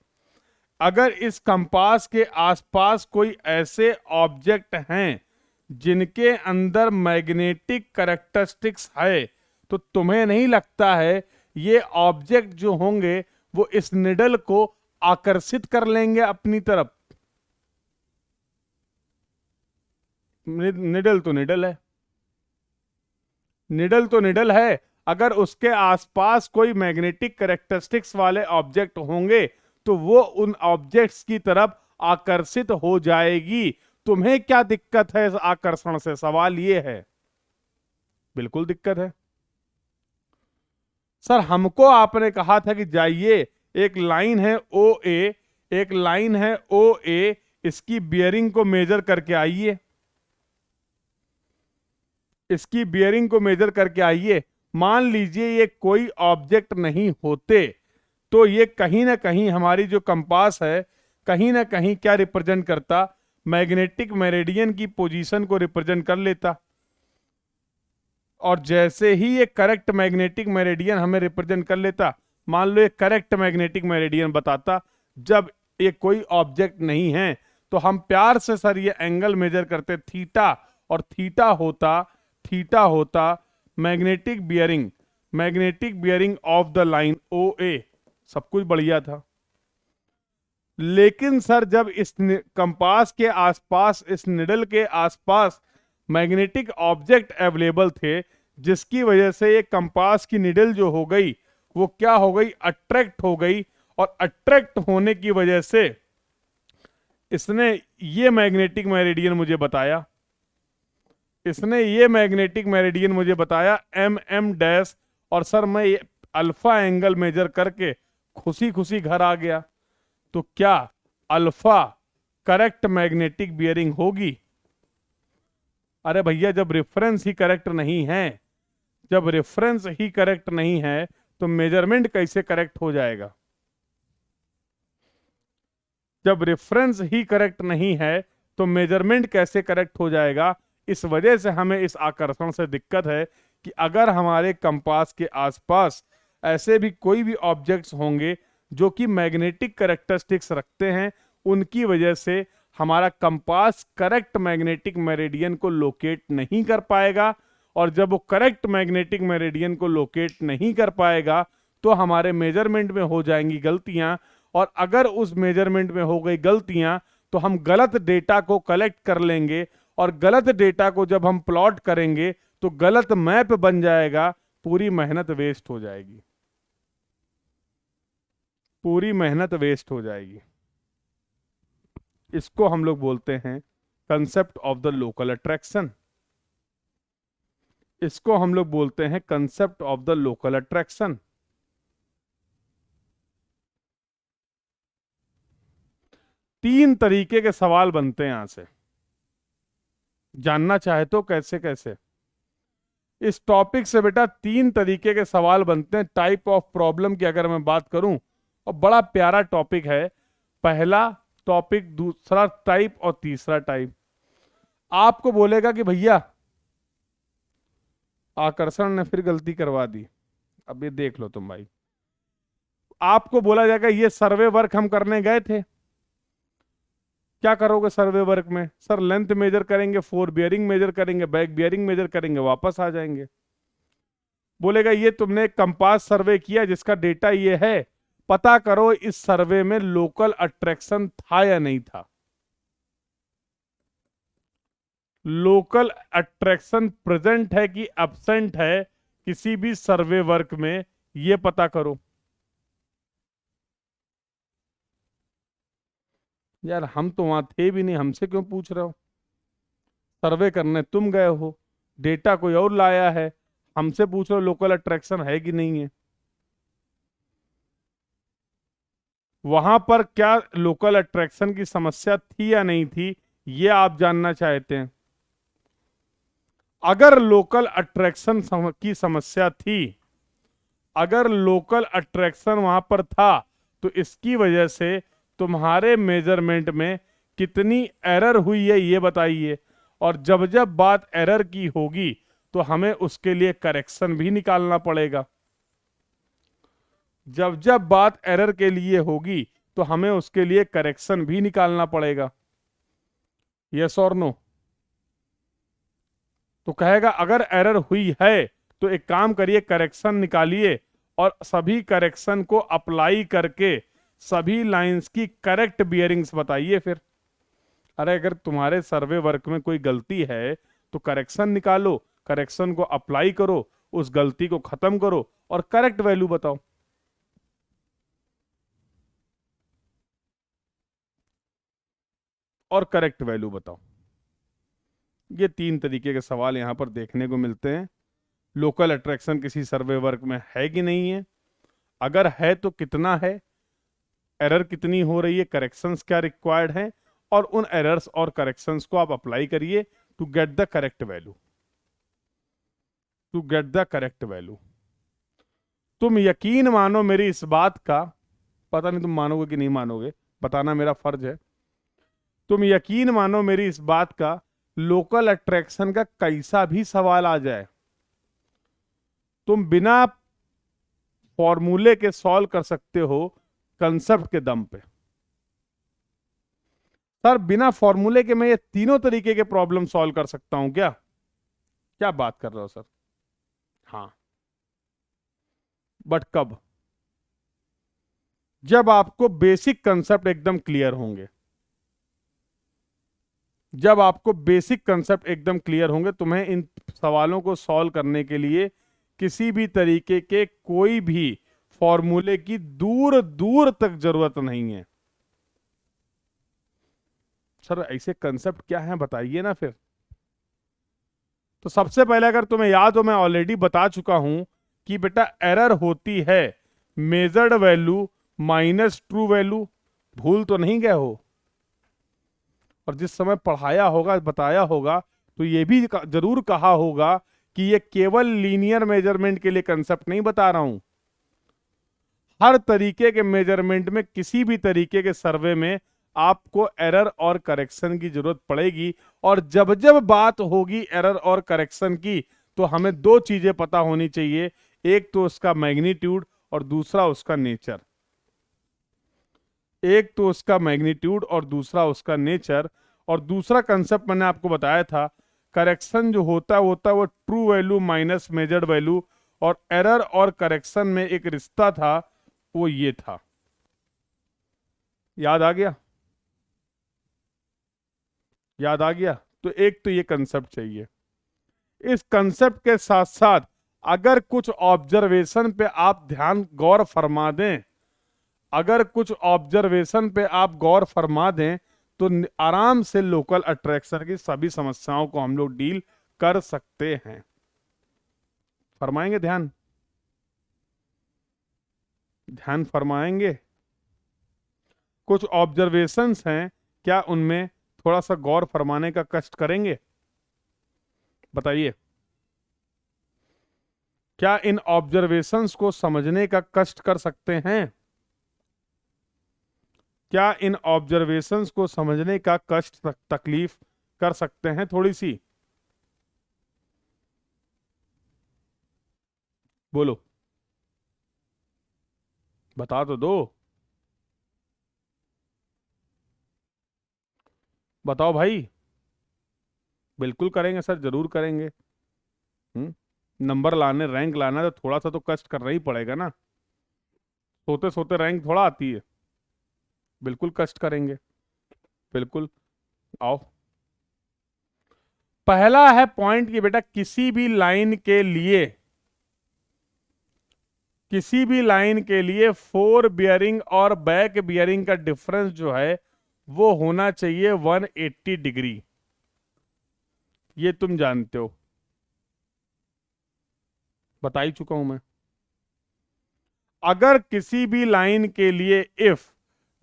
अगर इस कंपास के आसपास कोई ऐसे ऑब्जेक्ट हैं जिनके अंदर मैग्नेटिक कैरेक्टरिस्टिक्स है, तो तुम्हें नहीं लगता है ये ऑब्जेक्ट जो होंगे वो इस निडल को आकर्षित कर लेंगे अपनी तरफ? निडल तो निडल है, निडल तो निडल है। अगर उसके आसपास कोई मैग्नेटिक कैरेक्टरिस्टिक्स वाले ऑब्जेक्ट होंगे तो वो उन ऑब्जेक्ट्स की तरफ आकर्षित हो जाएगी। तुम्हें क्या दिक्कत है इस आकर्षण से, सवाल ये है। बिल्कुल दिक्कत है। सर हमको आपने कहा था कि जाइए, एक लाइन है ओ ए, एक लाइन है ओ ए, इसकी बियरिंग को मेजर करके आइए, इसकी बियरिंग को मेजर करके आइए। मान लीजिए ये कोई ऑब्जेक्ट नहीं होते तो ये कहीं ना कहीं हमारी जो कंपास है कहीं ना कहीं क्या रिप्रेजेंट करता, मैग्नेटिक मेरिडियन की पोजीशन को रिप्रेजेंट कर लेता। और जैसे ही ये करेक्ट मैग्नेटिक मेरिडियन हमें रिप्रेजेंट कर लेता, मान लो ये करेक्ट मैग्नेटिक मेरिडियन बताता, जब ये कोई ऑब्जेक्ट नहीं है तो हम प्यार से सर ये एंगल मेजर करते थीटा, और थीटा होता magnetic bearing of the line O A. सब कुछ बढ़िया था, लेकिन सर जब इस कंपास के आसपास, इस निडल के आसपास मैग्नेटिक ऑब्जेक्ट अवेलेबल थे, जिसकी वजह से ये कंपास की निडल जो हो गई वो क्या हो गई, अट्रैक्ट हो गई। और अट्रैक्ट होने की वजह से इसने ये मैग्नेटिक मेरिडियन मुझे बताया, एम डैश। और सर मैं ये अल्फा एंगल मेजर करके खुशी खुशी घर आ गया। तो क्या अल्फा करेक्ट मैग्नेटिक बियरिंग होगी? अरे भैया जब रेफरेंस ही करेक्ट नहीं है, तो मेजरमेंट कैसे करेक्ट हो जाएगा? जब रेफरेंस ही करेक्ट नहीं है तो मेजरमेंट कैसे करेक्ट हो जाएगा? इस वजह से हमें इस आकर्षण से दिक्कत है कि अगर हमारे कंपास के आसपास ऐसे भी कोई भी ऑब्जेक्ट्स होंगे जो कि मैग्नेटिक कैरेक्टरिस्टिक्स रखते हैं, उनकी वजह से हमारा कंपास करेक्ट मैग्नेटिक मेरिडियन को लोकेट नहीं कर पाएगा। और जब वो करेक्ट मैग्नेटिक मेरिडियन को लोकेट नहीं कर पाएगा तो हमारे मेजरमेंट में हो जाएंगी गलतियां। और अगर उस मेजरमेंट में हो गई गलतियां तो हम गलत डेटा को कलेक्ट कर लेंगे, और गलत डेटा को जब हम प्लॉट करेंगे तो गलत मैप बन जाएगा, पूरी मेहनत वेस्ट हो जाएगी, इसको हम लोग बोलते हैं concept of the local attraction. तीन तरीके के सवाल बनते हैं यहां से, जानना चाहे तो कैसे कैसे इस टॉपिक से बेटा तीन तरीके के सवाल बनते हैं। टाइप ऑफ प्रॉब्लम की अगर मैं बात करूं, और बड़ा प्यारा टॉपिक है, पहला टॉपिक, दूसरा टाइप और तीसरा टाइप। आपको बोलेगा कि भैया आकर्षण ने फिर गलती करवा दी, अब ये देख लो तुम भाई। आपको बोला जाएगा ये सर्वे वर्क हम करने गए थे, क्या करोगे सर्वे वर्क में? सर लेंथ मेजर करेंगे, फोर बियरिंग मेजर करेंगे, बैक बियरिंग मेजर करेंगे, वापस आ जाएंगे। बोलेगा ये तुमने कंपास सर्वे किया जिसका डेटा ये है, पता करो इस सर्वे में लोकल अट्रैक्शन था या नहीं था। लोकल अट्रैक्शन प्रेजेंट है कि एब्सेंट है किसी भी सर्वे वर्क में, ये पता करो। यार हम तो वहां थे भी नहीं, हमसे क्यों पूछ रहे हो? सर्वे करने तुम गए हो, डेटा कोई और लाया है, हमसे पूछ रहे हो लोकल अट्रैक्शन है कि नहीं है। वहां पर क्या लोकल अट्रैक्शन की समस्या थी या नहीं थी, ये आप जानना चाहते हैं। अगर लोकल अट्रैक्शन की समस्या थी, अगर लोकल अट्रैक्शन वहां पर था, तो इसकी वजह से तुम्हारे मेजरमेंट में कितनी एरर हुई है ये बताइए। और जब जब बात एरर की होगी तो हमें उसके लिए करेक्शन भी निकालना पड़ेगा। जब जब बात एरर के लिए होगी तो हमें उसके लिए करेक्शन भी निकालना पड़ेगा। यस और नो? तो कहेगा अगर एरर हुई है तो एक काम करिए, करेक्शन निकालिए और सभी करेक्शन को अप्लाई करके सभी लाइंस की करेक्ट बियरिंग्स बताइए फिर। अरे अगर तुम्हारे सर्वे वर्क में कोई गलती है तो करेक्शन निकालो, करेक्शन को अप्लाई करो, उस गलती को खत्म करो और करेक्ट वैल्यू बताओ। ये तीन तरीके के सवाल यहां पर देखने को मिलते हैं। लोकल अट्रैक्शन किसी सर्वे वर्क में है कि नहीं है, अगर है तो कितना है, एरर कितनी हो रही है, करेक्शंस क्या रिक्वायर्ड हैं, और उन एरर्स और करेक्शंस को आप अप्लाई करिए to get the correct value, to get the correct value. तुम यकीन मानो मेरी इस बात का, पता नहीं तुम मानोगे कि नहीं मानोगे, बताना मेरा फर्ज है। तुम यकीन मानो मेरी इस बात का, लोकल अट्रैक्शन का कैसा भी सवाल आ जाए, तुम बिना फॉर्मूले के सॉल्व कर सकते हो कंसेप्ट के दम पे। सर बिना फॉर्मूले के मैं ये तीनों तरीके के प्रॉब्लम सॉल्व कर सकता हूं क्या? क्या बात कर रहे हो सर? हाँ, बट कब? जब आपको बेसिक कंसेप्ट एकदम क्लियर होंगे। जब आपको बेसिक कंसेप्ट एकदम क्लियर होंगे, तुम्हें इन सवालों को सॉल्व करने के लिए किसी भी तरीके के कोई भी फॉर्मूले की दूर दूर तक जरूरत नहीं है। सर ऐसे कंसेप्ट क्या है बताइए ना फिर। तो सबसे पहले अगर तुम्हें याद हो, मैं ऑलरेडी बता चुका हूं कि बेटा एरर होती है measured value minus true value. भूल तो नहीं गए हो? और जिस समय पढ़ाया होगा, बताया होगा, तो ये भी जरूर कहा होगा कि ये केवल लीनियर मेजरमेंट के लिए कंसेप्ट नहीं बता रहा हूं। हर तरीके के मेजरमेंट में, किसी भी तरीके के सर्वे में आपको एरर और करेक्शन की जरूरत पड़ेगी। और जब जब बात होगी एरर और करेक्शन की, तो हमें दो चीजें पता होनी चाहिए, एक तो उसका मैग्नीट्यूड और दूसरा उसका नेचर। एक तो उसका मैग्नीट्यूड और दूसरा उसका नेचर। और दूसरा कंसेप्ट मैंने आपको बताया था, करेक्शन जो होता है वो true value minus measured value, और एरर और करेक्शन में एक रिश्ता था, वो ये था। याद आ गया? याद आ गया? तो एक तो ये कंसेप्ट चाहिए। इस कंसेप्ट के साथ साथ अगर कुछ ऑब्जर्वेशन पे आप ध्यान गौर फरमा दें, अगर कुछ ऑब्जर्वेशन पे आप गौर फरमा दें, तो आराम से लोकल अट्रैक्शन की सभी समस्याओं को हम लोग डील कर सकते हैं। फरमाएंगे ध्यान? ध्यान फरमाएंगे? कुछ ऑब्जर्वेशंस हैं, क्या उनमें थोड़ा सा गौर फरमाने का कष्ट करेंगे? बताइए, क्या इन ऑब्जर्वेशंस को समझने का कष्ट कर सकते हैं? क्या इन ऑब्जर्वेशंस को समझने का कष्ट तकलीफ कर सकते हैं थोड़ी सी? बोलो, बता तो दो। बताओ भाई। बिल्कुल करेंगे सर, जरूर करेंगे। नंबर लाने, रैंक लाना, तो थोड़ा सा तो कष्ट करना ही पड़ेगा ना। सोते सोते रैंक थोड़ा आती है। बिल्कुल कष्ट करेंगे, बिल्कुल। आओ, पहला है पॉइंट कि बेटा किसी भी लाइन के लिए, किसी भी लाइन के लिए फोर बियरिंग और बैक बियरिंग का डिफरेंस जो है वो होना चाहिए 180 डिग्री। ये तुम जानते हो, बता ही चुका हूं मैं। अगर किसी भी लाइन के लिए if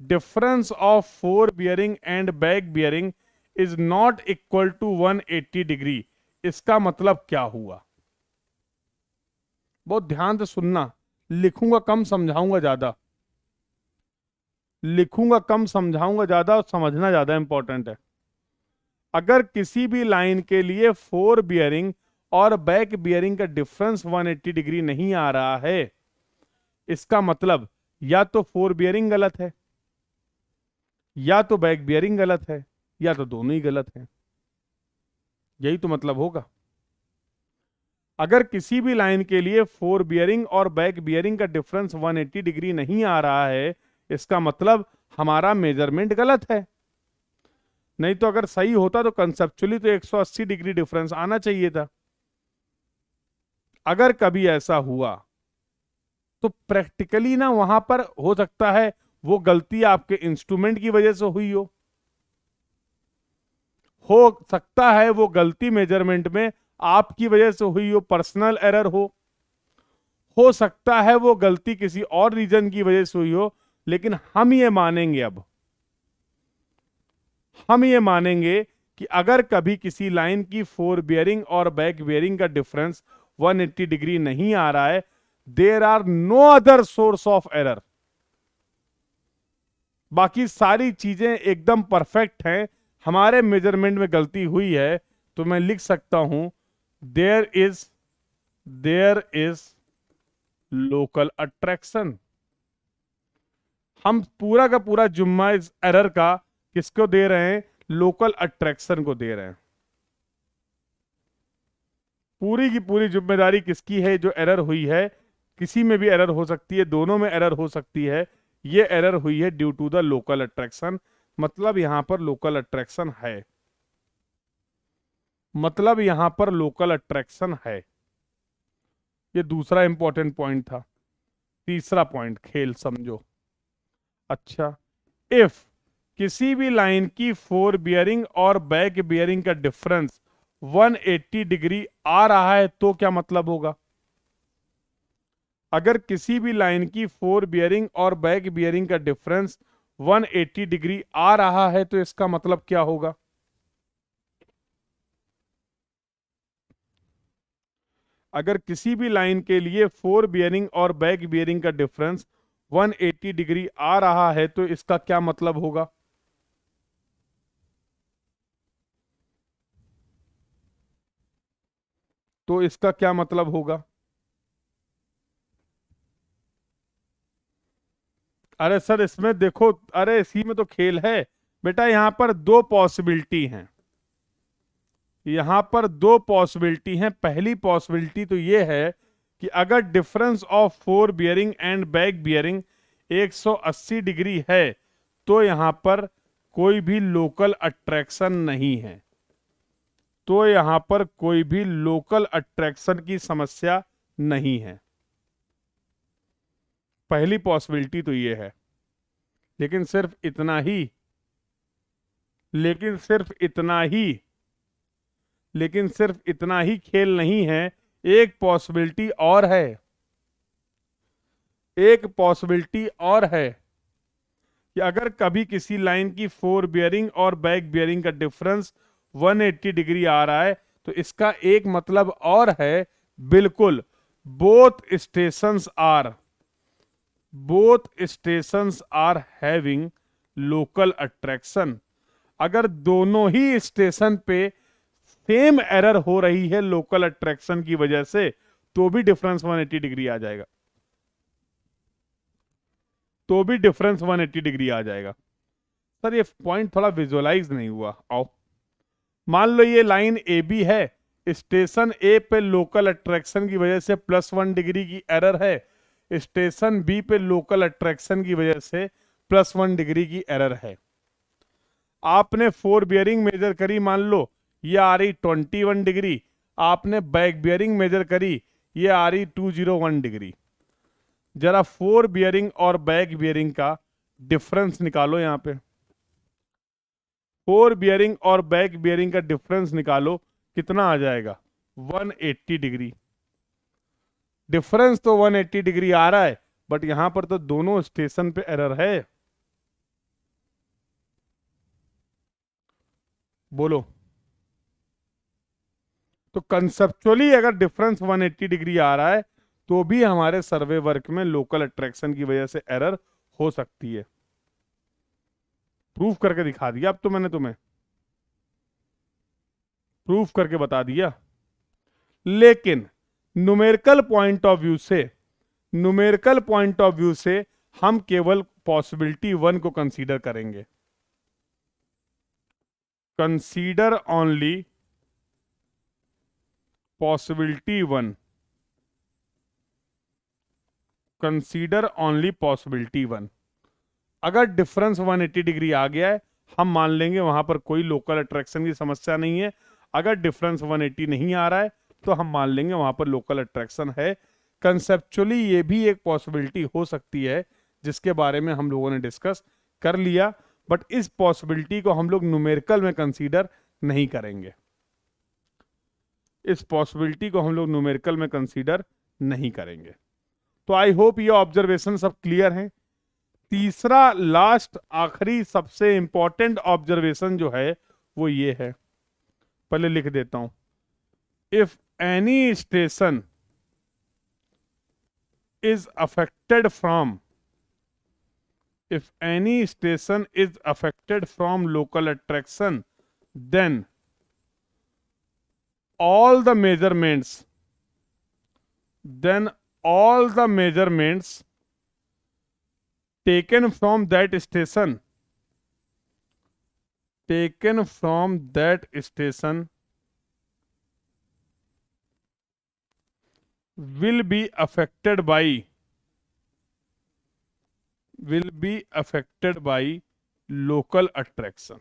difference of fore bearing and back bearing is not equal to 180 degree, इसका मतलब क्या हुआ? बहुत ध्यान से सुनना, लिखूंगा कम समझाऊंगा ज्यादा, लिखूंगा कम समझाऊंगा ज्यादा, और समझना ज्यादा इंपॉर्टेंट है। अगर किसी भी लाइन के लिए फोर बियरिंग और बैक बियरिंग का डिफरेंस 180 डिग्री नहीं आ रहा है, इसका मतलब या तो फोर बियरिंग गलत है, या तो बैक बियरिंग गलत है, या तो दोनों ही गलत है। यही तो मतलब होगा। अगर किसी भी लाइन के लिए फोर बियरिंग और बैक बियरिंग का डिफरेंस 180 डिग्री नहीं आ रहा है, इसका मतलब हमारा मेजरमेंट गलत है। नहीं तो अगर सही होता तो कंसेप्चुअली तो 180 डिग्री डिफरेंस आना चाहिए था। अगर कभी ऐसा हुआ तो प्रैक्टिकली ना वहां पर हो सकता है वो गलती आपके इंस्ट्रूमेंट की वजह से हुई हो सकता है वो गलती मेजरमेंट में आपकी वजह से हुई हो, पर्सनल एरर हो सकता है वो गलती किसी और रीजन की वजह से हुई हो। लेकिन हम ये मानेंगे, अब हम ये मानेंगे कि अगर कभी किसी लाइन की फोर बियरिंग और बैक बियरिंग का डिफरेंस 180 डिग्री नहीं आ रहा है, there are no other source of error. बाकी सारी चीजें एकदम परफेक्ट हैं, हमारे मेजरमेंट में गलती हुई है, तो मैं लिख सकता हूं देयर इज लोकल अट्रैक्शन। हम पूरा का पूरा जुम्मा इस एरर का किसको दे रहे हैं? लोकल अट्रैक्शन को दे रहे हैं। पूरी की पूरी जिम्मेदारी किसकी है? जो एरर हुई है, किसी में भी एरर हो सकती है, दोनों में एरर हो सकती है, ये एरर हुई है due to the local attraction. मतलब यहां पर लोकल अट्रैक्शन है, मतलब यहां पर लोकल अट्रैक्शन है। ये दूसरा इंपॉर्टेंट पॉइंट था। तीसरा पॉइंट खेल समझो। अच्छा, इफ किसी भी लाइन की फोर बियरिंग और बैक बियरिंग का डिफरेंस 180 डिग्री आ रहा है तो क्या मतलब होगा? अगर किसी भी लाइन की फोर बियरिंग और बैक बियरिंग का डिफरेंस 180 डिग्री आ रहा है तो इसका मतलब क्या होगा? अगर किसी भी लाइन के लिए फोर बियरिंग और बैक बियरिंग का डिफरेंस 180 डिग्री आ रहा है तो इसका क्या मतलब होगा? तो इसका क्या मतलब होगा? अरे सर इसमें देखो, अरे इसी में तो खेल है बेटा। यहां पर दो पॉसिबिलिटी हैं, यहां पर दो पॉसिबिलिटी हैं। पहली पॉसिबिलिटी तो ये है कि अगर difference of fore bearing and back bearing 180 degree है तो यहां पर कोई भी लोकल अट्रैक्शन नहीं है, तो यहां पर कोई भी लोकल अट्रैक्शन की समस्या नहीं है। पहली पॉसिबिलिटी तो ये है। लेकिन सिर्फ इतना ही, लेकिन सिर्फ इतना ही, लेकिन सिर्फ इतना ही खेल नहीं है। एक पॉसिबिलिटी और है, एक पॉसिबिलिटी और है कि अगर कभी किसी लाइन की फोर बियरिंग और बैक बियरिंग का डिफरेंस 180 डिग्री आ रहा है तो इसका एक मतलब और है। बिल्कुल, both stations are having local attraction. अगर दोनों ही स्टेशन पे सेम एरर हो रही है लोकल अट्रैक्शन की वजह से, तो भी डिफरेंस 180 डिग्री आ जाएगा, तो भी डिफरेंस 180 डिग्री आ जाएगा। सर ये पॉइंट थोड़ा विजुअलाइज नहीं हुआ। आओ, मान लो ये लाइन ए बी है, स्टेशन ए पे लोकल अट्रैक्शन की वजह से +1 डिग्री की एरर है, स्टेशन बी पे लोकल अट्रैक्शन की वजह से +1 डिग्री की एरर है। आपने फोर बियरिंग मेजर करी, मान लो ये आ रही 21 डिग्री, आपने बैक बियरिंग मेजर करी, ये आ रही 201 डिग्री। जरा फोर बियरिंग और बैक बियरिंग का डिफरेंस निकालो। यहां पे फोर बियरिंग और बैक बियरिंग का डिफरेंस निकालो, कितना आ जाएगा? 180 डिग्री। डिफरेंस तो 180 डिग्री आ रहा है, बट यहां पर तो दोनों स्टेशन पे एरर है। बोलो। तो कंसेप्चुअली अगर डिफरेंस 180 डिग्री आ रहा है तो भी हमारे सर्वे वर्क में लोकल अट्रैक्शन की वजह से एरर हो सकती है। प्रूफ करके दिखा दिया अब तो मैंने तुम्हें, प्रूफ करके बता दिया। लेकिन न्यूमेरिकल पॉइंट ऑफ व्यू से, न्यूमेरिकल पॉइंट ऑफ व्यू से हम केवल पॉसिबिलिटी 1 को कंसीडर करेंगे। Consider only possibility 1, consider only possibility 1। अगर डिफरेंस 180 डिग्री आ गया है, हम मान लेंगे वहां पर कोई लोकल अट्रैक्शन की समस्या नहीं है। अगर डिफरेंस 180 नहीं आ रहा है तो हम मान लेंगे वहां पर लोकल अट्रैक्शन है। कंसेप्चुअली ये भी एक पॉसिबिलिटी हो सकती है जिसके बारे में हम लोगों ने डिस्कस कर लिया, बट इस पॉसिबिलिटी को हम लोग न्यूमेरिकल में कंसीडर नहीं करेंगे। इस पॉसिबिलिटी को हम लोग न्यूमेरिकल में कंसीडर नहीं करेंगे। तो आई होप ये ऑब्जर्वेशन सब क्लियर हैं। तीसरा लास्ट आखिरी सबसे इंपॉर्टेंट ऑब्जर्वेशन जो है वो ये है, पहले लिख देता हूं। If any station is affected from if any station is affected from local attraction, then all the measurements then all the measurements taken from that station will be affected by local attraction।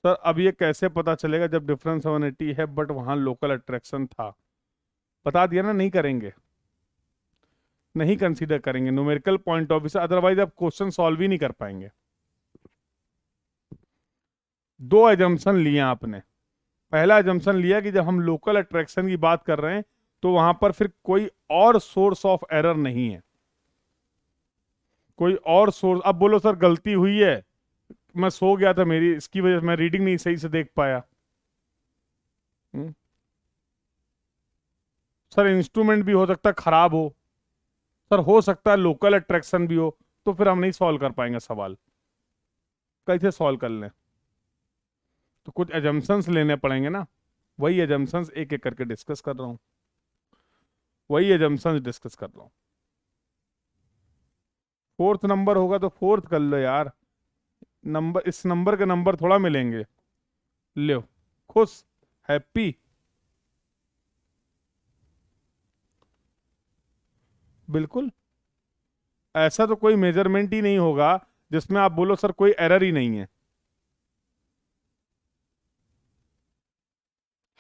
Sir अब ये कैसे पता चलेगा जब difference 180 है but वहां local attraction था? बता दिया ना, नहीं करेंगे, नहीं कंसीडर करेंगे न्यूमेरिकल पॉइंट ऑफ व्यू से, अदरवाइज आप क्वेश्चन सॉल्व ही नहीं कर पाएंगे। दो एजम्पशन लिए आपने। पहला एजम्पशन लिया कि जब हम लोकल अट्रैक्शन की बात कर रहे हैं तो वहां पर फिर कोई और सोर्स ऑफ एरर नहीं है, कोई और सोर्स। अब बोलो सर गलती हुई है, मैं सो गया था, मेरी इसकी वजह से मैं रीडिंग नहीं सही से देख पाया। सर इंस्ट्रूमेंट भी हो सकता है खराब हो, सर हो सकता है लोकल अट्रैक्शन भी हो, तो फिर हम नहीं सॉल्व कर पाएंगे सवाल। कैसे सॉल्व कर लें? तो कुछ एजम्पशंस लेने पड़ेंगे ना, वही एजम्पशंस एक एक करके डिस्कस कर रहा हूं, वही एजम्पशंस डिस्कस कर रहा हूं। फोर्थ नंबर होगा तो फोर्थ कर लो यार, नंबर इस नंबर के नंबर थोड़ा मिलेंगे। लो, खुश, हैप्पी। बिल्कुल, ऐसा तो कोई मेजरमेंट ही नहीं होगा जिसमें आप बोलो सर कोई एरर ही नहीं है।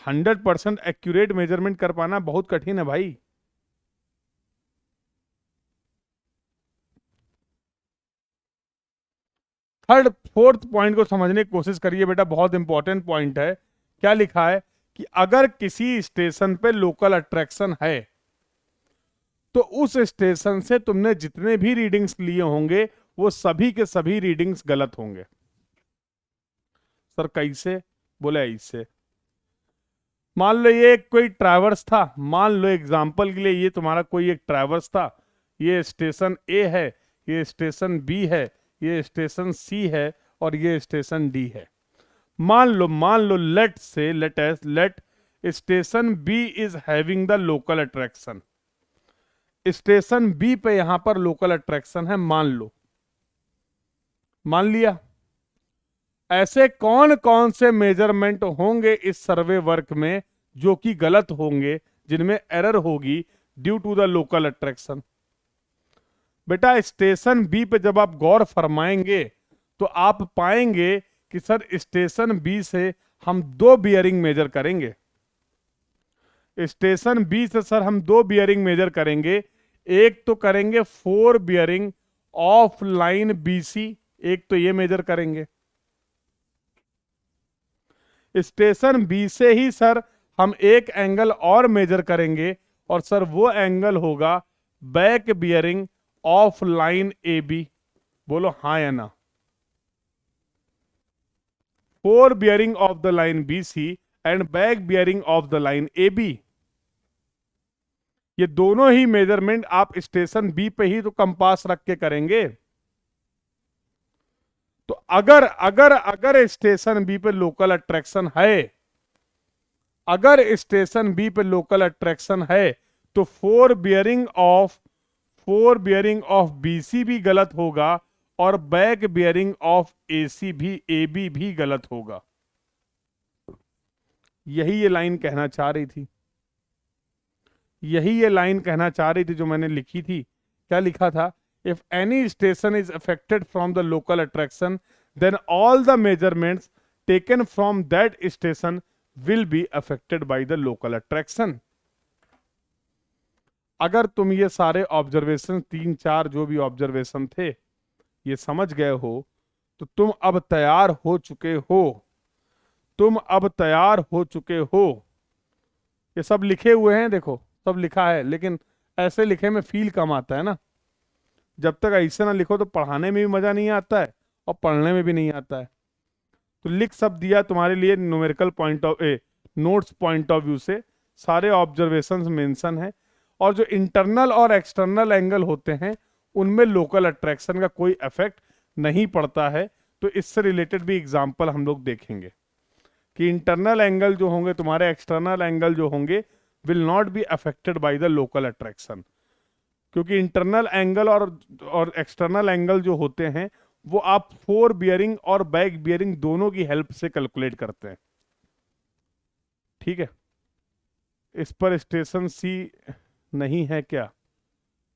100% एक्यूरेट मेजरमेंट कर पाना बहुत कठिन है भाई। थर्ड फोर्थ पॉइंट को समझने की कोशिश करिए बेटा, बहुत इंपॉर्टेंट पॉइंट है। क्या लिखा है कि अगर किसी स्टेशन पे लोकल अट्रैक्शन है तो उस स्टेशन से तुमने जितने भी रीडिंग्स लिए होंगे वो सभी के सभी रीडिंग्स गलत होंगे। सर कैसे? बोले ऐसे, मान लो ये कोई ट्रैवर्स था, मान लो एग्जांपल के लिए ये तुम्हारा कोई एक ट्रैवर्स था, ये स्टेशन ए है, ये स्टेशन बी है, ये स्टेशन सी है और ये स्टेशन डी है। मान लो let station B is having the local attraction. Station B पे यहां पर लोकल अट्रैक्शन है, मान लो, मान लिया। ऐसे कौन कौन से मेजरमेंट होंगे इस सर्वे वर्क में जो कि गलत होंगे, जिनमें एरर होगी due to the local attraction? बेटा स्टेशन बी पे जब आप गौर फरमाएंगे तो आप पाएंगे कि सर स्टेशन बी से हम दो बियरिंग मेजर करेंगे। स्टेशन बी से सर हम दो बियरिंग मेजर करेंगे, एक तो करेंगे 4 बियरिंग ऑफ लाइन बीसी, एक तो ये मेजर करेंगे। स्टेशन बी से ही सर हम एक एंगल और मेजर करेंगे और सर वो एंगल होगा back bearing of line A B. बोलो हाँ या ना? 4 bearing of the line B C and back bearing of the line A B. ये दोनों ही मेजरमेंट आप स्टेशन बी पे ही तो कंपास रख के करेंगे। तो अगर अगर अगर स्टेशन बी पे लोकल अट्रैक्शन है, अगर स्टेशन बी पे लोकल अट्रैक्शन है तो 4 बियरिंग ऑफ बीसी भी गलत होगा और बैक बियरिंग ऑफ एसी भी, ए बी भी गलत होगा। यही ये लाइन कहना चाह रही थी, यही ये लाइन कहना चाह रही थी जो मैंने लिखी थी। क्या लिखा था? If any station is affected from the local attraction, then all the measurements taken from that station will be affected by the local attraction। अगर तुम ये सारे ऑब्जर्वेशन 3-4 जो भी ऑब्जर्वेशन थे ये समझ गए हो तो तुम अब तैयार हो चुके हो, तुम अब तैयार हो चुके हो। ये सब लिखे हुए हैं, देखो सब लिखा है, लेकिन ऐसे लिखे में फील कम आता है ना। जब तक ऐसे ना लिखो तो पढ़ाने में भी मजा नहीं आता है और पढ़ने में भी नहीं आता है। तो लिख सब दिया तुम्हारे लिए numerical point of notes point of view से, सारे ऑब्जर्वेशंस मेंशन है। और जो इंटरनल और एक्सटर्नल एंगल होते हैं उनमें लोकल अट्रैक्शन का कोई इफेक्ट नहीं पड़ता है। तो इससे रिलेटेड भी एग्जांपल हम लोग देखेंगे कि इंटरनल एंगल जो होंगे तुम्हारे, एक्सटर्नल एंगल जो होंगे, will not be affected by the local attraction. क्योंकि इंटरनल एंगल और एक्सटर्नल एंगल जो होते हैं वो आप फोर बियरिंग और बैक बियरिंग दोनों की हेल्प से कैलकुलेट करते हैं। ठीक है, इस पर स्टेशन सी नहीं है क्या?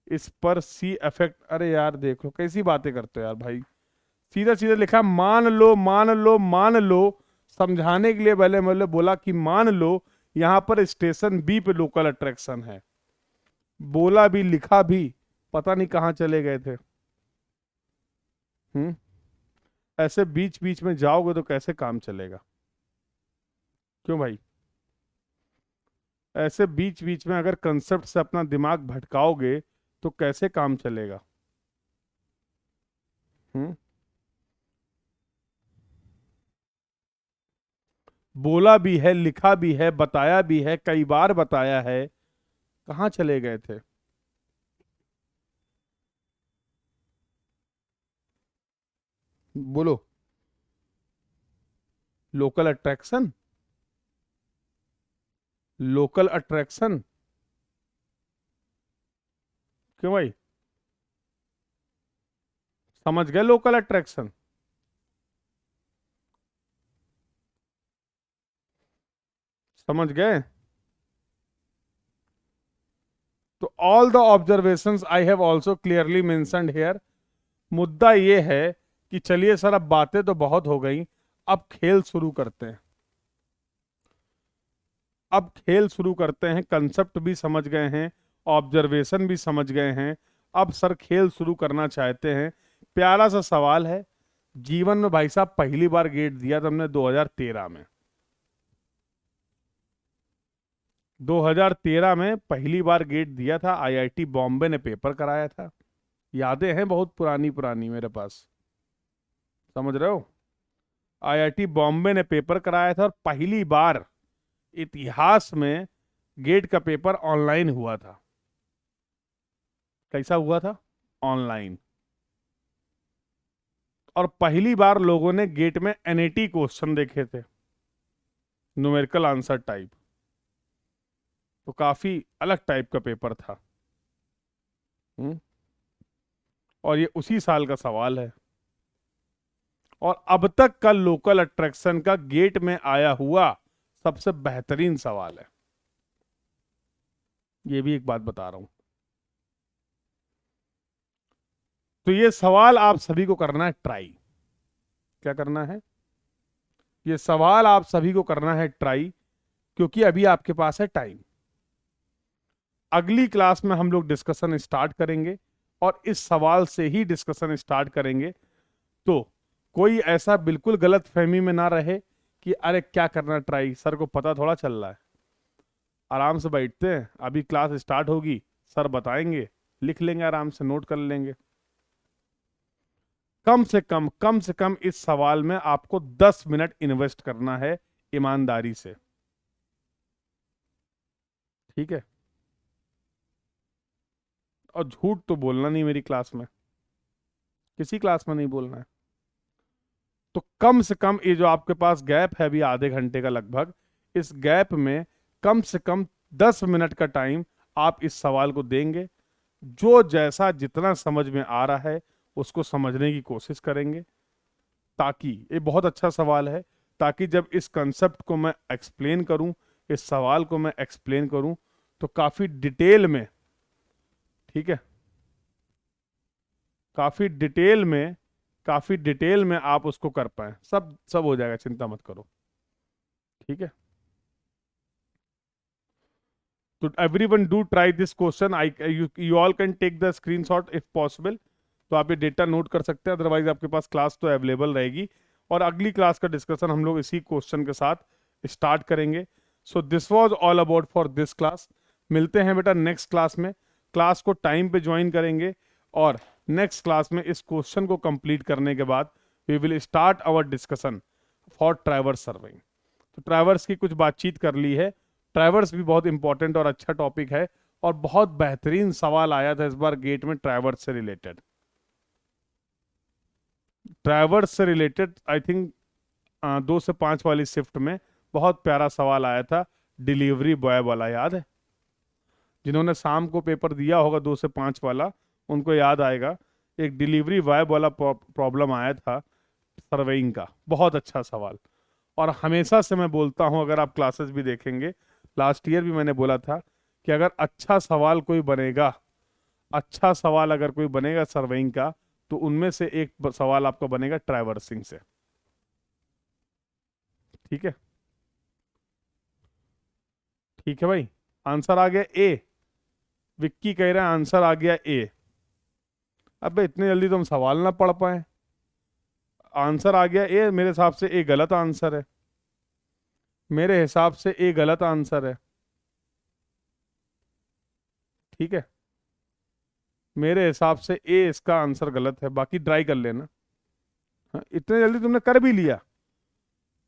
इस पर सी इफेक्ट, अरे यार देखो कैसी बातें करते हो यार भाई। सीधा सीधा लिखा मान लो मान लो मान लो, समझाने के लिए पहले मतलब बोला कि मान लो यहां पर स्टेशन बी पे लोकल अट्रैक्शन है, बोला भी लिखा भी, पता नहीं कहां चले गए थे। हम्म, ऐसे बीच बीच में जाओगे तो कैसे काम चलेगा? क्यों भाई? ऐसे बीच बीच में अगर कंसेप्ट से अपना दिमाग भटकाओगे तो कैसे काम चलेगा? हम्म, बोला भी है, लिखा भी है, बताया भी है, कई बार बताया है, कहाँ चले गए थे? बोलो। Local attraction, local attraction. क्यों भाई? समझ गए लोकल अट्रैक्शन? समझ गए? तो all the observations I have also clearly mentioned here. मुद्दा ये है कि चलिए सर अब बातें तो बहुत हो गई, अब खेल शुरू करते हैं। अब खेल शुरू करते हैं, कंसेप्ट भी समझ गए हैं, ऑब्जर्वेशन भी समझ गए हैं। अब सर खेल शुरू करना चाहते हैं। प्यारा सा सवाल है। जीवन में भाई साहब पहली बार गेट दिया था हमने 2013 में। 2013 में पहली बार गेट दिया था, आईआईटी बॉम्बे ने पेपर कराया था। यादें हैं बहुत पुरानी पुरानी मेरे पास, समझ रहे हो? आईआईटी बॉम्बे ने पेपर कराया था और पहली बार इतिहास में गेट का पेपर ऑनलाइन हुआ था। कैसा हुआ था? ऑनलाइन। और पहली बार लोगों ने गेट में एनएटी क्वेश्चन देखे थे, न्यूमेरिकल आंसर टाइप। तो काफी अलग टाइप का पेपर था। हम्म, और ये उसी साल का सवाल है। और अब तक का लोकल अट्रैक्शन का गेट में आया हुआ सबसे बेहतरीन सवाल है। ये भी एक बात बता रहा हूं। तो ये सवाल आप सभी को करना है ट्राई। क्या करना है? ये सवाल आप सभी को करना है ट्राई, क्योंकि अभी आपके पास है टाइम। अगली क्लास में हम लोग डिस्कशन स्टार्ट करेंगे और इस सवाल से ही डिस्कशन स्टार्ट करेंगे। तो कोई ऐसा बिल्कुल गलत फहमी में ना रहे कि अरे क्या करना ट्राई, सर को पता थोड़ा चल रहा है। आराम से बैठते हैं, अभी क्लास स्टार्ट होगी, सर बताएंगे, लिख लेंगे, आराम से नोट कर लेंगे। कम से कम इस सवाल में आपको 10 मिनट इन्वेस्ट करना है ईमानदारी से। ठीक है? और झूठ तो बोलना नहीं मेरी क्लास में, किसी क्लास में नहीं बोलना है। तो कम से कम ये जो आपके पास गैप है अभी आधे घंटे का लगभग, इस गैप में कम से कम 10 मिनट का टाइम आप इस सवाल को देंगे। जो जैसा जितना समझ में आ रहा है उसको समझने की कोशिश करेंगे, ताकि ये बहुत अच्छा सवाल है, ताकि जब इस कंसेप्ट को मैं एक्सप्लेन करूं, इस सवाल को मैं एक्सप्लेन करूं, तो काफी डिटेल में, ठीक है, काफी डिटेल में, काफी डिटेल में आप उसको कर पाए। सब सब हो जाएगा, चिंता मत करो। ठीक है? तो everyone do try this question. I you all can take the screenshot if possible. तो आप ये डेटा नोट कर सकते हैं, अदरवाइज आपके पास क्लास तो अवेलेबल रहेगी। और अगली क्लास का डिस्कशन हम लोग इसी क्वेश्चन के साथ स्टार्ट करेंगे। So this was all about for this class. मिलते हैं बेटा नेक्स्ट क्लास में। क्लास को टाइम पे ज्वाइन करेंगे और नेक्स्ट क्लास में इस क्वेश्चन को कंप्लीट करने के बाद we will start our discussion for traverse surveying. तो ट्रैवर्स की कुछ बातचीत कर ली है। ट्रैवर्स भी बहुत इंपॉर्टेंट और अच्छा टॉपिक है, और बहुत बेहतरीन सवाल आया था इस बार गेट में ट्रैवर्स से रिलेटेड। ट्रैवर्स से रिलेटेड आई थिंक 2 से 5 वाली शिफ्ट में बहुत प्यारा सवाल आया था, डिलीवरी बॉय वाला, याद है? जिन्होंने शाम को पेपर दिया होगा 2 से 5 वाला, उनको याद आएगा। एक डिलीवरी बॉय वाला प्रॉब्लम आया था सर्वेइंग का, बहुत अच्छा सवाल। और हमेशा से मैं बोलता हूं, अगर आप क्लासेस भी देखेंगे, लास्ट ईयर भी मैंने बोला था कि अगर अच्छा सवाल कोई बनेगा, अच्छा सवाल अगर कोई बनेगा सर्वेइंग का, तो उनमें से एक सवाल आपका बनेगा ट्रैवर्सिंग से। ठीक है, ठीक है भाई। आंसर आ गया ए। विक्की कह रहे हैं आंसर आ गया ए। अबे इतने जल्दी तो हम सवाल ना पढ़ पाए। आंसर आ गया ए, मेरे हिसाब से ए गलत आंसर है। मेरे हिसाब से ए गलत आंसर है। ठीक है, मेरे हिसाब से ए इसका आंसर गलत है, बाकी ट्राई कर लेना। हाँ, इतने जल्दी तुमने कर भी लिया।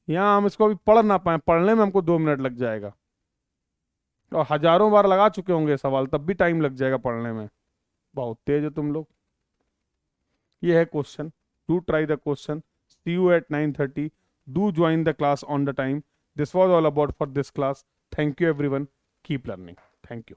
यहाँ हम इसको अभी पढ़ ना पाए, पढ़ने में हमको 2 मिनट लग जाएगा, और हजारों बार लगा चुके होंगे सवाल, तब भी टाइम लग जाएगा पढ़ने में। बहुत तेज हो तुम लोग। ये है question. Do try the question. See you at 9:30. Do join the class on the time. This was all about for this class. Thank you everyone. Keep learning. Thank you.